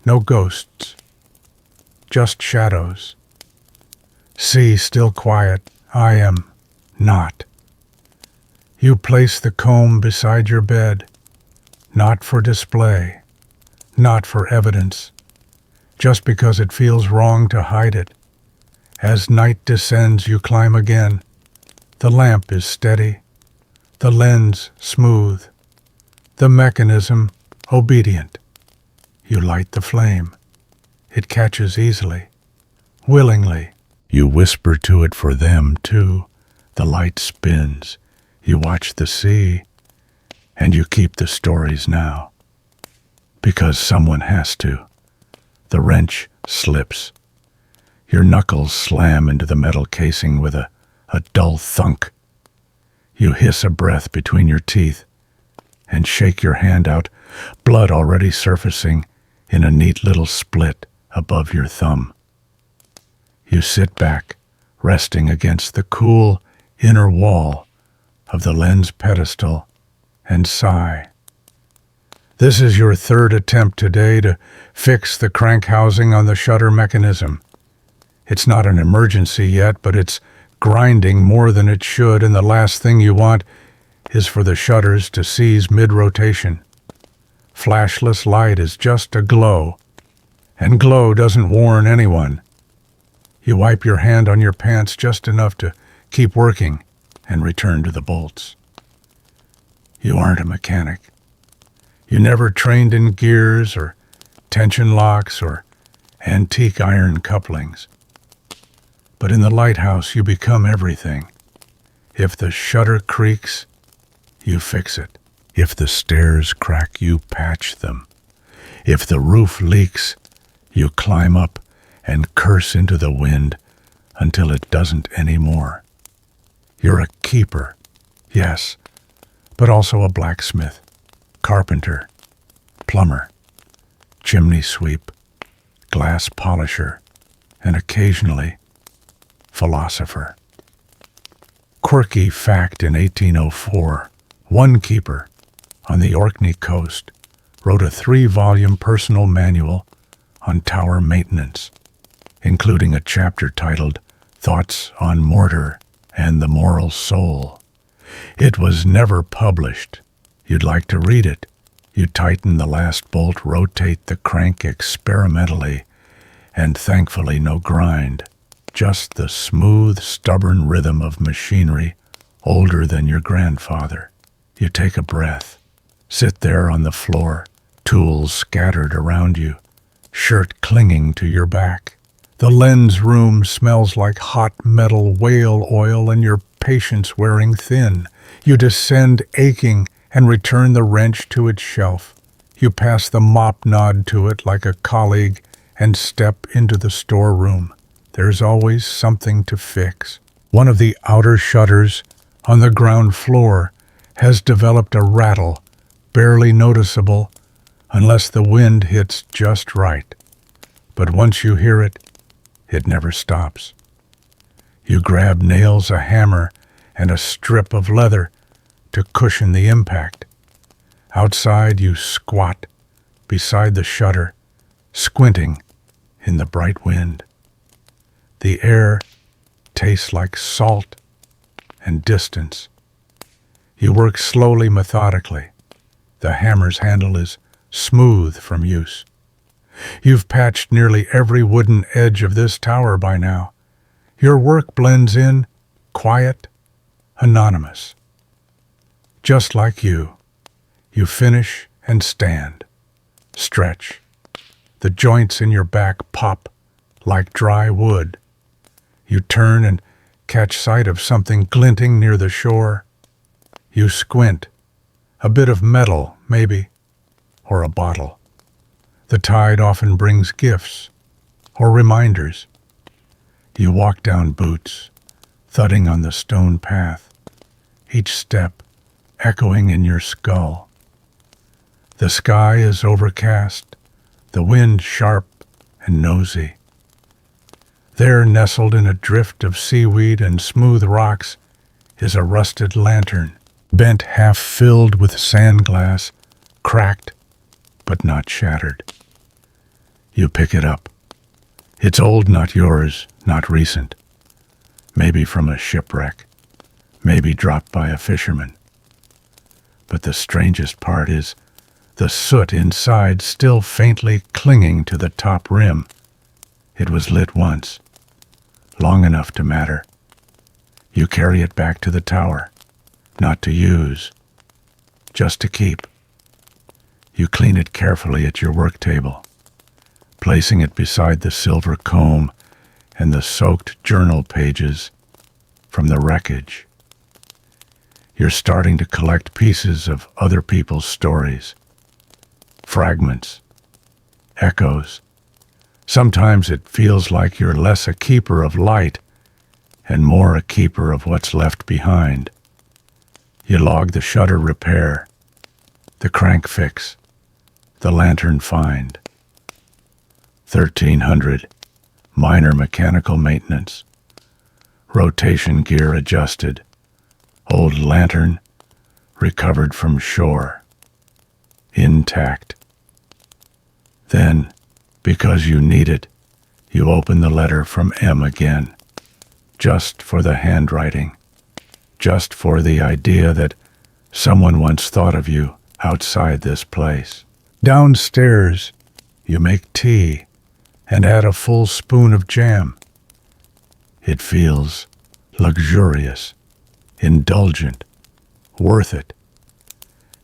no ghosts, just shadows. Sea still quiet, I am not. You place the comb beside your bed, not for display, not for evidence, just because it feels wrong to hide it. As night descends, you climb again. The lamp is steady, the lens smooth, the mechanism obedient. You light the flame. It catches easily, willingly. You whisper to it for them, too. The light spins. You watch the sea, and you keep the stories now. Because someone has to. The wrench slips. Your knuckles slam into the metal casing with a dull thunk. You hiss a breath between your teeth and shake your hand out, blood already surfacing in a neat little split above your thumb. You sit back, resting against the cool inner wall of the lens pedestal, and sigh. This is your third attempt today to fix the crank housing on the shutter mechanism. It's not an emergency yet, but it's grinding more than it should, and the last thing you want is for the shutters to seize mid-rotation. Flashless light is just a glow, and glow doesn't warn anyone. You wipe your hand on your pants just enough to keep working and return to the bolts. You aren't a mechanic. You never trained in gears or tension locks or antique iron couplings. But in the lighthouse, you become everything. If the shutter creaks, you fix it. If the stairs crack, you patch them. If the roof leaks, you climb up and curse into the wind until it doesn't anymore. You're a keeper, yes, but also a blacksmith, carpenter, plumber, chimney sweep, glass polisher, and occasionally philosopher. Quirky fact: in 1804, one keeper on the Orkney coast wrote a 3-volume personal manual on tower maintenance, including a chapter titled Thoughts on Mortar and the Moral Soul. It was never published. You'd like to read it. You tighten the last bolt, rotate the crank experimentally, and thankfully no grind. Just the smooth, stubborn rhythm of machinery older than your grandfather. You take a breath, sit there on the floor, tools scattered around you, shirt clinging to your back. The lens room smells like hot metal, whale oil, and your patience wearing thin. You descend aching and return the wrench to its shelf. You pass the mop nod to it like a colleague and step into the storeroom. There's always something to fix. One of the outer shutters on the ground floor has developed a rattle, barely noticeable unless the wind hits just right. But once you hear it, it never stops. You grab nails, a hammer, and a strip of leather to cushion the impact. Outside, you squat beside the shutter, squinting in the bright wind. The air tastes like salt and distance. You work slowly, methodically. The hammer's handle is smooth from use. You've patched nearly every wooden edge of this tower by now. Your work blends in, quiet, anonymous. Just like you finish and stand, stretch. The joints in your back pop like dry wood. You turn and catch sight of something glinting near the shore. You squint. A bit of metal, maybe, or a bottle. The tide often brings gifts or reminders. You walk down boots, thudding on the stone path, each step echoing in your skull. The sky is overcast, the wind sharp and nosy. There, nestled in a drift of seaweed and smooth rocks, is a rusted lantern, bent, half filled with sandglass, cracked but not shattered. You pick it up. It's old, not yours, not recent. Maybe from a shipwreck, maybe dropped by a fisherman. But the strangest part is the soot inside still faintly clinging to the top rim. It was lit once, long enough to matter. You carry it back to the tower, not to use, just to keep. You clean it carefully at your work table, placing it beside the silver comb and the soaked journal pages from the wreckage. You're starting to collect pieces of other people's stories, fragments, echoes. Sometimes it feels like you're less a keeper of light and more a keeper of what's left behind. You log the shutter repair, the crank fix, the lantern find. 1,300, minor mechanical maintenance, rotation gear adjusted, old lantern recovered from shore, intact. Then, because you need it, you open the letter from M again, just for the handwriting, just for the idea that Someone once thought of you outside this place. Downstairs, you make tea and add a full spoon of jam. It feels luxurious, indulgent, worth it.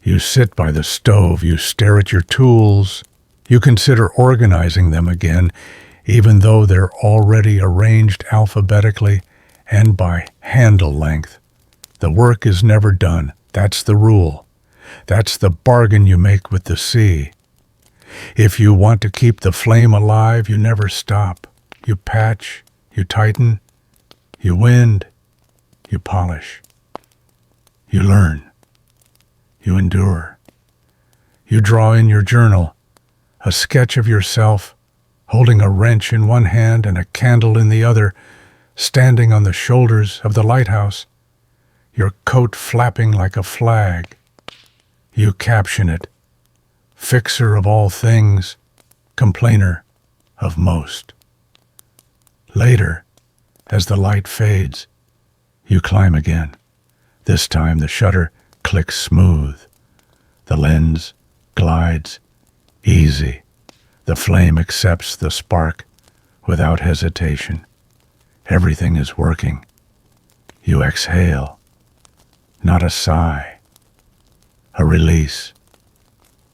You sit by the stove, you stare at your tools, you consider organizing them again, even though they're already arranged alphabetically and by handle length. The work is never done. That's the rule. That's the bargain you make with the sea. If you want to keep the flame alive, you never stop. You patch, you tighten, you wind, you polish. You learn. You endure. You draw in your journal, a sketch of yourself, holding a wrench in one hand and a candle in the other, standing on the shoulders of the lighthouse, your coat flapping like a flag. You caption it, fixer of all things, complainer of most. Later, as the light fades, you climb again. This time the shutter clicks smooth. The lens glides easy. The flame accepts the spark without hesitation. Everything is working. You exhale. Not a sigh. A release.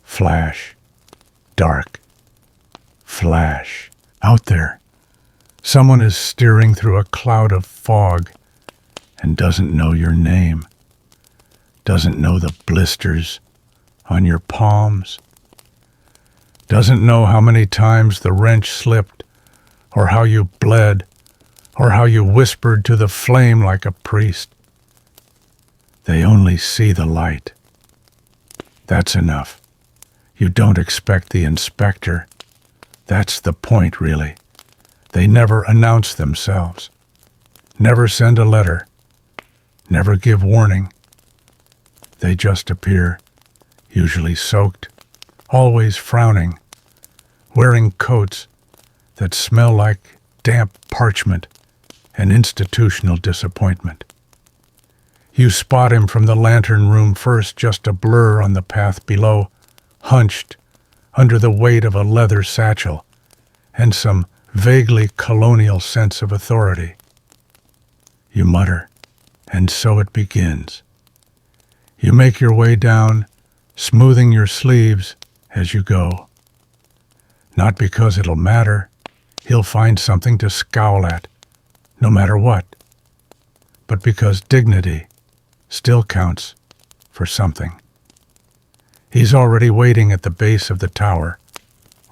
Flash. Dark. Flash. Out there, someone is steering through a cloud of fog and doesn't know your name. Doesn't know the blisters on your palms. Doesn't know how many times the wrench slipped, or how you bled, or how you whispered to the flame like a priest. They only see the light. That's enough. You don't expect the inspector. That's the point, really. They never announce themselves. Never send a letter. Never give warning. They just appear, usually soaked, always frowning, wearing coats that smell like damp parchment and institutional disappointment. You spot him from the lantern room first, just a blur on the path below, hunched under the weight of a leather satchel and some vaguely colonial sense of authority. You mutter, and so it begins. You make your way down, smoothing your sleeves as you go. Not because it'll matter. He'll find something to scowl at, no matter what. But because dignity still counts for something. He's already waiting at the base of the tower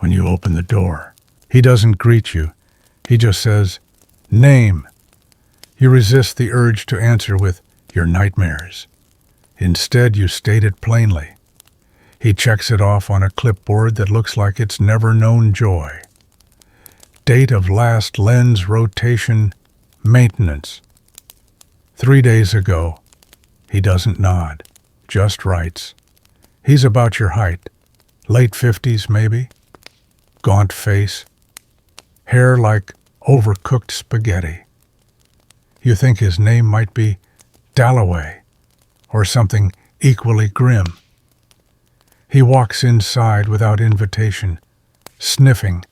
when you open the door. He doesn't greet you. He just says, "Name." You resist the urge to answer with your nightmares. Instead, you state it plainly. He checks it off on a clipboard that looks like it's never known joy. Date of last lens rotation, maintenance. 3 days ago. He doesn't nod, just writes. He's about your height, late 50s maybe, gaunt face, hair like overcooked spaghetti. You think his name might be Dalloway, or something equally grim. He walks inside without invitation, sniffing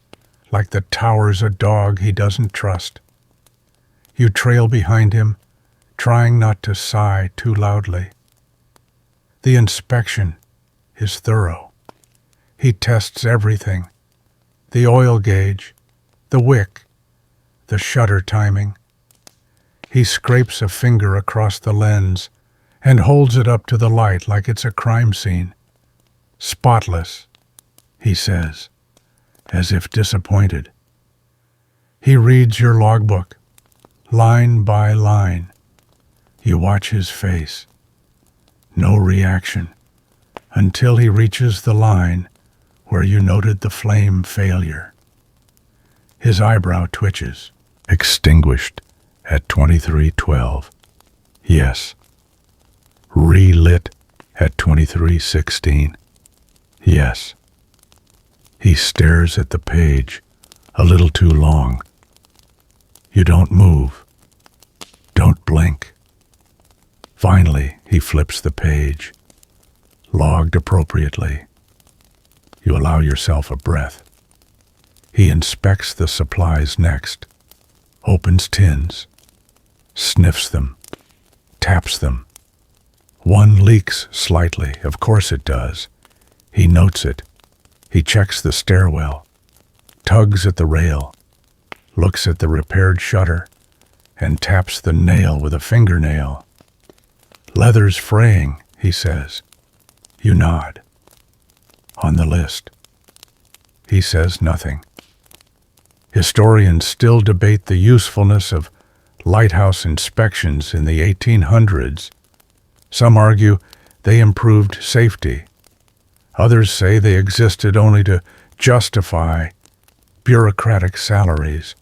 like the tower's a dog he doesn't trust. You trail behind him, trying not to sigh too loudly. The inspection is thorough. He tests everything, the oil gauge, the wick, the shutter timing. He scrapes a finger across the lens and holds it up to the light like it's a crime scene. Spotless, he says, as if disappointed. He reads your logbook, line by line. You watch his face. No reaction, until he reaches the line where you noted the flame failure. His eyebrow twitches. Extinguished at 23:12. Yes. Relit at 23:16. Yes. He stares at the page, a little too long. You don't move. Don't blink. Finally, he flips the page. logged appropriately. You allow yourself a breath. He inspects the supplies next, opens tins, sniffs them, taps them. One leaks slightly, of course it does. He notes it. He checks the stairwell, tugs at the rail, looks at the repaired shutter, and taps the nail with a fingernail. Leather's fraying, he says. You nod. On the list. He says nothing. Historians still debate the usefulness of lighthouse inspections in the 1800s. Some argue they improved safety. Others say they existed only to justify bureaucratic salaries.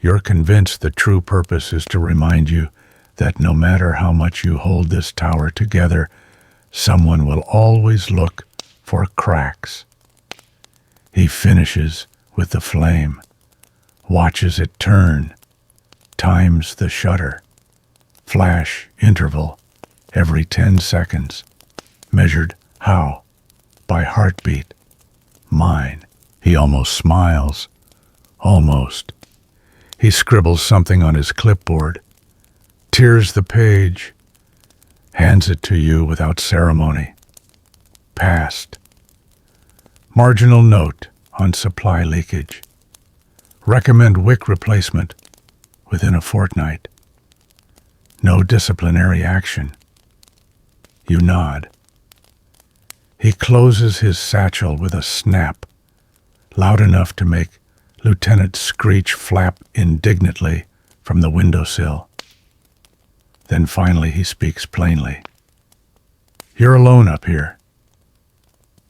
You're convinced the true purpose is to remind you that no matter how much you hold this tower together, someone will always look for cracks. He finishes with the flame, watches it turn, times the shutter, flash interval every 10 seconds, measured how? By heartbeat. Mine. He almost smiles. Almost. He scribbles something on his clipboard, tears the page, hands it to you without ceremony. Passed. Marginal note on supply leakage. Recommend wick replacement within a fortnight. No disciplinary action. You nod. He closes his satchel with a snap, loud enough to make Lieutenant Screech flap indignantly from the windowsill. Then finally he speaks plainly. You're alone up here.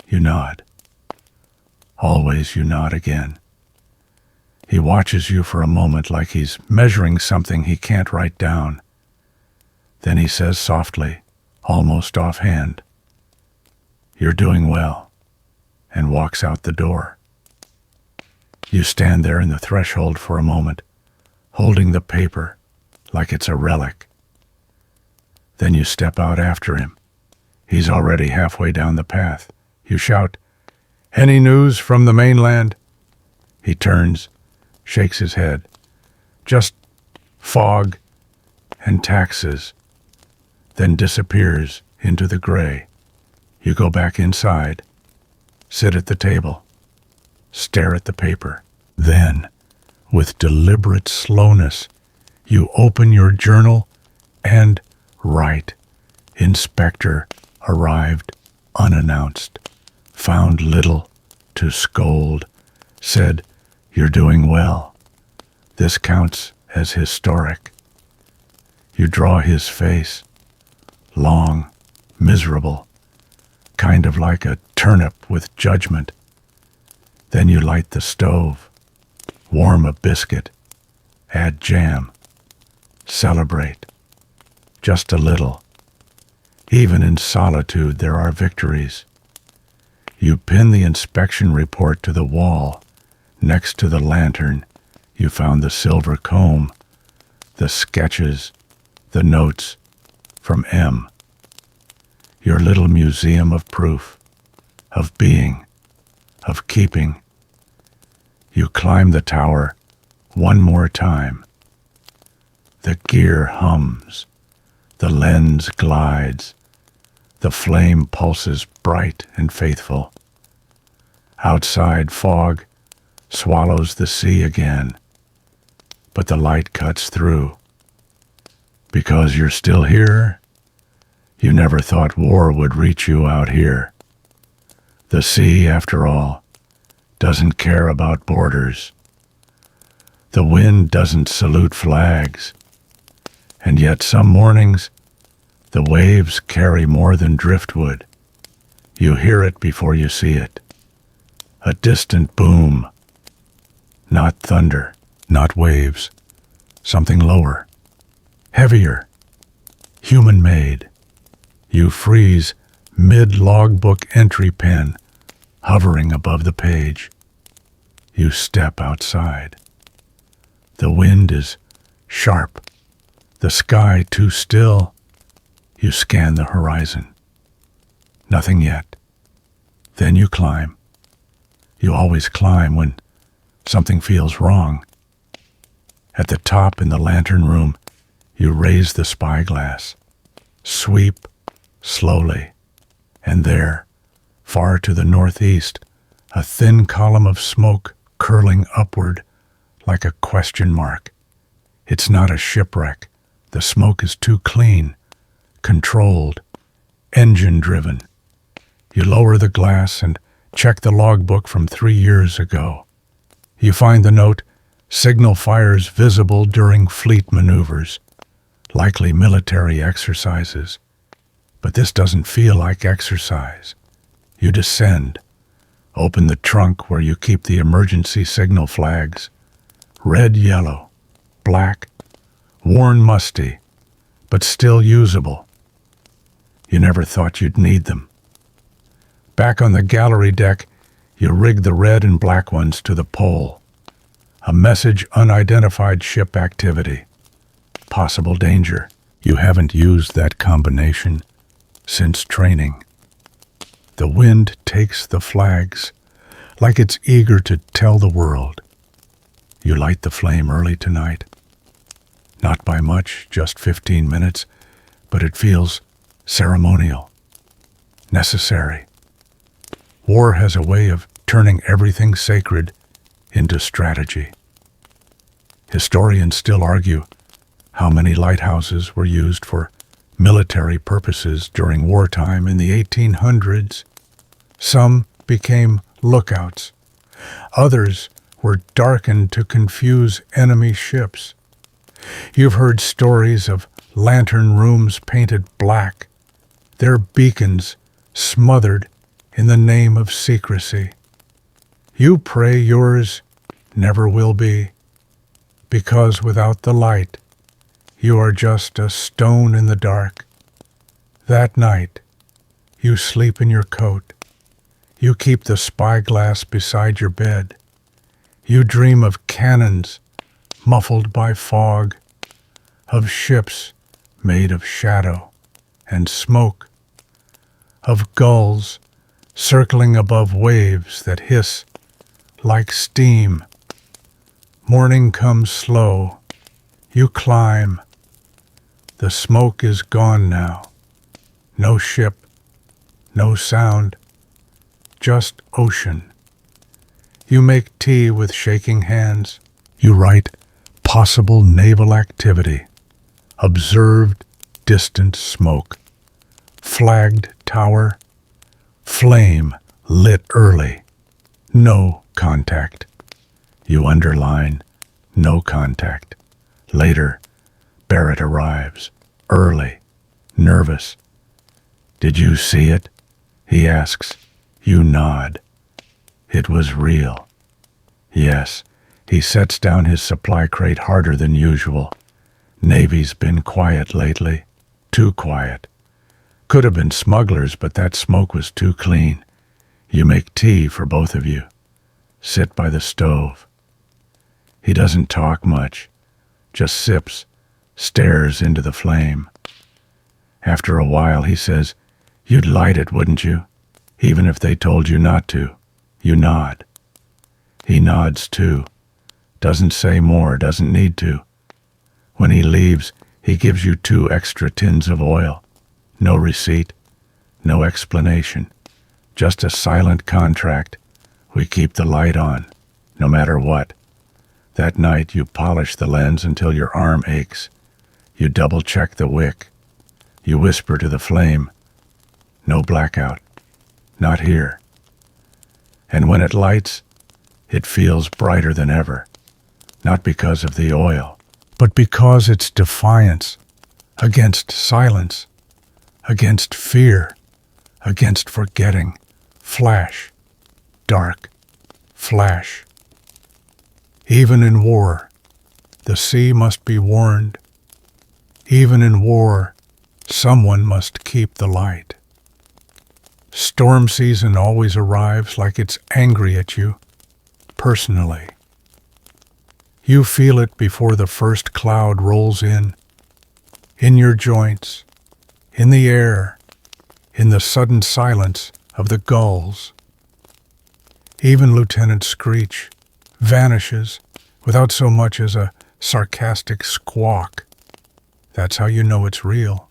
You nod. Always you nod again. He watches you for a moment like he's measuring something he can't write down. Then he says softly, almost offhand, You're doing well, and walks out the door. You stand there in the threshold for a moment, holding the paper like it's a relic. Then you step out after him. He's already halfway down the path. You shout, Any news from the mainland? He turns, shakes his head. Just fog and taxes, then disappears into the gray. You go back inside, sit at the table, stare at the paper. Then, with deliberate slowness, you open your journal and write. Inspector arrived unannounced, found little to scold, said, You're doing well. This counts as historic. You draw his face, long, miserable, kind of like a turnip with judgment. Then you light the stove, warm a biscuit, add jam, celebrate, just a little. Even in solitude there are victories. You pin the inspection report to the wall. Next to the lantern, you found the silver comb, the sketches, the notes from M. Your little museum of proof, of being, of keeping. You climb the tower one more time. The gear hums, the lens glides, the flame pulses bright and faithful. Outside, fog swallows the sea again, but the light cuts through. Because you're still here, you never thought war would reach you out here. The sea, after all, doesn't care about borders. The wind doesn't salute flags. And yet some mornings, the waves carry more than driftwood. You hear it before you see it. A distant boom. Not thunder, not waves. Something lower, heavier, human-made. You freeze mid-logbook entry pen, hovering above the page. You step outside. The wind is sharp, the sky too still. You scan the horizon. Nothing yet. Then you climb. You always climb when something feels wrong. At the top in the lantern room, you raise the spyglass. Sweep slowly. And there, far to the northeast, a thin column of smoke curling upward like a question mark. It's not a shipwreck. The smoke is too clean, controlled, engine-driven. You lower the glass and check the logbook from 3 years ago. You find the note, "Signal fires visible during fleet maneuvers," likely military exercises. But this doesn't feel like exercise. You descend, open the trunk where you keep the emergency signal flags. Red, yellow, black, worn musty, but still usable. You never thought you'd need them. Back on the gallery deck, you rig the red and black ones to the pole. A message: unidentified ship activity. Possible danger. You haven't used that combination since training. The wind takes the flags like it's eager to tell the world. You light the flame early tonight. Not by much, just 15 minutes, but it feels ceremonial, necessary. War has a way of turning everything sacred into strategy. Historians still argue how many lighthouses were used for military purposes during wartime in the 1800s. Some became lookouts. Others were darkened to confuse enemy ships. You've heard stories of lantern rooms painted black, their beacons smothered in the name of secrecy. You pray yours never will be, because without the light, you are just a stone in the dark. That night, you sleep in your coat. You keep the spyglass beside your bed. You dream of cannons muffled by fog, of ships made of shadow and smoke, of gulls circling above waves that hiss like steam. Morning comes slow. You climb. The smoke is gone now. No ship, no sound, just ocean. You make tea with shaking hands. You write possible naval activity, observed distant smoke, flagged tower, flame lit early, no contact. You underline, no contact. Later, Barrett arrives, early, nervous. "Did you see it?" he asks. You nod. It was real. Yes. He sets down his supply crate harder than usual. Navy's been quiet lately. Too quiet. Could have been smugglers, but that smoke was too clean. You make tea for both of you. Sit by the stove. He doesn't talk much, just sips, stares into the flame. After a while, he says, "You'd light it, wouldn't you? Even if they told you not to." You nod. He nods too. Doesn't say more, doesn't need to. When he leaves, he gives you 2 extra tins of oil. No receipt, no explanation. Just a silent contract. We keep the light on, no matter what. That night you polish the lens until your arm aches. You double-check the wick. You whisper to the flame, "No blackout. Not here." And when it lights, it feels brighter than ever. Not because of the oil, but because it's defiance against silence, against fear, against forgetting. Flash, dark, flash. Even in war, the sea must be warned. Even in war, someone must keep the light. Storm season always arrives like it's angry at you, personally. You feel it before the first cloud rolls in your joints, in the air, in the sudden silence of the gulls. Even Lieutenant Screech vanishes without so much as a sarcastic squawk. That's how you know it's real.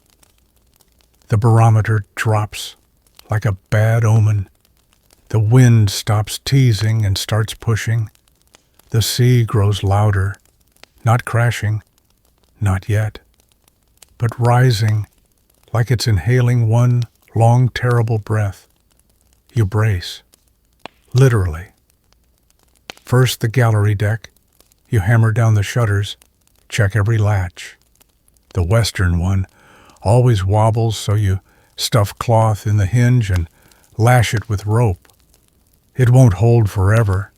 The barometer drops like a bad omen. The wind stops teasing and starts pushing. The sea grows louder, not crashing, not yet, but rising like it's inhaling one long, terrible breath. You brace, literally. First the gallery deck. You hammer down the shutters, check every latch. The western one always wobbles, so you stuff cloth in the hinge and lash it with rope. It won't hold forever.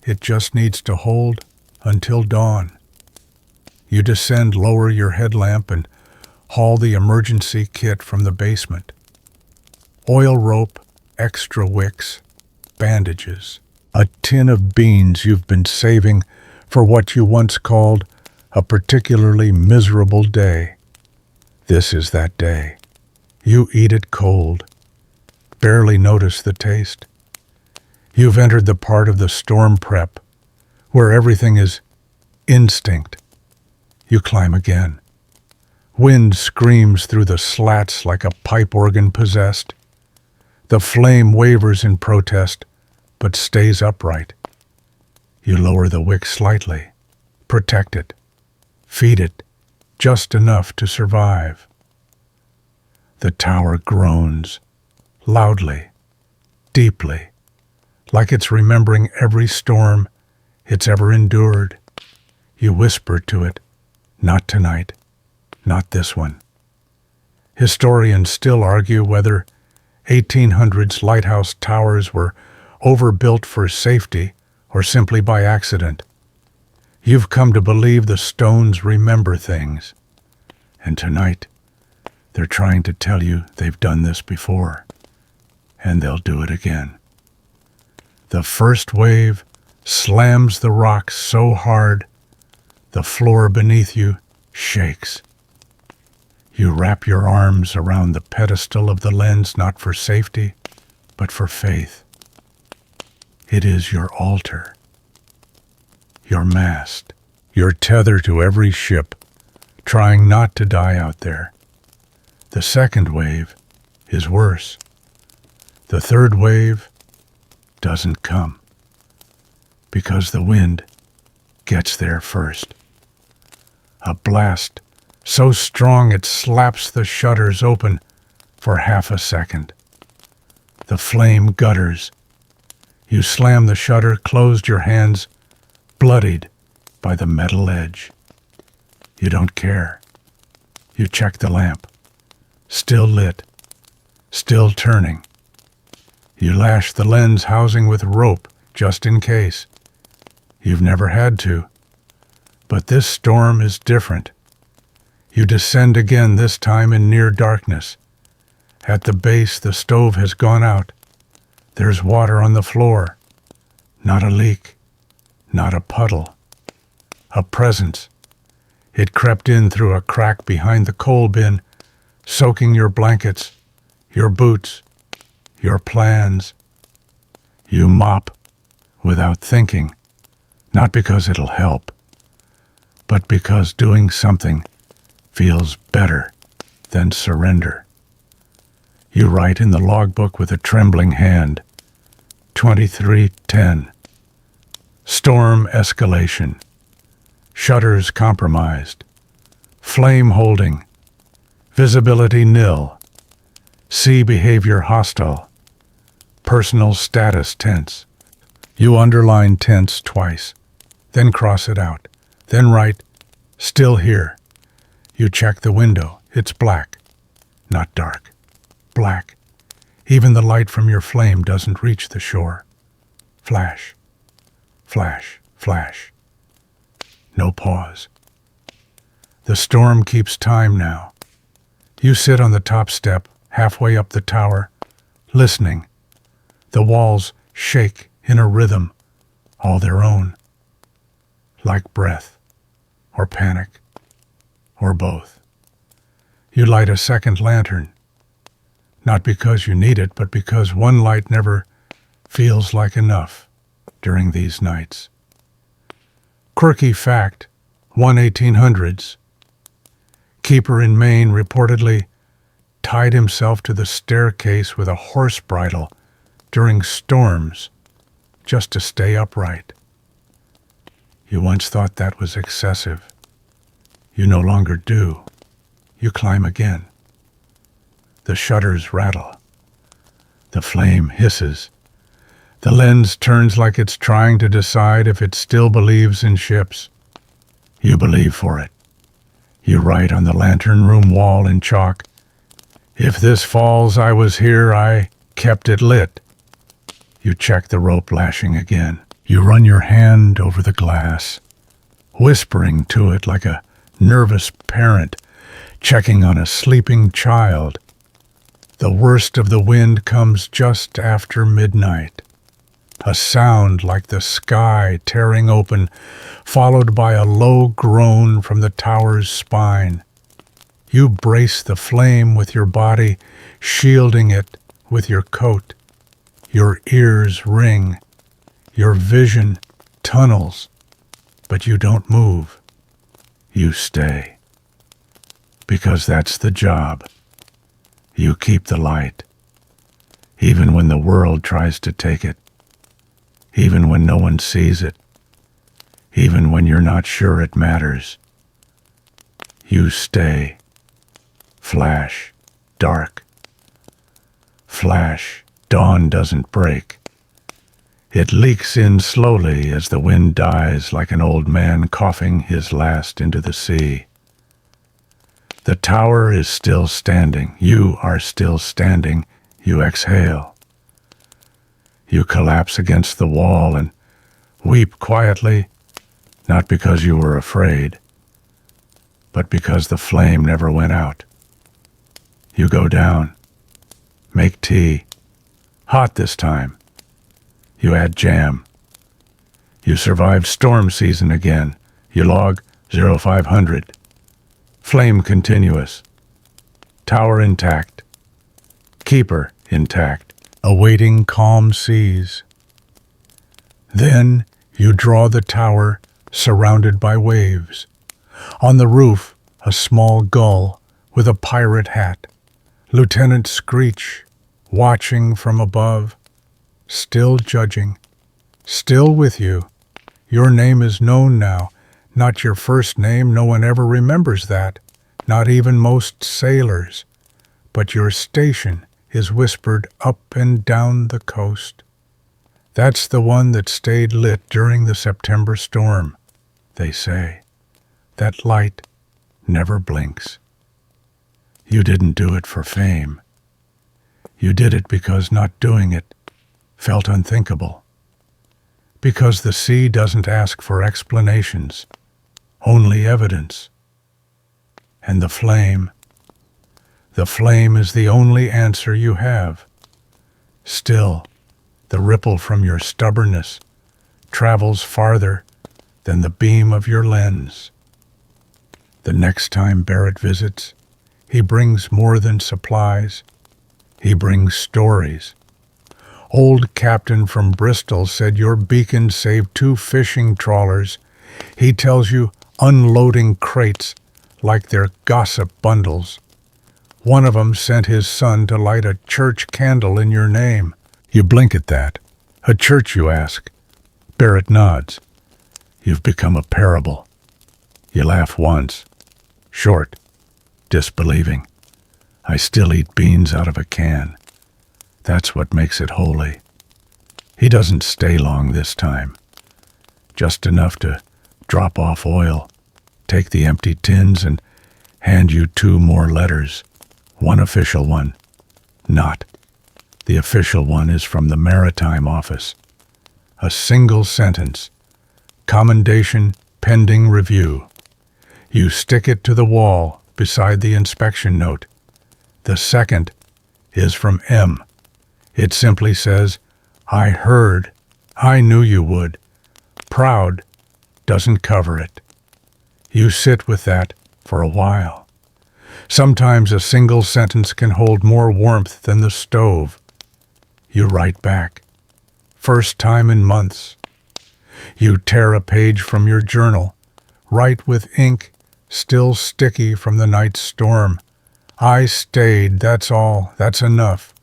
It just needs to hold until dawn. You descend, lower your headlamp, and haul the emergency kit from the basement. Oil rope, extra wicks, bandages, a tin of beans you've been saving for what you once called a particularly miserable day. This is that day. You eat it cold, barely notice the taste. You've entered the part of the storm prep where everything is instinct. You climb again. Wind screams through the slats like a pipe organ possessed. The flame wavers in protest, but stays upright. You lower the wick slightly, protect it, feed it, just enough to survive. The tower groans, loudly, deeply, like it's remembering every storm it's ever endured. You whisper to it, "Not tonight, not this one." Historians still argue whether 1800s lighthouse towers were overbuilt for safety or simply by accident. You've come to believe the stones remember things, and tonight they're trying to tell you they've done this before, and they'll do it again. The first wave slams the rocks so hard the floor beneath you shakes. You wrap your arms around the pedestal of the lens, not for safety, but for faith. It is your altar, your mast, your tether to every ship, trying not to die out there. The second wave is worse. The third wave doesn't come, because the wind gets there first. A blast so strong it slaps the shutters open for half a second. The flame gutters. You slam the shutter, closed your hands, bloodied by the metal edge. You don't care. You check the lamp. Still lit. Still turning. You lash the lens housing with rope, just in case. You've never had to. But this storm is different. You descend again, this time in near darkness. At the base, the stove has gone out. There's water on the floor. Not a leak. Not a puddle. A presence. It crept in through a crack behind the coal bin, soaking your blankets, your boots, your plans. You mop without thinking, not because it'll help, but because doing something feels better than surrender. You write in the logbook with a trembling hand, 23:10. Storm escalation. Shutters compromised. Flame holding. Visibility nil. Sea behavior hostile. Personal status tense. You underline tense twice, then cross it out, then write, still here. You check the window. It's black, not dark. Black. Even the light from your flame doesn't reach the shore. Flash, flash, flash. No pause. The storm keeps time now. You sit on the top step, halfway up the tower, listening. The walls shake in a rhythm, all their own. Like breath, or panic, or both. You light a second lantern. Not because you need it, but because one light never feels like enough during these nights. Quirky fact, 1800s. Keeper in Maine reportedly tied himself to the staircase with a horse bridle during storms just to stay upright. You once thought that was excessive. You no longer do. You climb again. The shutters rattle. The flame hisses. The lens turns like it's trying to decide if it still believes in ships. You believe for it. You write on the lantern room wall in chalk, "If this falls, I was here, I kept it lit." You check the rope lashing again. You run your hand over the glass, whispering to it like a nervous parent checking on a sleeping child. The worst of the wind comes just after midnight. A sound like the sky tearing open, followed by a low groan from the tower's spine. You brace the flame with your body, shielding it with your coat. Your ears ring. Your vision tunnels, but you don't move. You stay. Because that's the job. You keep the light, even when the world tries to take it, even when no one sees it, even when you're not sure it matters. You stay. Flash, dark. Flash, dawn doesn't break. It leaks in slowly as the wind dies like an old man coughing his last into the sea. The tower is still standing. You are still standing. You exhale. You collapse against the wall and weep quietly, not because you were afraid, but because the flame never went out. You go down. Make tea. Hot this time. You add jam. You survive storm season again. You log 0500. Flame continuous. Tower intact. Keeper intact. Awaiting calm seas. Then you draw the tower surrounded by waves. On the roof, a small gull with a pirate hat. Lieutenant Screech, watching from above, still judging, still with you. Your name is known now, not your first name. No one ever remembers that, not even most sailors. But your station is whispered up and down the coast. That's the one that stayed lit during the September storm, they say. That light never blinks. You didn't do it for fame. You did it because not doing it felt unthinkable. Because the sea doesn't ask for explanations, only evidence. And the flame is the only answer you have. Still, the ripple from your stubbornness travels farther than the beam of your lens. The next time Barrett visits, he brings more than supplies. He brings stories. Old Captain from Bristol said your beacon saved 2 fishing trawlers. He tells you unloading crates like they're gossip bundles. One of them sent his son to light a church candle in your name. You blink at that. A church, you ask. Barrett nods. You've become a parable. You laugh once. Short. Disbelieving. I still eat beans out of a can. That's what makes it holy. He doesn't stay long this time. Just enough to drop off oil, take the empty tins, and hand you 2 more letters. One official one. Not. The official one is from the Maritime Office. A single sentence. Commendation pending review. You stick it to the wall beside the inspection note. The second is from M. It simply says, I heard. I knew you would. Proud doesn't cover it. You sit with that for a while. Sometimes a single sentence can hold more warmth than the stove. You write back. First time in months. You tear a page from your journal, write with ink still sticky from the night's storm. I stayed, that's all, that's enough.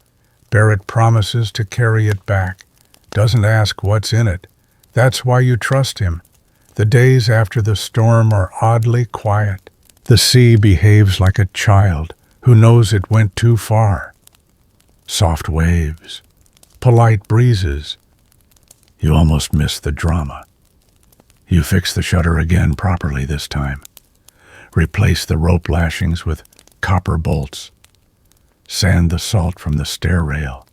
Barrett promises to carry it back, doesn't ask what's in it. That's why you trust him. The days after the storm are oddly quiet. The sea behaves like a child who knows it went too far. Soft waves, polite breezes. You almost miss the drama. You fix the shutter again properly this time. Replace the rope lashings with copper bolts. Sand the salt from the stair rail.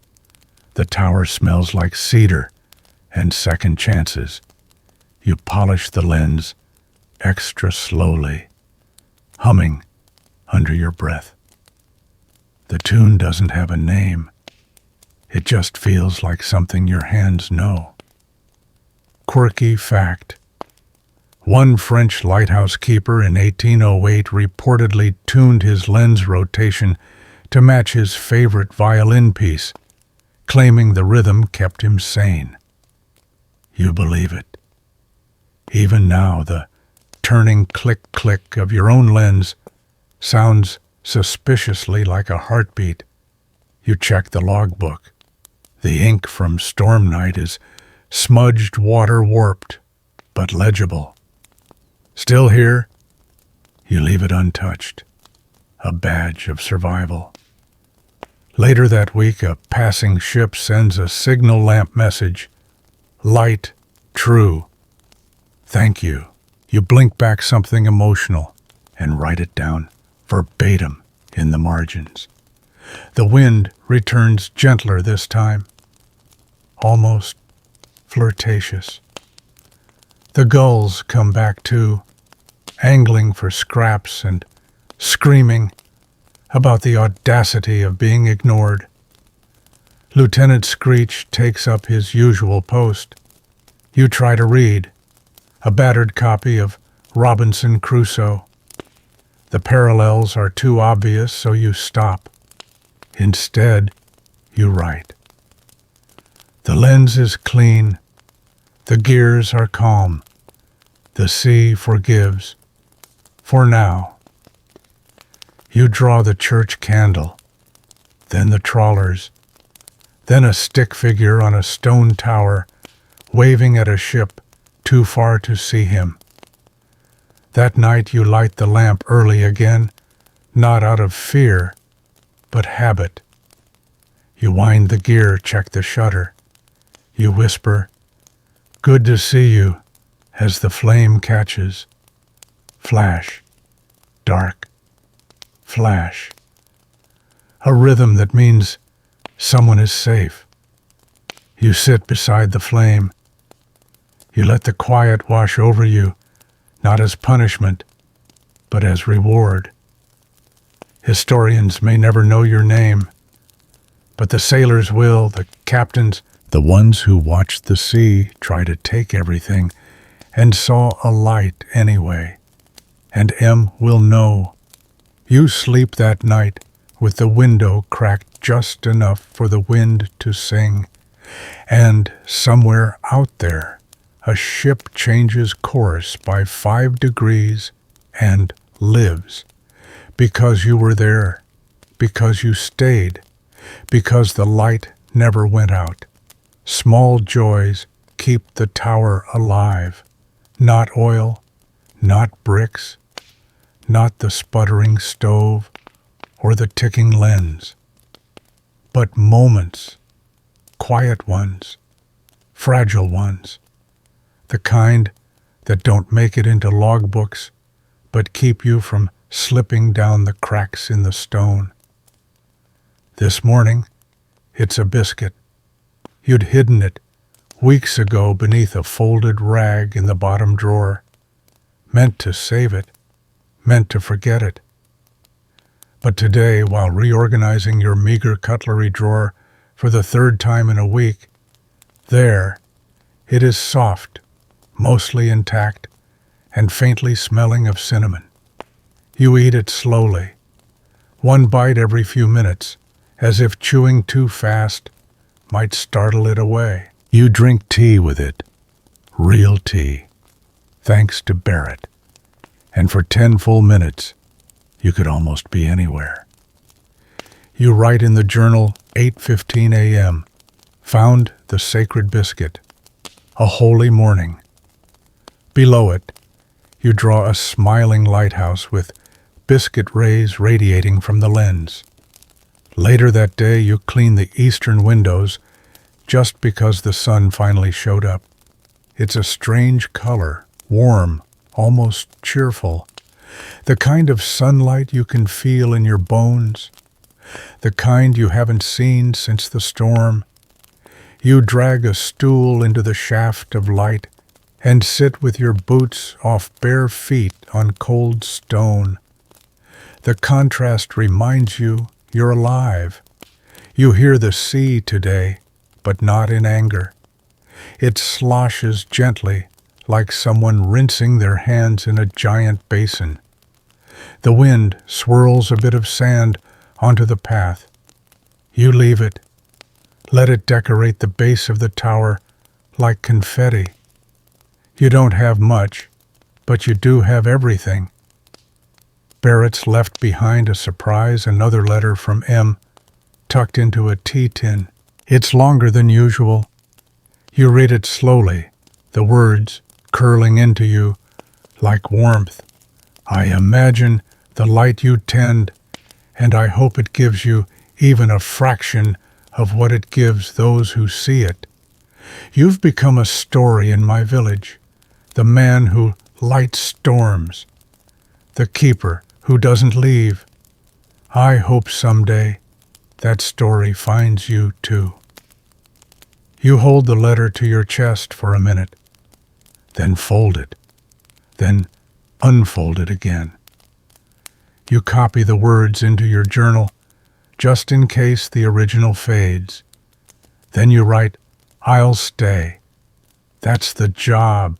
The tower smells like cedar and second chances. You polish the lens extra slowly, humming under your breath. The tune doesn't have a name. It just feels like something your hands know. Quirky fact. One French lighthouse keeper in 1808 reportedly tuned his lens rotation to match his favorite violin piece, claiming the rhythm kept him sane. You believe it. Even now, the turning click-click of your own lens sounds suspiciously like a heartbeat. You check the logbook. The ink from storm night is smudged water warped, but legible. Still here, you leave it untouched, a badge of survival. Later that week, a passing ship sends a signal lamp message. Light, true. Thank you. You blink back something emotional and write it down verbatim in the margins. The wind returns gentler this time, almost flirtatious. The gulls come back too, angling for scraps and screaming about the audacity of being ignored. Lieutenant Screech takes up his usual post. You try to read, a battered copy of Robinson Crusoe. The parallels are too obvious, so you stop. Instead, you write. The lens is clean. The gears are calm. The sea forgives. For now. You draw the church candle, then the trawlers, then a stick figure on a stone tower, waving at a ship too far to see him. That night you light the lamp early again, not out of fear, but habit. You wind the gear, check the shutter. You whisper, "Good to see you," as the flame catches. Flash, dark, flash. A rhythm that means someone is safe. You sit beside the flame. You let the quiet wash over you, not as punishment, but as reward. Historians may never know your name, but the sailors will, the captains, the ones who watched the sea try to take everything and saw a light anyway. And M will know. You sleep that night with the window cracked just enough for the wind to sing. And somewhere out there, a ship changes course by 5 degrees and lives. Because you were there, because you stayed, because the light never went out. Small joys keep the tower alive. Not oil, not bricks, not the sputtering stove or the ticking lens, but moments, quiet ones, fragile ones, the kind that don't make it into logbooks but keep you from slipping down the cracks in the stone. This morning, it's a biscuit. You'd hidden it weeks ago beneath a folded rag in the bottom drawer, meant to save it, meant to forget it. But today, while reorganizing your meager cutlery drawer for the 3rd time in a week, there, it is soft, mostly intact, and faintly smelling of cinnamon. You eat it slowly, One bite every few minutes, as if chewing too fast might startle it away. You drink tea with it, real tea, thanks to Barrett. And for 10 full minutes, you could almost be anywhere. You write in the journal 8:15 a.m., found the sacred biscuit, a holy morning. Below it, you draw a smiling lighthouse with biscuit rays radiating from the lens. Later that day, you clean the eastern windows just because the sun finally showed up. It's a strange color, warm, almost cheerful. The kind of sunlight you can feel in your bones. The kind you haven't seen since the storm. You drag a stool into the shaft of light and sit with your boots off bare feet on cold stone. The contrast reminds you you're alive. You hear the sea today, but not in anger. It sloshes gently, like someone rinsing their hands in a giant basin. The wind swirls a bit of sand onto the path. You leave it. Let it decorate the base of the tower like confetti. You don't have much, but you do have everything. Barrett's left behind a surprise, another letter from M, tucked into a tea tin. It's longer than usual. You read it slowly, the words curling into you like warmth. I imagine the light you tend, and I hope it gives you even a fraction of what it gives those who see it. You've become a story in my village, the man who lights storms, the keeper who doesn't leave. I hope someday that story finds you too. You hold the letter to your chest for a minute, then fold it, then unfold it again. You copy the words into your journal, just in case the original fades. Then you write, I'll stay. That's the job.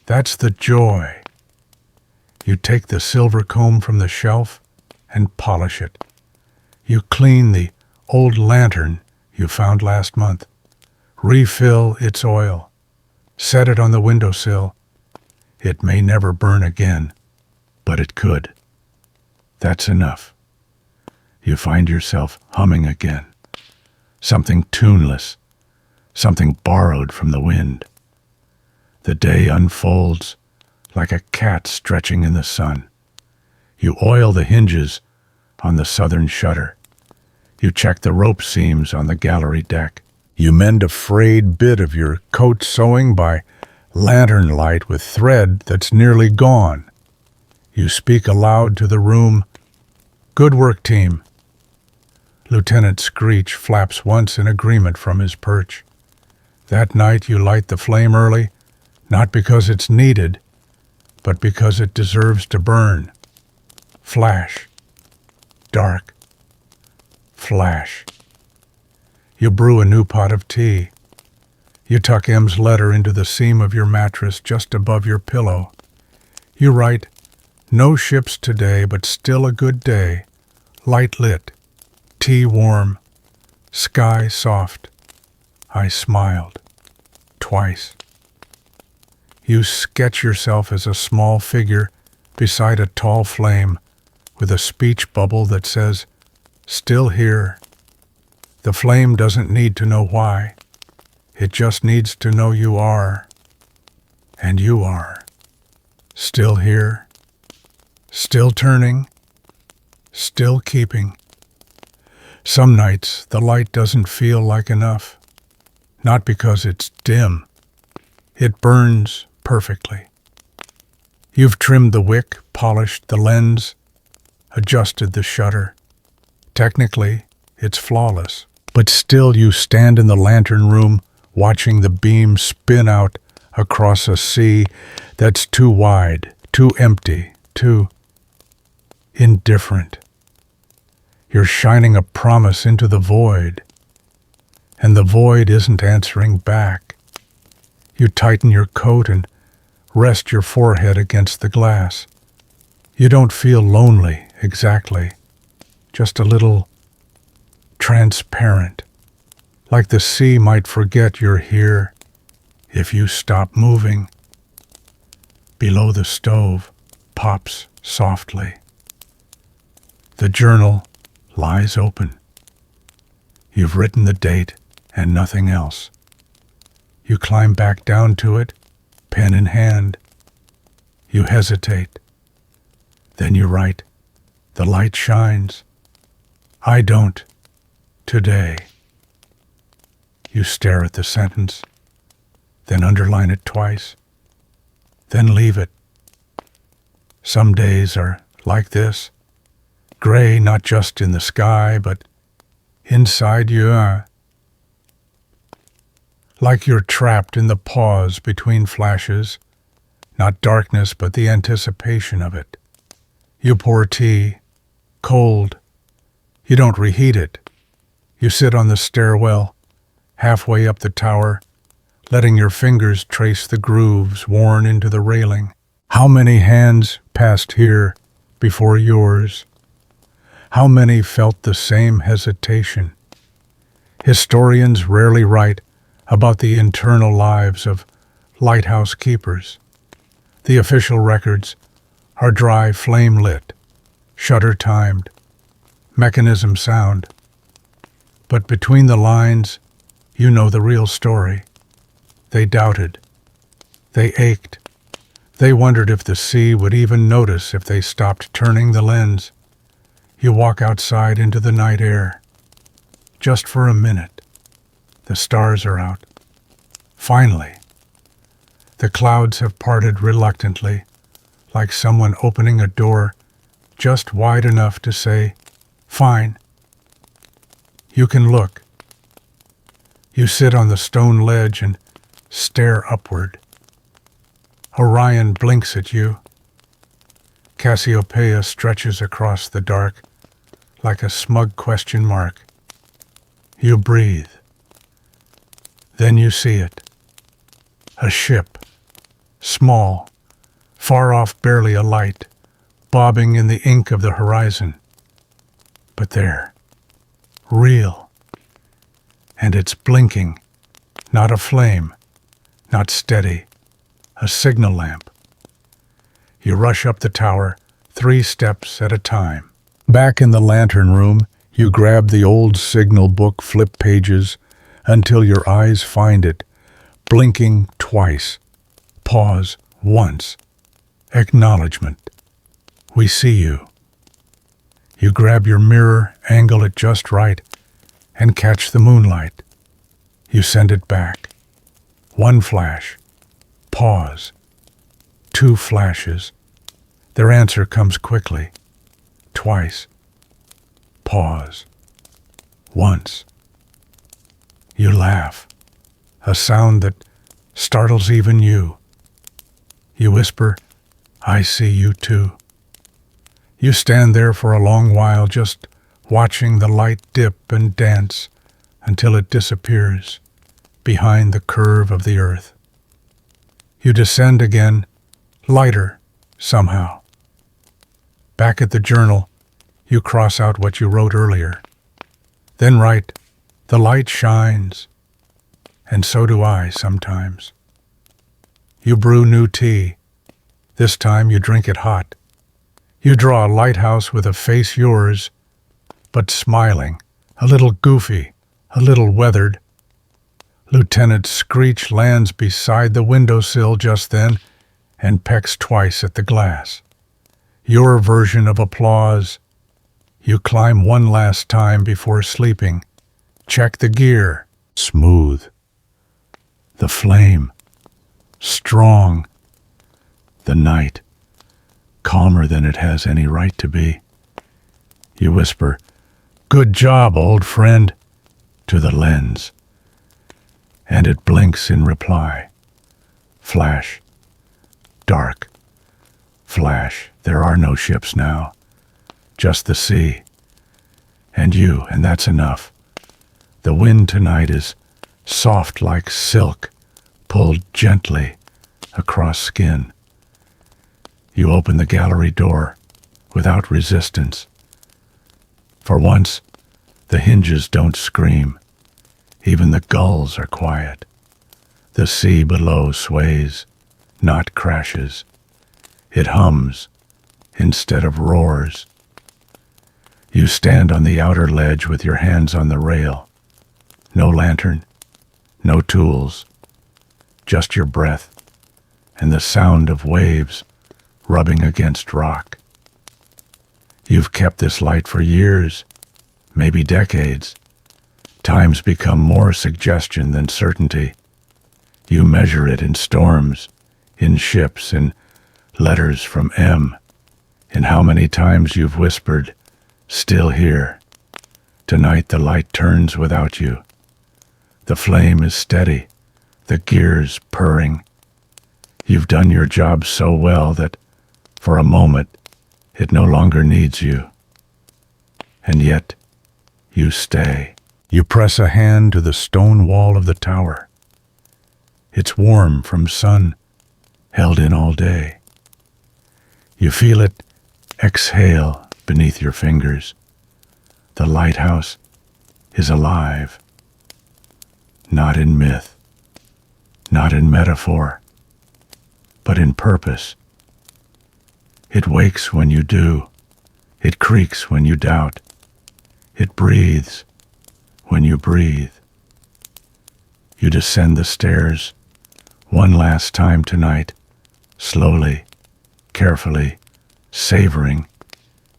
That's the joy. You take the silver comb from the shelf and polish it. You clean the old lantern you found last month. Refill its oil. Set it on the windowsill. It may never burn again, but it could. That's enough. You find yourself humming again. Something tuneless, something borrowed from the wind. The day unfolds like a cat stretching in the sun. You oil the hinges on the southern shutter. You check the rope seams on the gallery deck. You mend a frayed bit of your coat sewing by lantern light with thread that's nearly gone. You speak aloud to the room. Good work, team. Lieutenant Screech flaps once in agreement from his perch. That night you light the flame early, not because it's needed, but because it deserves to burn. Flash. Dark. Flash. You brew a new pot of tea. You tuck M's letter into the seam of your mattress just above your pillow. You write, no ships today, but still a good day. Light lit. Tea warm. Sky soft. I smiled. Twice. You sketch yourself as a small figure beside a tall flame with a speech bubble that says, still here. The flame doesn't need to know why. It just needs to know you are. And you are. Still here. Still turning. Still keeping. Some nights the light doesn't feel like enough. Not because it's dim. It burns perfectly. You've trimmed the wick, polished the lens, adjusted the shutter. Technically, it's flawless. But still you stand in the lantern room watching the beam spin out across a sea that's too wide, too empty, too indifferent. You're shining a promise into the void, and the void isn't answering back. You tighten your coat and rest your forehead against the glass. You don't feel lonely, exactly. just a little transparent, like the sea might forget you're here if you stop moving. Below the stove pops softly. The journal lies open. You've written the date and nothing else. You climb back down to it, pen in hand. You hesitate. Then you write, "The light shines. I don't. Today." You stare at the sentence, then underline it twice, then leave it. Some days are like this, gray not just in the sky, but inside you. Like you're trapped in the pause between flashes, not darkness but the anticipation of it. You pour tea, cold. You don't reheat it. You sit on the stairwell, halfway up the tower, letting your fingers trace the grooves worn into the railing. How many hands passed here before yours? How many felt the same hesitation? Historians rarely write about the internal lives of lighthouse keepers. The official records are dry, flame-lit, shutter-timed, mechanism sound. But between the lines, you know the real story. They doubted. They ached. They wondered if the sea would even notice if they stopped turning the lens. You walk outside into the night air. Just for a minute. The stars are out. Finally. The clouds have parted reluctantly, like someone opening a door just wide enough to say, "Fine." You can look. You sit on the stone ledge and stare upward. Orion blinks at you. Cassiopeia stretches across the dark like a smug question mark. You breathe. Then you see it. A ship. Small, far off, barely a light, bobbing in the ink of the horizon. But there. Real. And it's blinking. Not a flame. Not steady. A signal lamp. You rush up the tower, 3 steps at a time. Back in the lantern room, you grab the old signal book, flip pages, until your eyes find it, blinking twice. Pause once. Acknowledgement. We see you. You grab your mirror, angle it just right, and catch the moonlight. You send it back. 1 flash. Pause. 2 flashes. Their answer comes quickly. Twice. Pause. Once. You laugh. A sound that startles even you. You whisper, "I see you too." You stand there for a long while, just watching the light dip and dance until it disappears behind the curve of the earth. You descend again, lighter, somehow. Back at the journal, you cross out what you wrote earlier. Then write, "The light shines." And so do I sometimes. You brew new tea. This time you drink it hot. You draw a lighthouse with a face yours, but smiling, a little goofy, a little weathered. Lieutenant Screech lands beside the windowsill just then and pecks twice at the glass. Your version of applause. You climb one last time before sleeping. Check the gear. Smooth. The flame. Strong. The night. Calmer than it has any right to be. You whisper, "Good job, old friend," to the lens. And it blinks in reply. Flash. Dark. Flash. There are no ships now. Just the sea. And you, and that's enough. The wind tonight is soft like silk, pulled gently across skin. You open the gallery door without resistance. For once, the hinges don't scream. Even the gulls are quiet. The sea below sways, not crashes. It hums instead of roars. You stand on the outer ledge with your hands on the rail. No lantern, no tools, just your breath and the sound of waves rubbing against rock. You've kept this light for years, maybe decades. Time's become more suggestion than certainty. You measure it in storms, in ships, in letters from M, in how many times you've whispered, "Still here." Tonight the light turns without you. The flame is steady, the gears purring. You've done your job so well that, for a moment, it no longer needs you. And yet, you stay. You press a hand to the stone wall of the tower. It's warm from sun, held in all day. You feel it exhale beneath your fingers. The lighthouse is alive. Not in myth, not in metaphor, but in purpose. It wakes when you do. It creaks when you doubt. It breathes when you breathe. You descend the stairs one last time tonight, slowly, carefully, savoring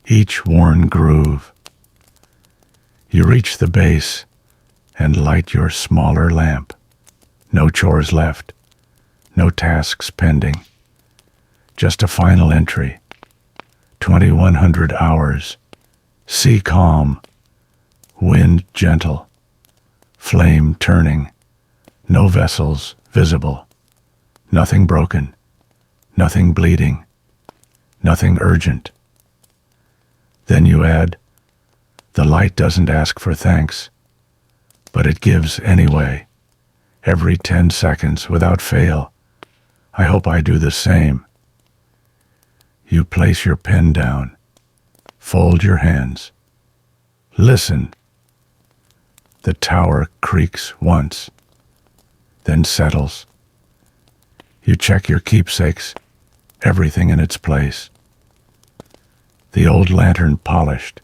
each worn groove. You reach the base and light your smaller lamp. No chores left, no tasks pending. Just a final entry. 2100 hours. Sea calm. Wind gentle. Flame turning. No vessels visible. Nothing broken. Nothing bleeding. Nothing urgent. Then you add, the light doesn't ask for thanks, but it gives anyway. Every 10 seconds without fail. I hope I do the same. You place your pen down. Fold your hands. Listen. The tower creaks once, then settles. You check your keepsakes, everything in its place. The old lantern polished.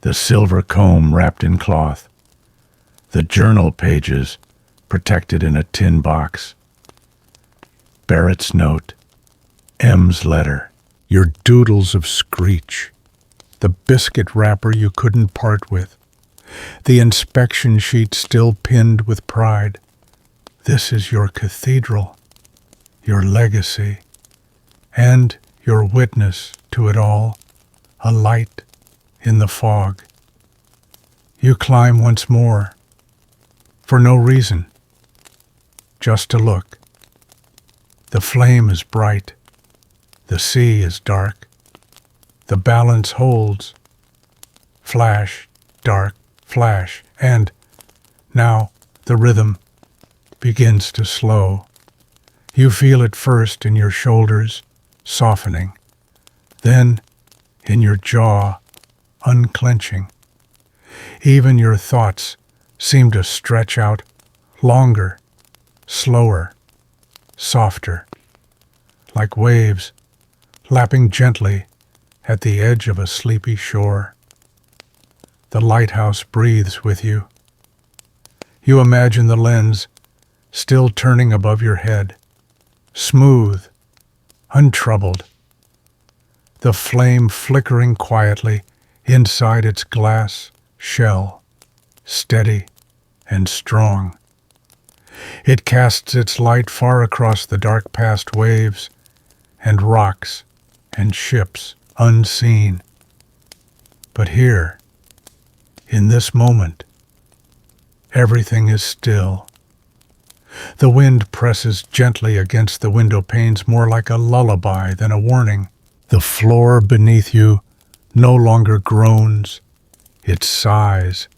The silver comb wrapped in cloth. The journal pages protected in a tin box. Barrett's note. M's letter. Your doodles of screech. The biscuit wrapper you couldn't part with. The inspection sheet still pinned with pride. This is your cathedral, your legacy, and your witness to it all, a light in the fog. You climb once more, for no reason, just to look. The flame is bright, the sea is dark, the balance holds. Flash, dark, flash, and now the rhythm begins to slow. You feel it first in your shoulders, softening, then in your jaw, unclenching. Even your thoughts seem to stretch out longer, slower, softer, like waves lapping gently at the edge of a sleepy shore. The lighthouse breathes with you. You imagine the lens still turning above your head, smooth, untroubled. The flame flickering quietly inside its glass shell, steady and strong. It casts its light far across the dark past waves and rocks and ships unseen. But here, in this moment, everything is still. The wind presses gently against the window panes more like a lullaby than a warning. The floor beneath you no longer groans, it sighs.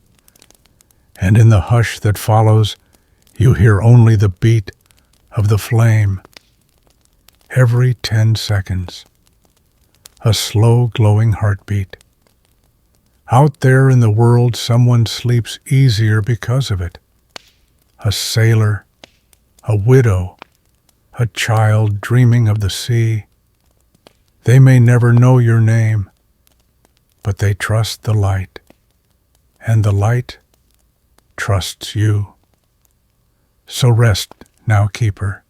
And in the hush that follows, you hear only the beat of the flame. Every 10 seconds, a slow glowing heartbeat. Out there in the world, someone sleeps easier because of it. A sailor, a widow, a child dreaming of the sea. They may never know your name, but they trust the light, and the light trusts you. So rest now, keeper.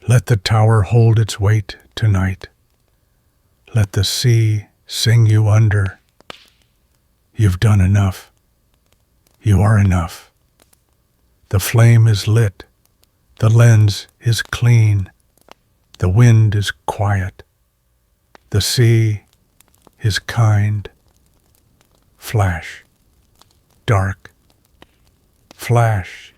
Let the tower hold its weight tonight. Let the sea sing you under. You've done enough. You are enough. The flame is lit. The lens is clean. The wind is quiet. The sea is kind. Flash. Dark. Flash.